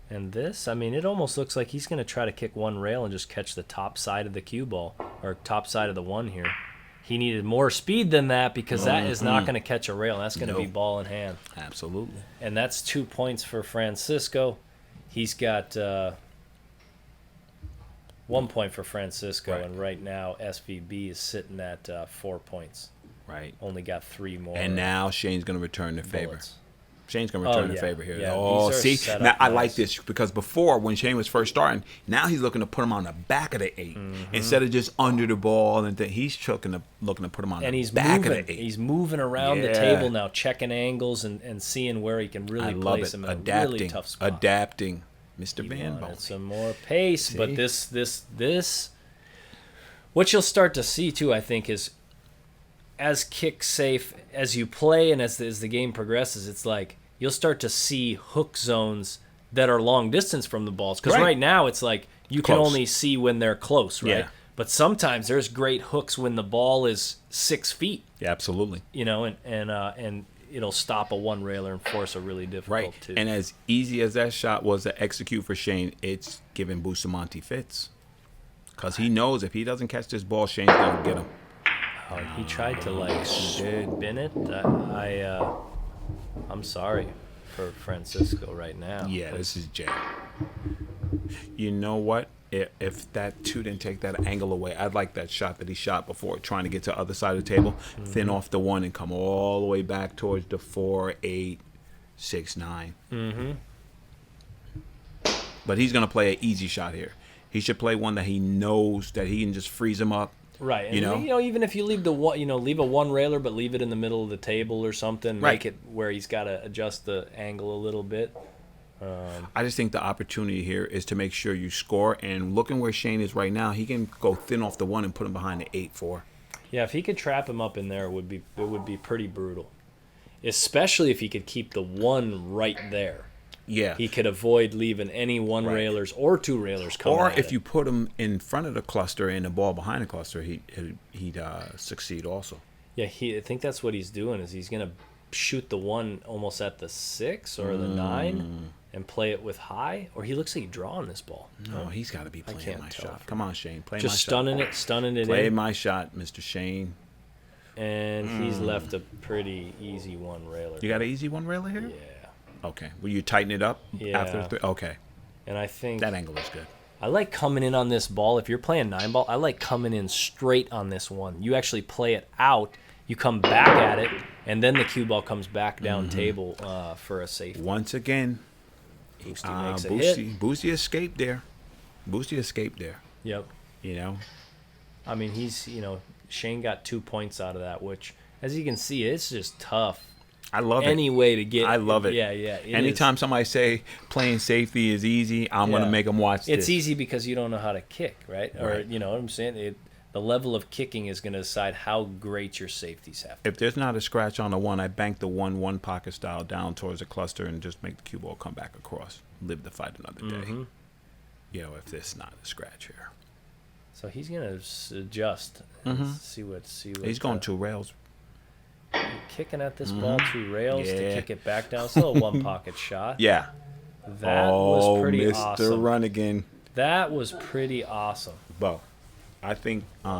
And this, I mean, it almost looks like he's going to try to kick one rail and just catch the top side of the cue ball, or top side of the one here. He needed more speed than that because that is not going to catch a rail. That's going to be ball in hand. Absolutely. And that's 2 points for Francisco. He's got 1 point for Francisco, and right now SVB is sitting at 4 points. Right. Only got 3 more. And now Shane's going to return the favor. bullets. Shane's going to return the favor here. Yeah, oh, these are see? set Now, up I nice. like this because before, when Shane was first starting, now he's looking to put him on the back of the 8 instead of just under the ball. And he's looking to put him on And the he's back moving. of the 8. He's moving around the Yeah. table now, checking angles and seeing where he can really I love place it. him in a really tough spot. Adapting. Mr. He Van wanted Boening. some more pace, See? but this, what you'll start to see too, I think, is as kick safe as you play and as the game progresses, it's like you'll start to see hook zones that are long distance from the balls. Because right now it's like you can Close. only see when they're close, right? Yeah. But sometimes there's great hooks when the ball is 6 feet, Yeah, absolutely. you know, and it'll stop a one railer and force a really difficult Right. two. And as easy as that shot was to execute for Shane, it's giving Bustamante fits. Because he knows if he doesn't catch this ball, Shane's going to get him. Oh, he tried to like spin it. I'm sorry for Francisco right now. Yeah, this is Jay. You know what? If that 2 didn't take that angle away, I'd like that shot that he shot before, trying to get to the other side of the table, thin off the 1 and come all the way back towards the 4, 8, 6, 9. But he's going to play an easy shot here. He should play one that he knows that he can just freeze him up. Right, and You know? even if you leave leave a one railer, but leave it in the middle of the table or something, Right. make it where he's got to adjust the angle a little bit. I just think the opportunity here is to make sure you score. And looking where Shane is right now, he can go thin off the 1 and put him behind the 8-4. Yeah, if he could trap him up in there, it would be pretty brutal. Especially if he could keep the 1 right there. Yeah. He could avoid leaving any one Right. railers or 2 railers coming Or at if it. you put him in front of the cluster and the ball behind the cluster, he'd succeed also. Yeah, I think that's what he's doing. Is he's gonna shoot the 1 almost at the 6 or the 9 and play it with high, or he looks like he's drawing this ball. No, he's got to be playing can't my tell. shot. Come on, Shane, play Just my shot. stunning it Play in, my shot, Mr. Shane. and he's left a pretty easy one railer. You got an easy 1 railer here? Yeah, Okay. Will you tighten it up Yeah. after 3? Okay. and I think That angle is good. I like coming in on this ball. If you're playing 9 ball, I like coming in straight on this one. You actually play it out. You come back at it, and then the cue ball comes back down table for a safe. Once again, Boosty makes a hit. Boosty escaped there. Boosty escaped there. Yep. You know? I mean, Shane got 2 points out of that, which, as you can see, it's just tough. I love Any it. way to get. I love it. Yeah. It Anytime is. somebody say playing safety is easy, I'm going Yeah. to make them watch this. It's easy because you don't know how to kick, right? Or Right. you know what I'm saying? The level of kicking is going to decide how great your safeties have to be. If there's not a scratch on the 1, I bank the 1 pocket style down towards the cluster and just make the cue ball come back across. Live the fight another day. You know, if there's not a scratch here. So he's going to adjust and see what. He's going 2 rails. Kicking at this ball 2 rails to Yeah. kick it back down. Still a 1 pocket shot. Yeah. That was pretty Mr. awesome. Runnigan. That was pretty awesome. Bo, I think That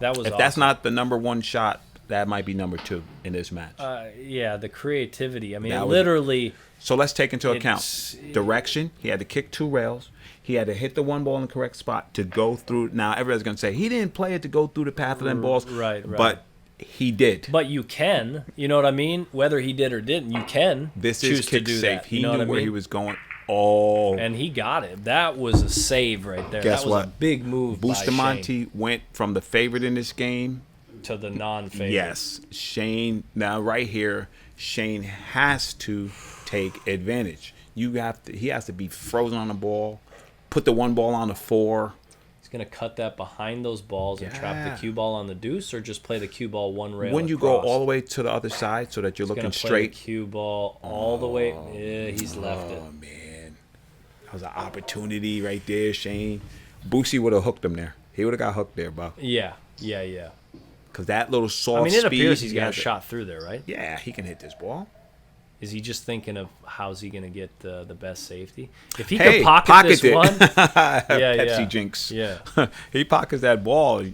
was if awesome. that's not the number 1 shot, that might be number 2 in this match. Yeah, the creativity. I mean, That was- literally. So let's take into account It's- direction. He had to kick 2 rails. He had to hit the 1 ball in the correct spot to go through. Now everybody's going to say he didn't play it to go through the path of them balls. Right. But he did. But you can, you know what I mean? Whether he did or didn't, you can This choose is to kick do safe. that. He You know knew what I where he mean? was going. Oh, And he got it. That was a save right there. Guess that was what? a big move by Bustamante went from the favorite in this game. Shane to the non-favorite. Yes, Shane. Now right here, Shane has to take advantage. He has to be frozen on the ball. Put the 1 ball on the 4. He's going to cut that behind those balls and trap Yeah. the cue ball on the deuce, or just play the cue ball 1 rail When you go across? all the way to the other side so that you're He's looking gonna play straight. the cue ball all the way. Yeah, he's left it. Oh man, that was an opportunity right there, Shane. Boosie would have hooked him there. He would have got hooked there, bro. Yeah. Because that little soft I mean, it speed, appears he's got a has shot through there, right? Yeah, he can hit this ball. Is he just thinking of how's he going to get the best safety? If he Hey, could pocket this it. one, Pepsi jinx. Yeah. He pockets that ball,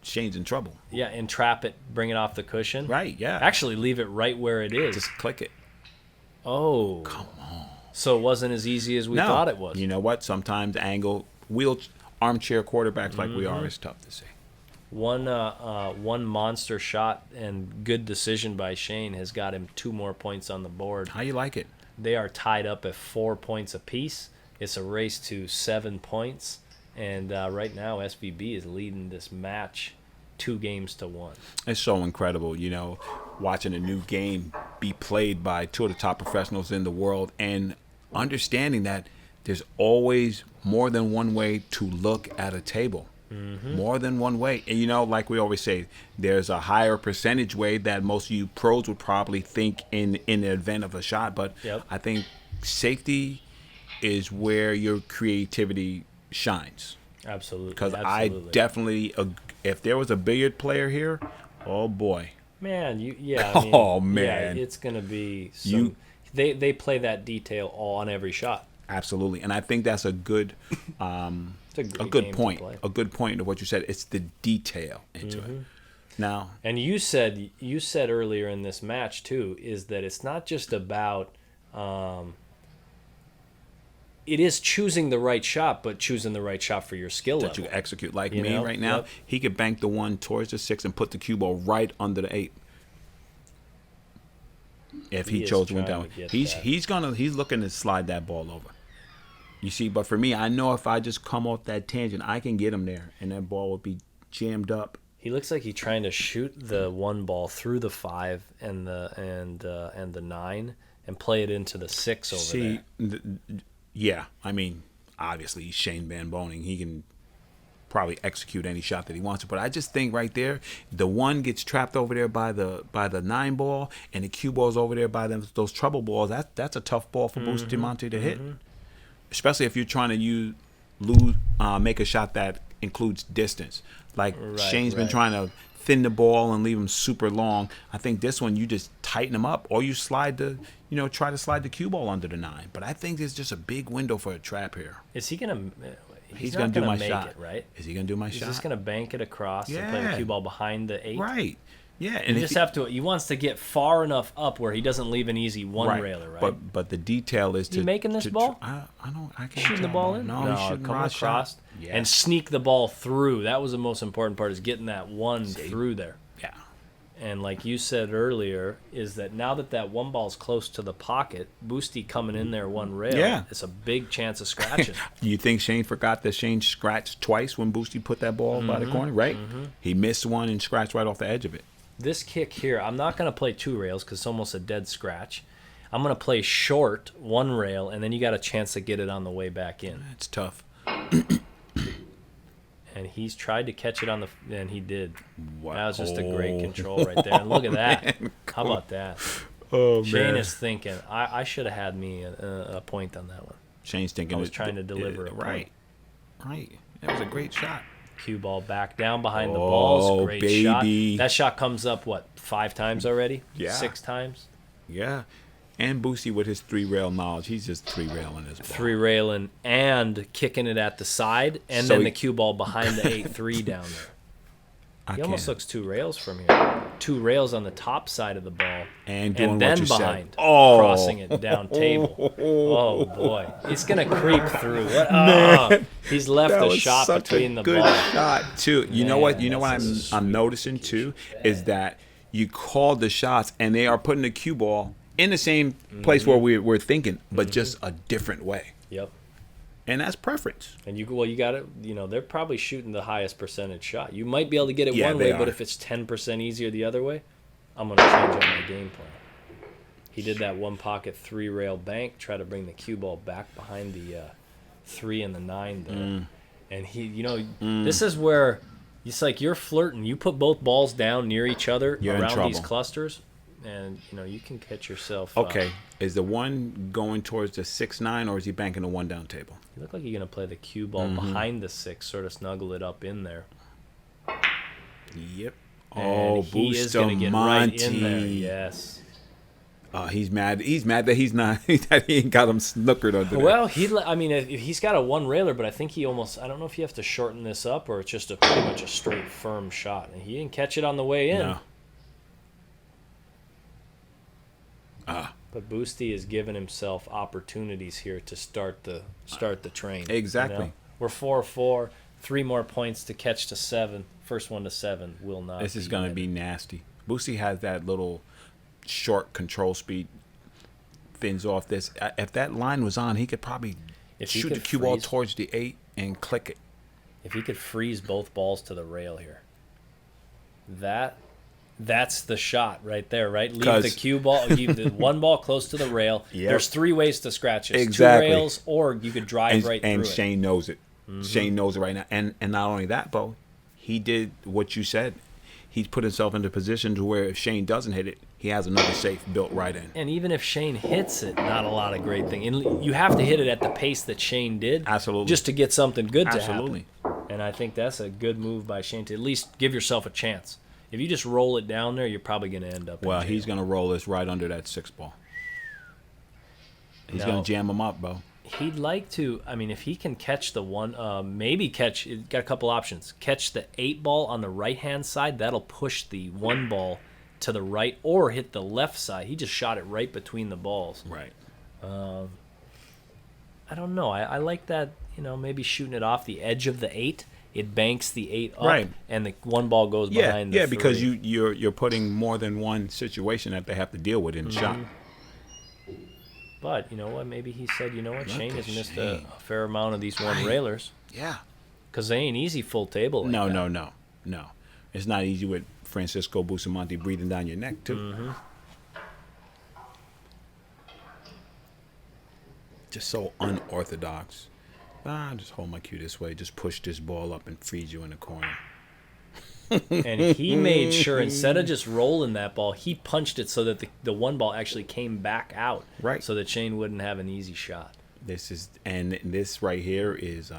Shane's in trouble. Yeah, and trap it, bring it off the cushion. Right, yeah. Actually, leave it right where it is. Just click it. Oh. Come on. So it wasn't as easy as we thought it was. You know what? Sometimes armchair quarterbacks like we are is tough to see. One monster shot and good decision by Shane has got him 2 more points on the board. How you like it? They are tied up at 4 points apiece. It's a race to 7 points. And right now, SVB is leading this match 2-1. It's so incredible, watching a new game be played by 2 of the top professionals in the world and understanding that there's always more than one way to look at a table. More than one way. And like we always say, there's a higher percentage way that most of you pros would probably think in the event of a shot. But I think safety is where your creativity shines. Absolutely. Because I definitely, if there was a billiard player here, oh boy. Man, oh man. Yeah, it's going to be some, they play that detail on every shot. Absolutely. And I think that's a good a good point. A good point of what you said. It's the detail into it. Now, and you said earlier in this match too, is that it's not just about it is choosing the right shot, but choosing the right shot for your skill level. That you execute. Like me right now, he could bank the 1 towards the 6 and put the cue ball right under the 8. If he chose to win down, he's looking to slide that ball over. You see, but for me, I know if I just come off that tangent, I can get him there, and that ball will be jammed up. He looks like he's trying to shoot the 1 ball through the 5 and the 9 and play it into the 6 over there. Yeah, I mean, obviously he's Shane Van Boening. He can probably execute any shot that he wants to. But I just think right there, the 1 gets trapped over there by the 9 ball, and the cue ball's over there by those trouble balls. That's a tough ball for Bustamante to hit, especially if you're trying to make a shot that includes distance. Like Shane's been trying to thin the ball and leave him super long. I think this one you just tighten him up, or you try to slide the cue ball under the 9. But I think there's just a big window for a trap here. Is he gonna? He's going to do my shot. It, right? Is he going to do my shot? He's just going to bank it across and play the cue ball behind the 8. Right. Yeah. And he wants to get far enough up where he doesn't leave an easy one-railer, right? But the detail is you making this ball? I can't shooting the ball in? No, he's shooting across and sneak the ball through. That was the most important part, is getting that 1 through there. Yeah. And like you said earlier, is that now that 1 ball's close to the pocket, Boosty coming in there 1 rail, it's a big chance of scratching. You think Shane forgot that Shane scratched twice when Boosty put that ball by the corner, right? He missed 1 and scratched right off the edge of it. This kick here, I'm not going to play 2 rails because it's almost a dead scratch. I'm going to play short 1 rail, and then you got a chance to get it on the way back in. It's tough. And he's tried to catch it and he did. Wow. That was just a great control right there. And look at that. Man, how about that? Oh, Shane man. is thinking, I should have had me a point on that one. Shane's thinking. I was trying to deliver Right. That was a great shot. Cue ball back down behind the balls. Great baby. shot. That shot comes up, 5 times already? Yeah. 6 times? Yeah. And Boosty with his 3-rail knowledge, he's just 3-railing his ball. 3-railing and kicking it at the side, and then the cue ball behind the 8-3 down there. He almost looks 2 rails from here. 2 rails on the top side of the ball, and then behind, crossing it down table. Oh boy, it's gonna creep through. He's left a shot between the ball. Good shot too. You know what? I'm noticing too is that you called the shots, and they are putting the cue ball in the same place where we're thinking, but just a different way. Yep. And that's preference. And you got it. They're probably shooting the highest percentage shot. You might be able to get it one way, but if it's 10% easier the other way, I'm going to change up my game plan. He did that 1 pocket 3-rail bank, try to bring the cue ball back behind the 3 and the 9 there. And he, this is where it's like you're flirting. You put both balls down near each other around these clusters, And, you can catch yourself. Okay. Is the one going towards the 6-9, or is he banking the one down table? You look like you're going to play the cue ball behind the 6, sort of snuggle it up in there. Yep. And he is going to get right in there. Yes. He's mad. He's mad that he's not. That he ain't got him snookered under there. Well, he's got a one railer, but I think he almost. I don't know if you have to shorten this up or it's just pretty much a straight firm shot. And he didn't catch it on the way in. No. But Boosty has given himself opportunities here to start the train. Exactly. We're 4-4. 3 more points to catch to 7. First one to 7 will not. This is going to be nasty. Boosty has that little short control speed. Thins off this. If that line was on, he could probably shoot the cue ball towards the 8 and click it. If he could freeze both balls to the rail here, that's the shot right there, right? Leave the cue ball, leave the one ball close to the rail. Yep. There's 3 ways to scratch it. Exactly. 2 rails, or you could drive right through it. And Shane knows it. Shane knows it right now. And not only that, Bo, he did what you said. He's put himself into a position to where if Shane doesn't hit it, he has another safe built right in. And even if Shane hits it, not a lot of great thing. And you have to hit it at the pace that Shane did. Absolutely. Just to get something good to Absolutely. happen. And I think that's a good move by Shane to at least give yourself a chance. If you just roll it down there, you're probably going to end up in jail. He's going to roll this right under that 6 ball. He's going to jam him up, Bo. He'd like to, if he can catch the one, got a couple options. Catch the 8 ball on the right-hand side. That'll push the 1 ball to the right, or hit the left side. He just shot it right between the balls. Right. I don't know. I like that, maybe shooting it off the edge of the 8. It banks the 8 up, right, and the 1 ball goes behind the 3. Because you're putting more than one situation that they have to deal with in the shot. But you know what? Maybe he said, Shane has missed a fair amount of these one railers. Yeah. Because they ain't easy full table like that. No. It's not easy with Francisco Bustamante breathing down your neck, too. Just so unorthodox. Just hold my cue this way. Just push this ball up and freeze you in the corner. And he made sure, instead of just rolling that ball, he punched it so that the 1 ball actually came back out. Right. So that Shane wouldn't have an easy shot. This right here is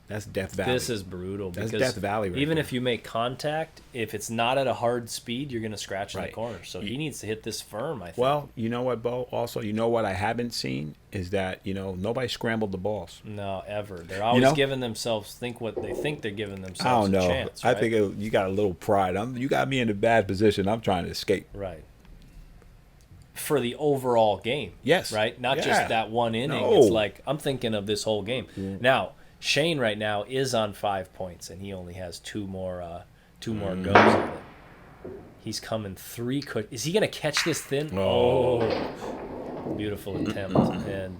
that's Death Valley. This is brutal. That's because Death Valley right even there. if you make contact, if it's not at a hard speed, you're going to scratch in the Right. corner. So he needs to hit this firm, I think. Well, you know what, Bo? Also, you know what I haven't seen is that, nobody scrambled the balls. No, ever. They're always giving themselves, what they think they're giving themselves a chance. I right? think you got a little pride. You got me in a bad position. I'm trying to escape. Right. For the overall game. Yes. Right? Not just that one inning. No. It's like, I'm thinking of this whole game. Now, Shane right now is on 5 points, and he only has 2 more goes at it. He's coming 3. Is he going to catch this thin? Oh. Beautiful attempt. And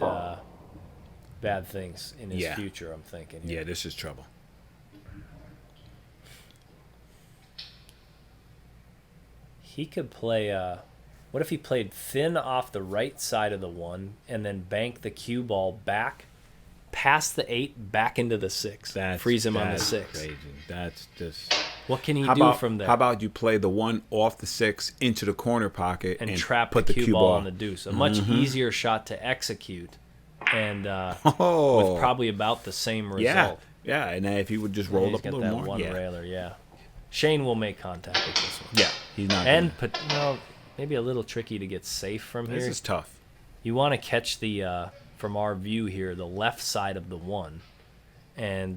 bad things in his future, I'm thinking. Yeah, this is trouble. He could play... what if he played thin off the right side of the 1 and then bank the cue ball back past the 8 back into the 6? Freeze him on the 6. Crazy. That's just... What can he do from there? How about you play the 1 off the 6 into the corner pocket and trap put the cue cue ball on the deuce? A much easier shot to execute, and with probably about the same result. Yeah. And then if he would just roll up a little more, one railer. Yeah. Shane will make contact with this one. Yeah, he's not. And maybe a little tricky to get safe from here. This is tough. You want to catch the from our view here, the left side of the 1, and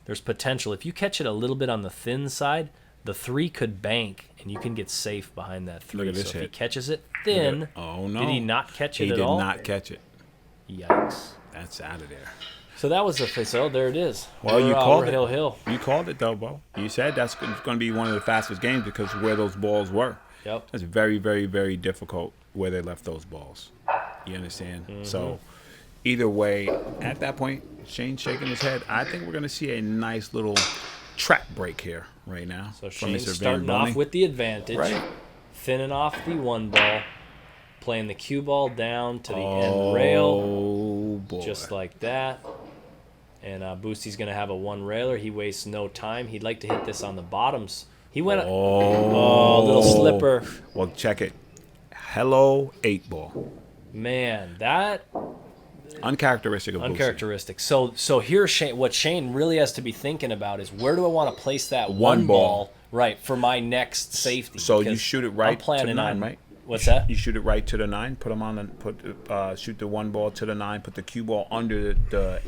there's potential. If you catch it a little bit on the thin side, the 3 could bank, and you can get safe behind that 3. Look at this so if he hit. catches it thin, Oh no! did he not catch it He at did all? not catch it. Yikes! That's out of there. So that was the so there it is. Well, you called it. Hill. You called it though, Bo. You said that's going to be one of the fastest games because of where those balls were. Yep. It's very, very, very difficult where they left those balls. You understand? So either way, at that point, Shane's shaking his head. I think we're going to see a nice little track break here right now. So from Shane's Mr. starting Van off Boening. with the advantage, Right. thinning off the 1 ball, playing the cue ball down to the end rail, Oh boy! just like that. And Boosty's going to have a 1 railer. He wastes no time. He'd like to hit this on the bottoms. He went a little slipper. Well, check it. Hello, 8-ball. Man, that Uncharacteristic of Boosie. uncharacteristic. So here's Shane. What Shane really has to be thinking about is where do I want to place that One one ball right for my next safety? So you Because shoot it I'm right to the planning 9, on right? What's that? You shoot it right to the 9. Put them on the shoot the 1 ball to the 9. Put the cue ball under the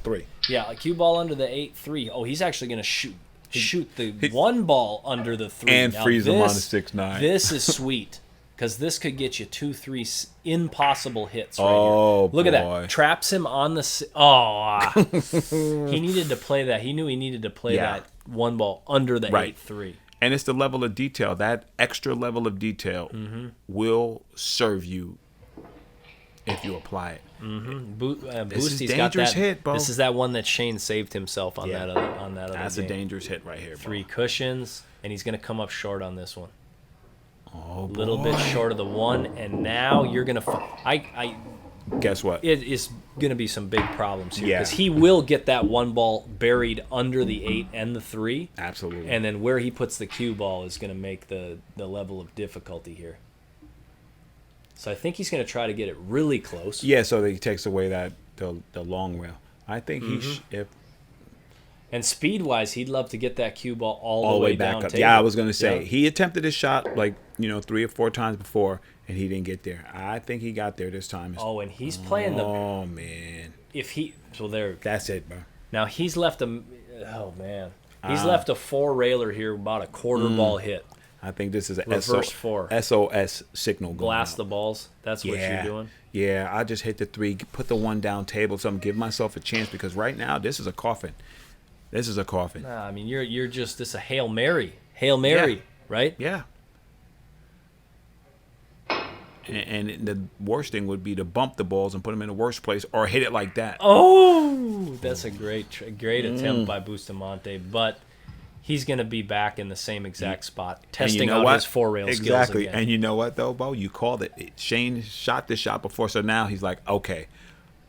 8-3. Yeah, a cue ball under the 8-3. Oh, he's actually going to shoot the 1 ball under the 3 And now freeze him on the this- 6-9. This is sweet because this could get you 2-3 impossible hits. Right Oh, here. Look at boy. that. Traps him on the. He needed to play that. He knew he needed to play Yeah. that 1 ball under the Right. 8-3. And it's the level of detail. That extra level of detail will serve you if you apply it. Boostie's is got dangerous that. hit, bro. This is that one that Shane saved himself on Yeah. that other That's a game. dangerous hit right here, bro. 3 cushions, and he's going to come up short on this one. Oh, A little bit short of the 1, and now you're going to. Guess what? It is going to be some big problems here Yeah. because he will get that 1 ball buried under the 8 and the 3. Absolutely. And then where he puts the cue ball is going to make the level of difficulty here. So I think he's going to try to get it really close. Yeah, so that he takes away that the long rail. I think if And speed-wise, he'd love to get that cue ball all all the the way way back down up. table. Yeah, I was gonna say Yeah. he attempted his shot like 3 or 4 times before, and he didn't get there. I think he got there this time. Oh, and he's playing the. Oh man, So there. that's it, bro. Now he's left a. Oh man, he's left a 4 railer here, about a quarter ball hit. I think this is a Reverse 4. SOS signal. Going Blast out. the balls. That's what you're doing. Yeah, I just hit the 3, put the 1 down table, something, give myself a chance because right now this is a coffin. This is a coffin. Nah, I mean you're just this a Hail Mary. Hail Mary, Yeah. right? Yeah. And the worst thing would be to bump the balls and put them in the worst place or hit it like that. Oh, that's a great attempt by Bustamante, but he's going to be back in the same exact spot, testing out his 4 rail skills Exactly. again. And you know what, though, Bo? You called it. Shane shot this shot before, so now he's like, okay,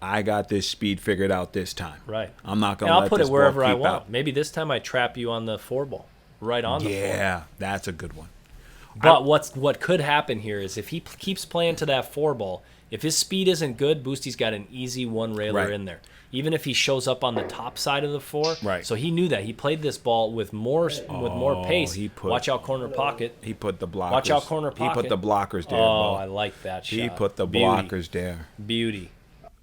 I got this speed figured out this time. Right. I'm not going And to I'll let put this it wherever ball I keep want. out. Maybe this time I trap you on the 4 ball, right on the 4. Yeah, that's a good one. But what could happen here is if he keeps playing to that 4 ball, if his speed isn't good, Boostie's got an easy 1 railer Right. in there. Even if he shows up on the top side of the 4. Right. So he knew that. He played this ball with more pace. Watch out corner pocket. He put the blockers. Watch out corner He put pocket. the blockers there, Oh, Bo. I like that shot. He put the Beauty. blockers there. Beauty.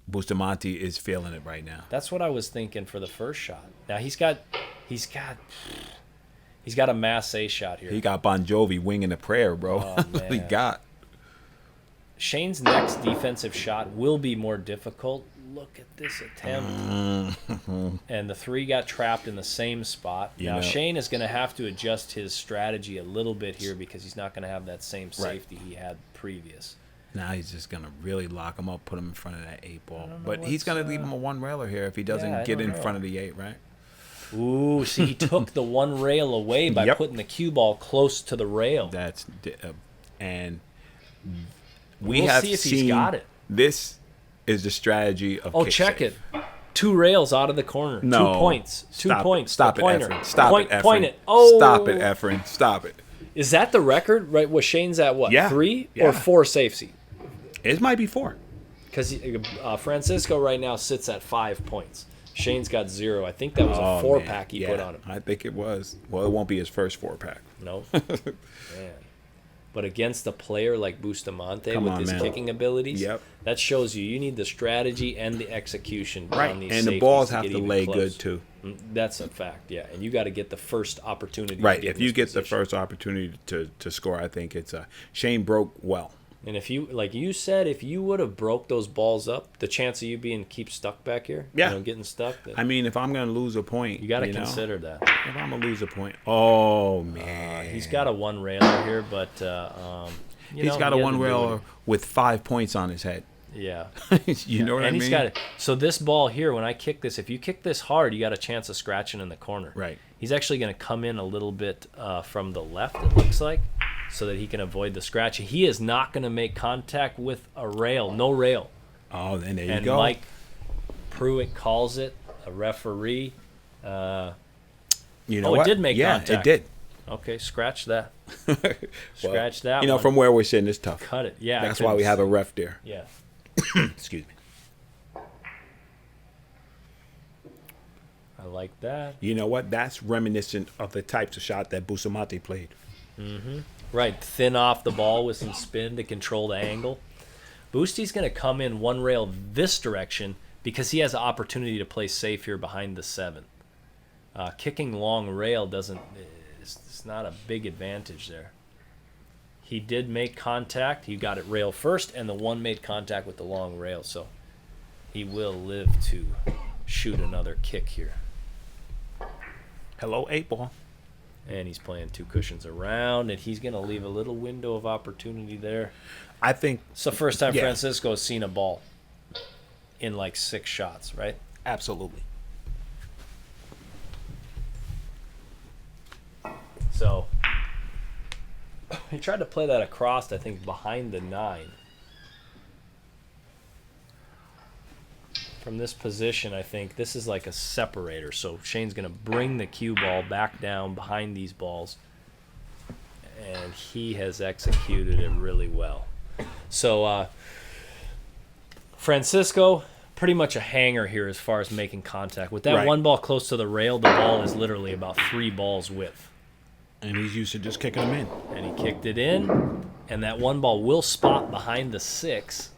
Bustamante is feeling it right now. That's what I was thinking for the first shot. Now he's got a mass A shot here. He got Bon Jovi winging a prayer, bro. Oh, he man. got. Shane's next defensive shot will be more difficult. Look at this attempt. And the 3 got trapped in the same spot. Now Shane is going to have to adjust his strategy a little bit here because he's not going to have that same safety he had previous. Now he's just going to really lock him up, put him in front of that 8 ball. But he's going to leave him a 1 railer here if he doesn't I get don't in know. front of the 8, right? Ooh, see, he took the 1 rail away by Yep. putting the cue ball close to the rail. That's and We'll have see if seen he's got it. This is the strategy of Oh, kick check safe. it. 2 rails out of the corner. No. 2 points. 2 Stop points. It. Stop The it, pointer. Efren. Stop Point, it, Efren. Point it. Oh. Stop it, Efren. Stop it. Is that the record? Right? Was Shane's at what? Yeah. 3 Yeah. or 4 safety? It might be 4. Because Francisco right now sits at 5 points. Shane's got 0. I think that was a Oh, 4-pack he man. put Yeah, on him. I think it was. Well, it won't be his first 4-pack. No. Man. But against a player like Bustamante Come with on, his man. kicking abilities, Yep. that shows you need the strategy and the execution on these And the safeties balls to have get to even lay close. good, too. That's a fact, yeah. And you got to get the first opportunity. Right. To If you get the first opportunity to score, I think it's Shane broke well. And if you, like you said, if you would have broke those balls up, the chance of you being keep stuck back here, Yeah. getting stuck, I mean, if I'm going to lose a point, you got to know, consider that. If I'm going to lose a point. Oh, man. He's got a 1 railer here, but He's got a 1 railer with 5 points on his head. Yeah. You know what I mean? And he's got it. So this ball here, when I kick this, if you kick this hard, you got a chance of scratching in the corner. Right. He's actually going to come in a little bit from the left, it looks like, so that he can avoid the scratch. He is not going to make contact with a rail, no rail. Oh, then there you And go. Mike Pruitt calls it, a referee. You know Oh, it what? did make yeah, contact. it did. Okay, scratch that. Well, Scratch that You know, one. from where we're sitting, it's tough. Cut it. Yeah. I That's why we couldn't have a see. ref there. Yeah. Excuse me. I like that. You know what? That's reminiscent of the types of shot that Bustamante played. Right. Thin off the ball with some spin to control the angle. Boosty's going to come in one rail this direction because he has an opportunity to play safe here behind the 7. Kicking long rail doesn't. It's not a big advantage there. He did make contact. He got it rail first, and the 1 made contact with the long rail, so he will live to shoot another kick here. Hello, 8-ball. And he's playing 2 cushions around, and he's going to leave a little window of opportunity there. I think It's the first time Yeah. Francisco's seen a ball in like 6 shots, right? absolutely. So he tried to play that across, I think, behind the 9. From this position, I think this is like a separator. So Shane's going to bring the cue ball back down behind these balls. And he has executed it really well. So Francisco, pretty much a hanger here as far as making contact. With that Right. 1 ball close to the rail, the ball is literally about 3 balls width. And he's used to just kicking them in. And he kicked it in, and that 1 ball will spot behind the 6.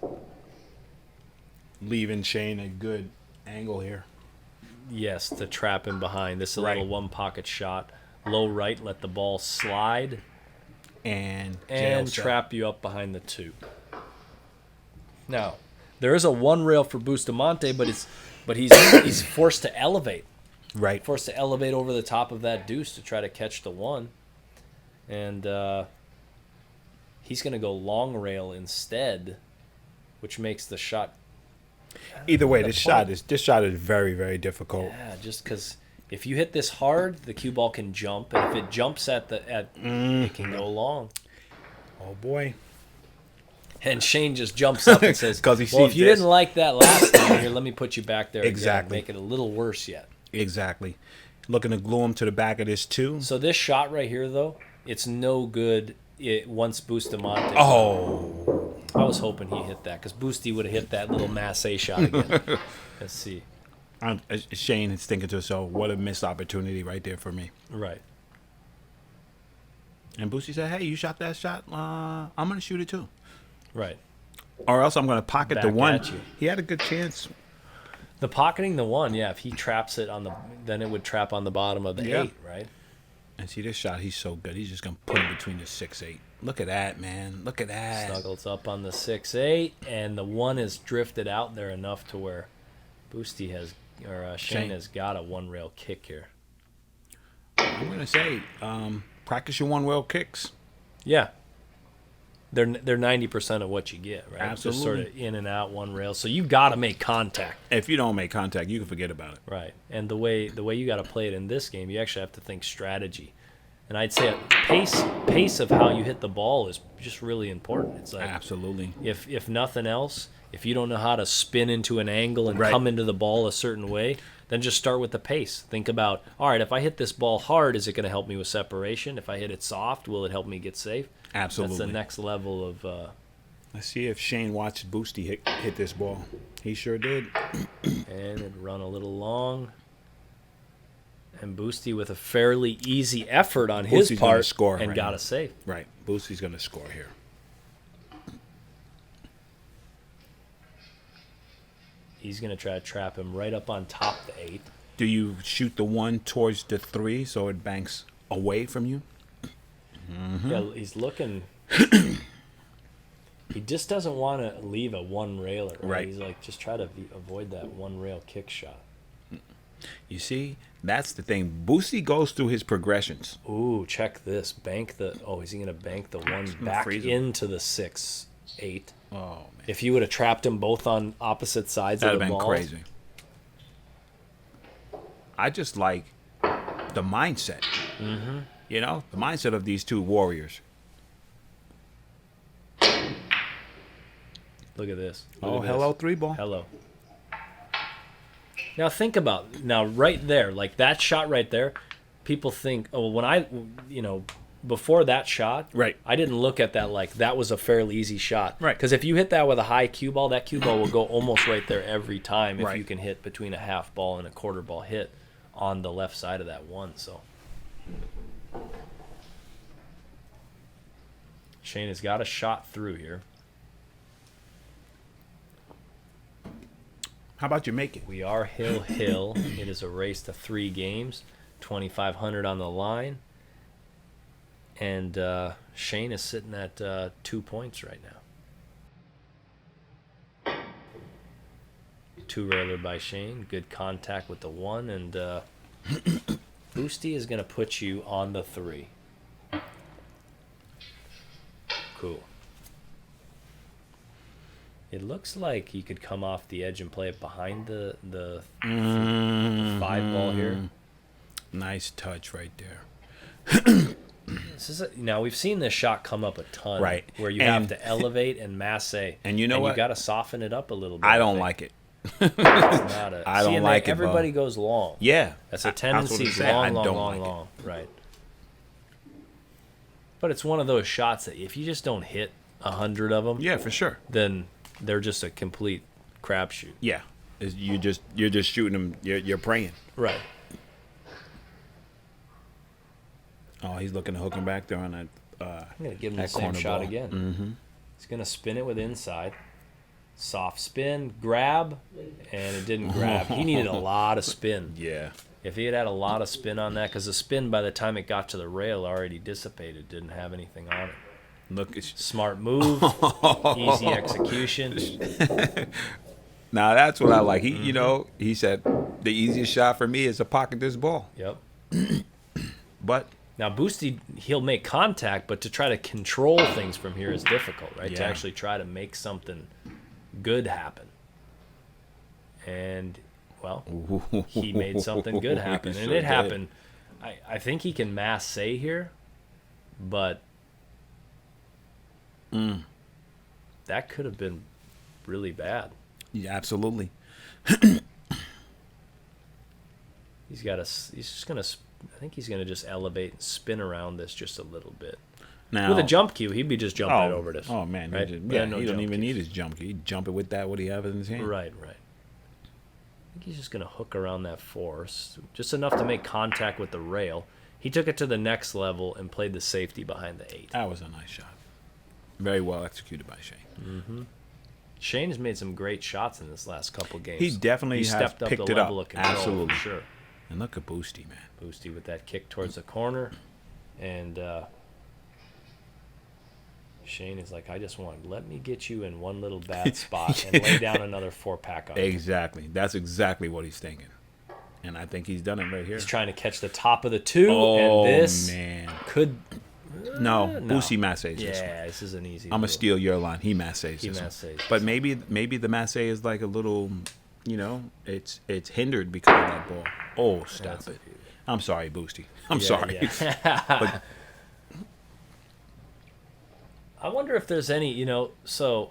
Leaving Shane a good angle here. Yes, to trap him behind. This is a Right. little 1 pocket shot. Low right, let the ball slide, And and jail set. trap you up behind the 2. Now, there is a 1 rail for Bustamante, but he's forced to elevate. Right. Forced to elevate over the top of that deuce to try to catch the 1. And he's going to go long rail instead, which makes the shot. Either way, The this point- shot is very, very difficult. Yeah, just because if you hit this hard, the cue ball can jump, and if it jumps it can go long. Oh boy. And Shane just jumps up and says, 'Cause he "Well, sees if you this." Mm. didn't like that last time, here, let me put you back there Exactly. again, make it a little worse yet." Exactly. Looking to glue him to the back of this too. So this shot right here, though, it's no good. Once Bustamante. Oh. I was hoping he hit that because Boosty would have hit that little Masse shot again. Let's see. Shane is thinking to himself, what a missed opportunity right there for me. Right. And Boosie said, hey, you shot that shot. I'm going to shoot it too. Right. Or else I'm going to pocket the Back 1. at you. He had a good chance. The pocketing the 1, yeah. If he traps it then it would trap on the bottom of the Yeah. 8, right? And see this shot, he's so good. He's just going to put it between the 6-8. Look at that, man. Look at that. Snuggles up on the 6-8, and the 1 is drifted out there enough to where Boosty Shane Shane. has got a 1 rail kick here. I'm going to say, practice your 1 rail kicks. Yeah. They're 90% of what you get, right? Absolutely. Just sort of in and out 1 rail. So you got to make contact. If you don't make contact, you can forget about it. Right. And the way you got to play it in this game, you actually have to think strategy. And I'd say pace of how you hit the ball is just really important. It's like Absolutely. if nothing else, if you don't know how to spin into an angle and Right. come into the ball a certain way, then just start with the pace. Think about, all right, if I hit this ball hard, is it going to help me with separation? If I hit it soft, will it help me get safe? Absolutely. That's the next level of Let's see if Shane watched Boosty hit this ball. He sure did. and it run a little long. And Boosty with a fairly easy effort on his Boostie's gonna part score and right got now. a save. Right. Boosty's going to score here. He's going to try to trap him right up on top the 8. Do you shoot the 1 towards the 3 so it banks away from you? Yeah, he's looking. He just doesn't want to leave a 1 railer. Right. He's like, just try to avoid that 1 rail kick shot. You see, that's the thing. Boosty goes through his progressions. Ooh, check this. Bank the. Oh, is he going to bank the 1 back freeze him. into the 6-8? Oh, man. If you would have trapped them both on opposite sides That'd of the have been ball. crazy. I just like the mindset. Mm-hmm. You know, the mindset of these 2 warriors. Look at this. Look Oh, at this. hello, 3-ball. Hello. Now think about right there, like that shot right there. people think, oh, when I, before that shot, Right. I didn't look at that like that was a fairly easy shot. Right. Because if you hit that with a high cue ball, that cue ball will go almost right there every time if Right. you can hit between a half ball and a quarter ball hit on the left side of that one. So Shane has got a shot through here. How about you make it? We are hill. It is a race to 3 games, 2,500 on the line. And Shane is sitting at 2 points right now. 2-railer by Shane. Good contact with the 1. And Boosty is going to put you on the 3. Cool. It looks like you could come off the edge and play it behind the 5 ball here. Nice touch right there. Now we've seen this shot come up a ton, Right. Where you have to elevate and masse, and you know what? You got to soften it up a little bit. I don't like it. It's not a, I don't like it, everybody Bo. goes long. Yeah, That's a tendency. That's what I'm saying. I don't long, like long. Right. But it's one of those shots that if you just don't hit 100 of them, Yeah, for sure. then they're just a complete crapshoot. Yeah, you're just shooting them. You're praying. Right. Oh, he's looking to hook him back there on that. I'm gonna give him the that same corner shot ball. again. Mm-hmm. He's gonna spin it with inside. Soft spin, grab, and it didn't grab. He needed a lot of spin. Yeah. If he had a lot of spin on that, because the spin by the time it got to the rail already dissipated, didn't have anything on it. Look, Smart move, easy execution. now that's what I like. He said the easiest shot for me is to pocket this ball. Yep. But Now Boosty, he'll make contact, but to try to control things from here is difficult, right? To Yeah. actually try to make something good happen. And well, he made something good happen, He and sure it did. happened. I think he can mass say here, but that could have been really bad. Yeah, absolutely. He's just gonna. I think he's gonna just elevate and spin around this just a little bit. Now With a jump cue, he'd be just jumping it over this. Oh man, right? he Yeah, no don't jump even cues. need his jump key. He'd jump it with that what he have in his hand. Right. I think he's just gonna hook around that force, just enough to make contact with the rail. He took it to the next level and played the safety behind the 8. That was a nice shot. Very well executed by Shane. Shane has made some great shots in this last couple games. He definitely has stepped up picked the it up. level of control, Absolutely. for sure. And look at Boosty, man. Boosty with that kick towards the corner, and Shane is like, I just want, let me get you in one little bad spot and lay down another 4-pack on you. Exactly. That's exactly what he's thinking. And I think he's done it right here. He's trying to catch the top of the 2, Oh, and this man. could. No, no. Boosty massays this one. Yeah, this is an easy. I'm going to little- steal your line. He massays He this one. massays But this maybe the masse is like a little, it's hindered because of that ball. Oh, stop That's it. I'm sorry, Boosty. I'm Yeah, sorry. yeah. But I wonder if there's any, so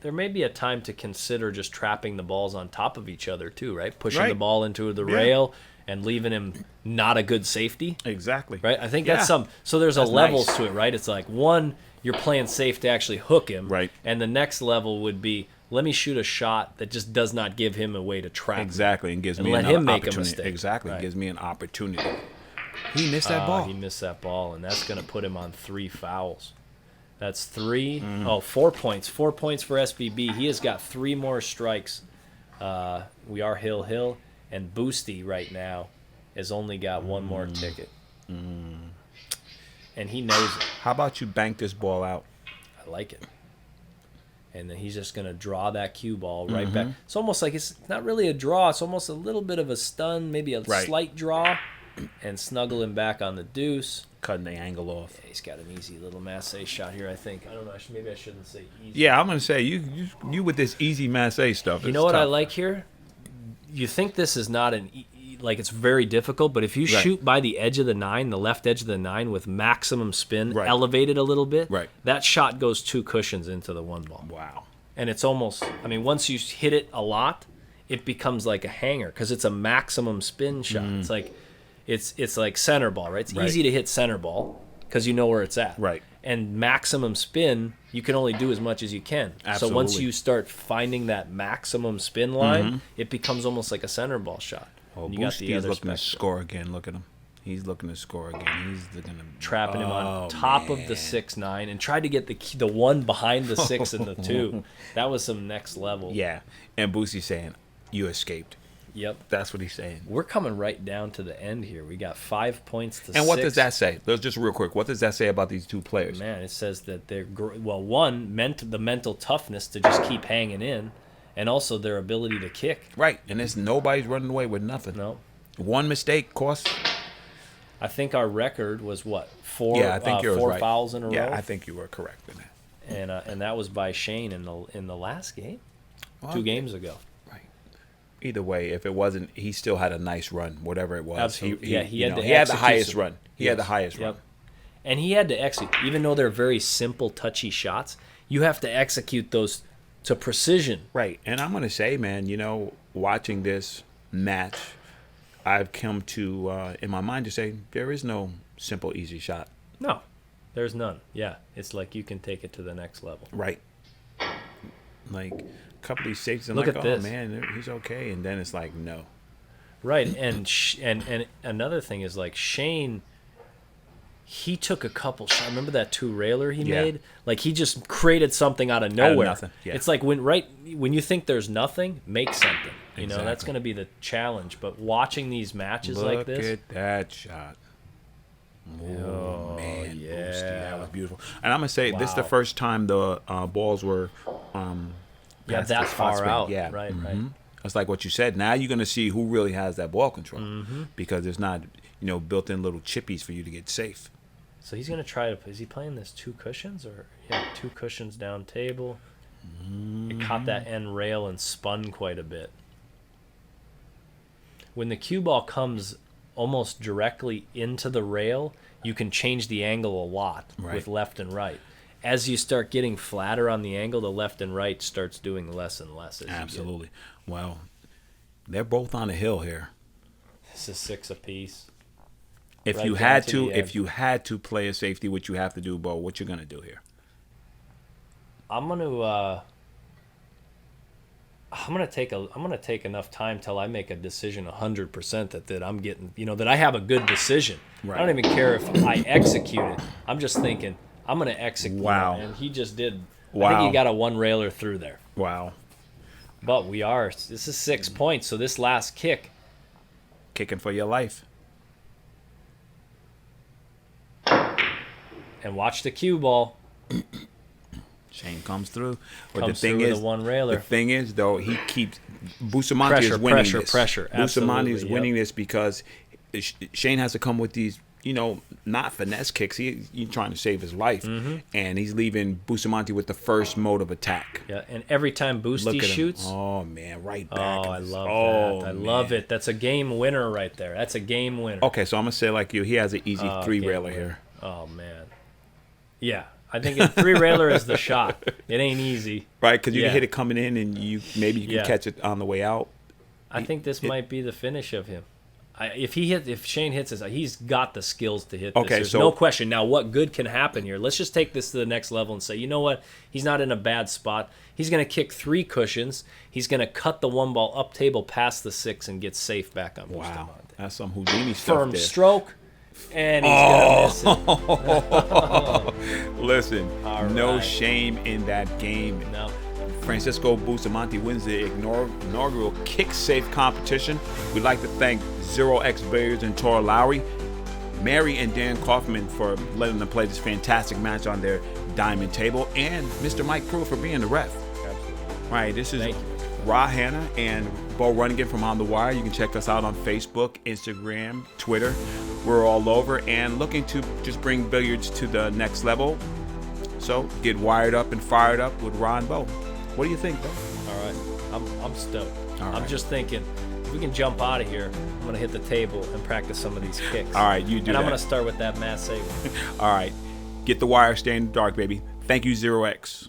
there may be a time to consider just trapping the balls on top of each other too, right? Pushing the Right. ball into the Yeah. rail and leaving him not a good safety, exactly. right? I think Yeah. that's so there's That's a levels nice. to it, right? It's like one, you're playing safe to actually hook him, Right. And the next level would be, let me shoot a shot that just does not give him a way to trap me. Exactly, and gives And me let another him make a opportunity. mistake. Exactly, Right. gives me an opportunity. He missed that ball. He missed that ball, and that's going to put him on 3 fouls. That's 3. Mm. Oh, 4 points. 4 points for SVB. He has got 3 more strikes. We are hill. And Boosty right now has only got 1 more ticket. And he knows it. How about you bank this ball out? I like it. And then he's just going to draw that cue ball right back. It's almost like it's not really a draw. It's almost a little bit of a stun, maybe a Right. slight draw, and snuggle him back on the deuce. Cutting the angle off. Yeah, he's got an easy little masse shot here, I think. I don't know. Maybe I shouldn't say easy. Yeah, I'm gonna say you with this easy masse stuff. You it's know what I tough. like here? You think this is not like it's very difficult, but if you Right. shoot by the edge of the 9, the left edge of the 9 with maximum spin, Right. elevated a little bit, Right. that shot goes 2 cushions into the 1 ball. Wow. And it's almost, once you hit it a lot, it becomes like a hanger because it's a maximum spin shot. It's like it's like center ball, right? It's Right. easy to hit center ball because you know where it's at. Right. And maximum spin, you can only do as much as you can. So once Absolutely. you start finding that maximum spin line, Mm-hmm. it becomes almost like a center ball shot. Oh, And you got Boosty the is other looking to spectrum. score again. Look at him. He's looking to score again. He's looking to Trapping him Oh, on top of the 6-9 and tried to get the one behind the 6 and the 2. That was some next level. Yeah, and Boosty saying, "You escaped." Yep. That's what he's saying. We're coming right down to the end here. We got 5 points to 6. And what does that say? Let's just real quick. What does that say about these two players? Man, it says that they're one meant the mental toughness to just keep hanging in, and also their ability to kick. Right, and it's nobody's running away with nothing. No, One mistake costs. I think our record was what 4. Yeah, I think yours 4 right. fouls in a Yeah, row. I think you were correct in that. And that was by Shane in the last game, Well, 2 games ago. Right. Either way, if it wasn't, he still had a nice run, whatever it was. Absolutely. He Yeah, he had to he had the execute highest some- run. He had the highest Yep. run. And he had to execute, even though they're very simple, touchy shots. You have to execute those to precision. Right. And I'm going to say, man, watching this match, I've come to, in my mind, to say there is no simple, easy shot. No, there's none. Yeah, it's like you can take it to the next level. Right. Like, a couple of these safeties, I'm Look like, at oh, this. man, he's okay. And then it's like, no. Right, and another thing is like Shane, he took a couple shots. Remember that 2-railer he Yeah. made? Like he just created something out of nowhere. nothing, yeah. It's like when you think there's nothing, make something. You know, that's Exactly. going to be the challenge. But watching these matches Look like this, at that shot. Oh, man, yeah. Boosty, that was beautiful. And I'm going to say, this is the Wow. first time the balls were past that the spot far spin. out. Yeah, Right. It's like what you said. Now you're going to see who really has that ball control Mm-hmm. because there's not, built-in little chippies for you to get safe. So he's going to try to. Is he playing this 2 cushions or 2 cushions down table? It caught that end rail and spun quite a bit. When the cue ball comes almost directly into the rail, you can change the angle a lot Right. with left and right. As you start getting flatter on the angle, the left and right starts doing less and less. As you get- Absolutely. Well, they're both on a hill here. This is 6 apiece. If Right you down had to to, the if edge. you had to play a safety, what you have to do, Bo, what you're going to do here? I'm gonna take enough time till I make a decision 100% that I'm getting, that I have a good decision. Right. I don't even care if I execute it. I'm just thinking I'm gonna execute. Wow. it. And he just did. I Wow. think he got a 1-railer through there. Wow. But this is 6 points. So this last kick, Kicking for your life. and watch the cue ball. Shane comes through. But Comes the thing through with is, a 1-railer. the thing is, though, he keeps Bustamante is winning this. Pressure. Bustamante is Absolutely, winning yep. this because Shane has to come with these, not finesse kicks. He's trying to save his life, and he's leaving Bustamante with the first mode of attack. Yeah, and every time Look Boosty at him. shoots. Oh man, right Oh, back. I love that. I love it. That's a game winner right there. That's a game winner. Okay, so I'm gonna say like you. He has an easy Oh, 3-railer game here. Oh man. Yeah, I think a 3-railer is the shot. It ain't easy. Right, because you Yeah. can hit it coming in, and maybe you can Yeah. catch it on the way out. I think this might be the finish of him. If Shane hits this, he's got the skills to hit this. Okay, There's so- no question. Now, what good can happen here? Let's just take this to the next level and say, you know what? He's not in a bad spot. He's going to kick 3 cushions. He's going to cut the 1 ball up table past the 6 and get safe back on Wow, Bustamante. that's some Houdini stuff Firm there. stroke, and he's going to miss it. Listen, All no right. shame in that game. No. Francisco Bustamante wins the inaugural kick safe competition. We'd like to thank 0x Billiards and Tor Lowry, Mary and Dan Coffman for letting them play this fantastic match on their diamond table, and Mr. Mike Pruitt for being the ref. Absolutely. All right, this is Thank you. Ra Hanna and Bo Runnigan from On the Wire. You can check us out on Facebook, Instagram, Twitter. We're all over and looking to just bring billiards to the next level. So get wired up and fired up with Ra and Bo. What do you think, Bo? All right. I'm stoked. All I'm right. just thinking, if we can jump out of here, I'm going to hit the table and practice some of these kicks. All right, you do And I'm that. going to start with that Matt Saban. All right. Get the wire, stay in the dark, baby. Thank you, 0x.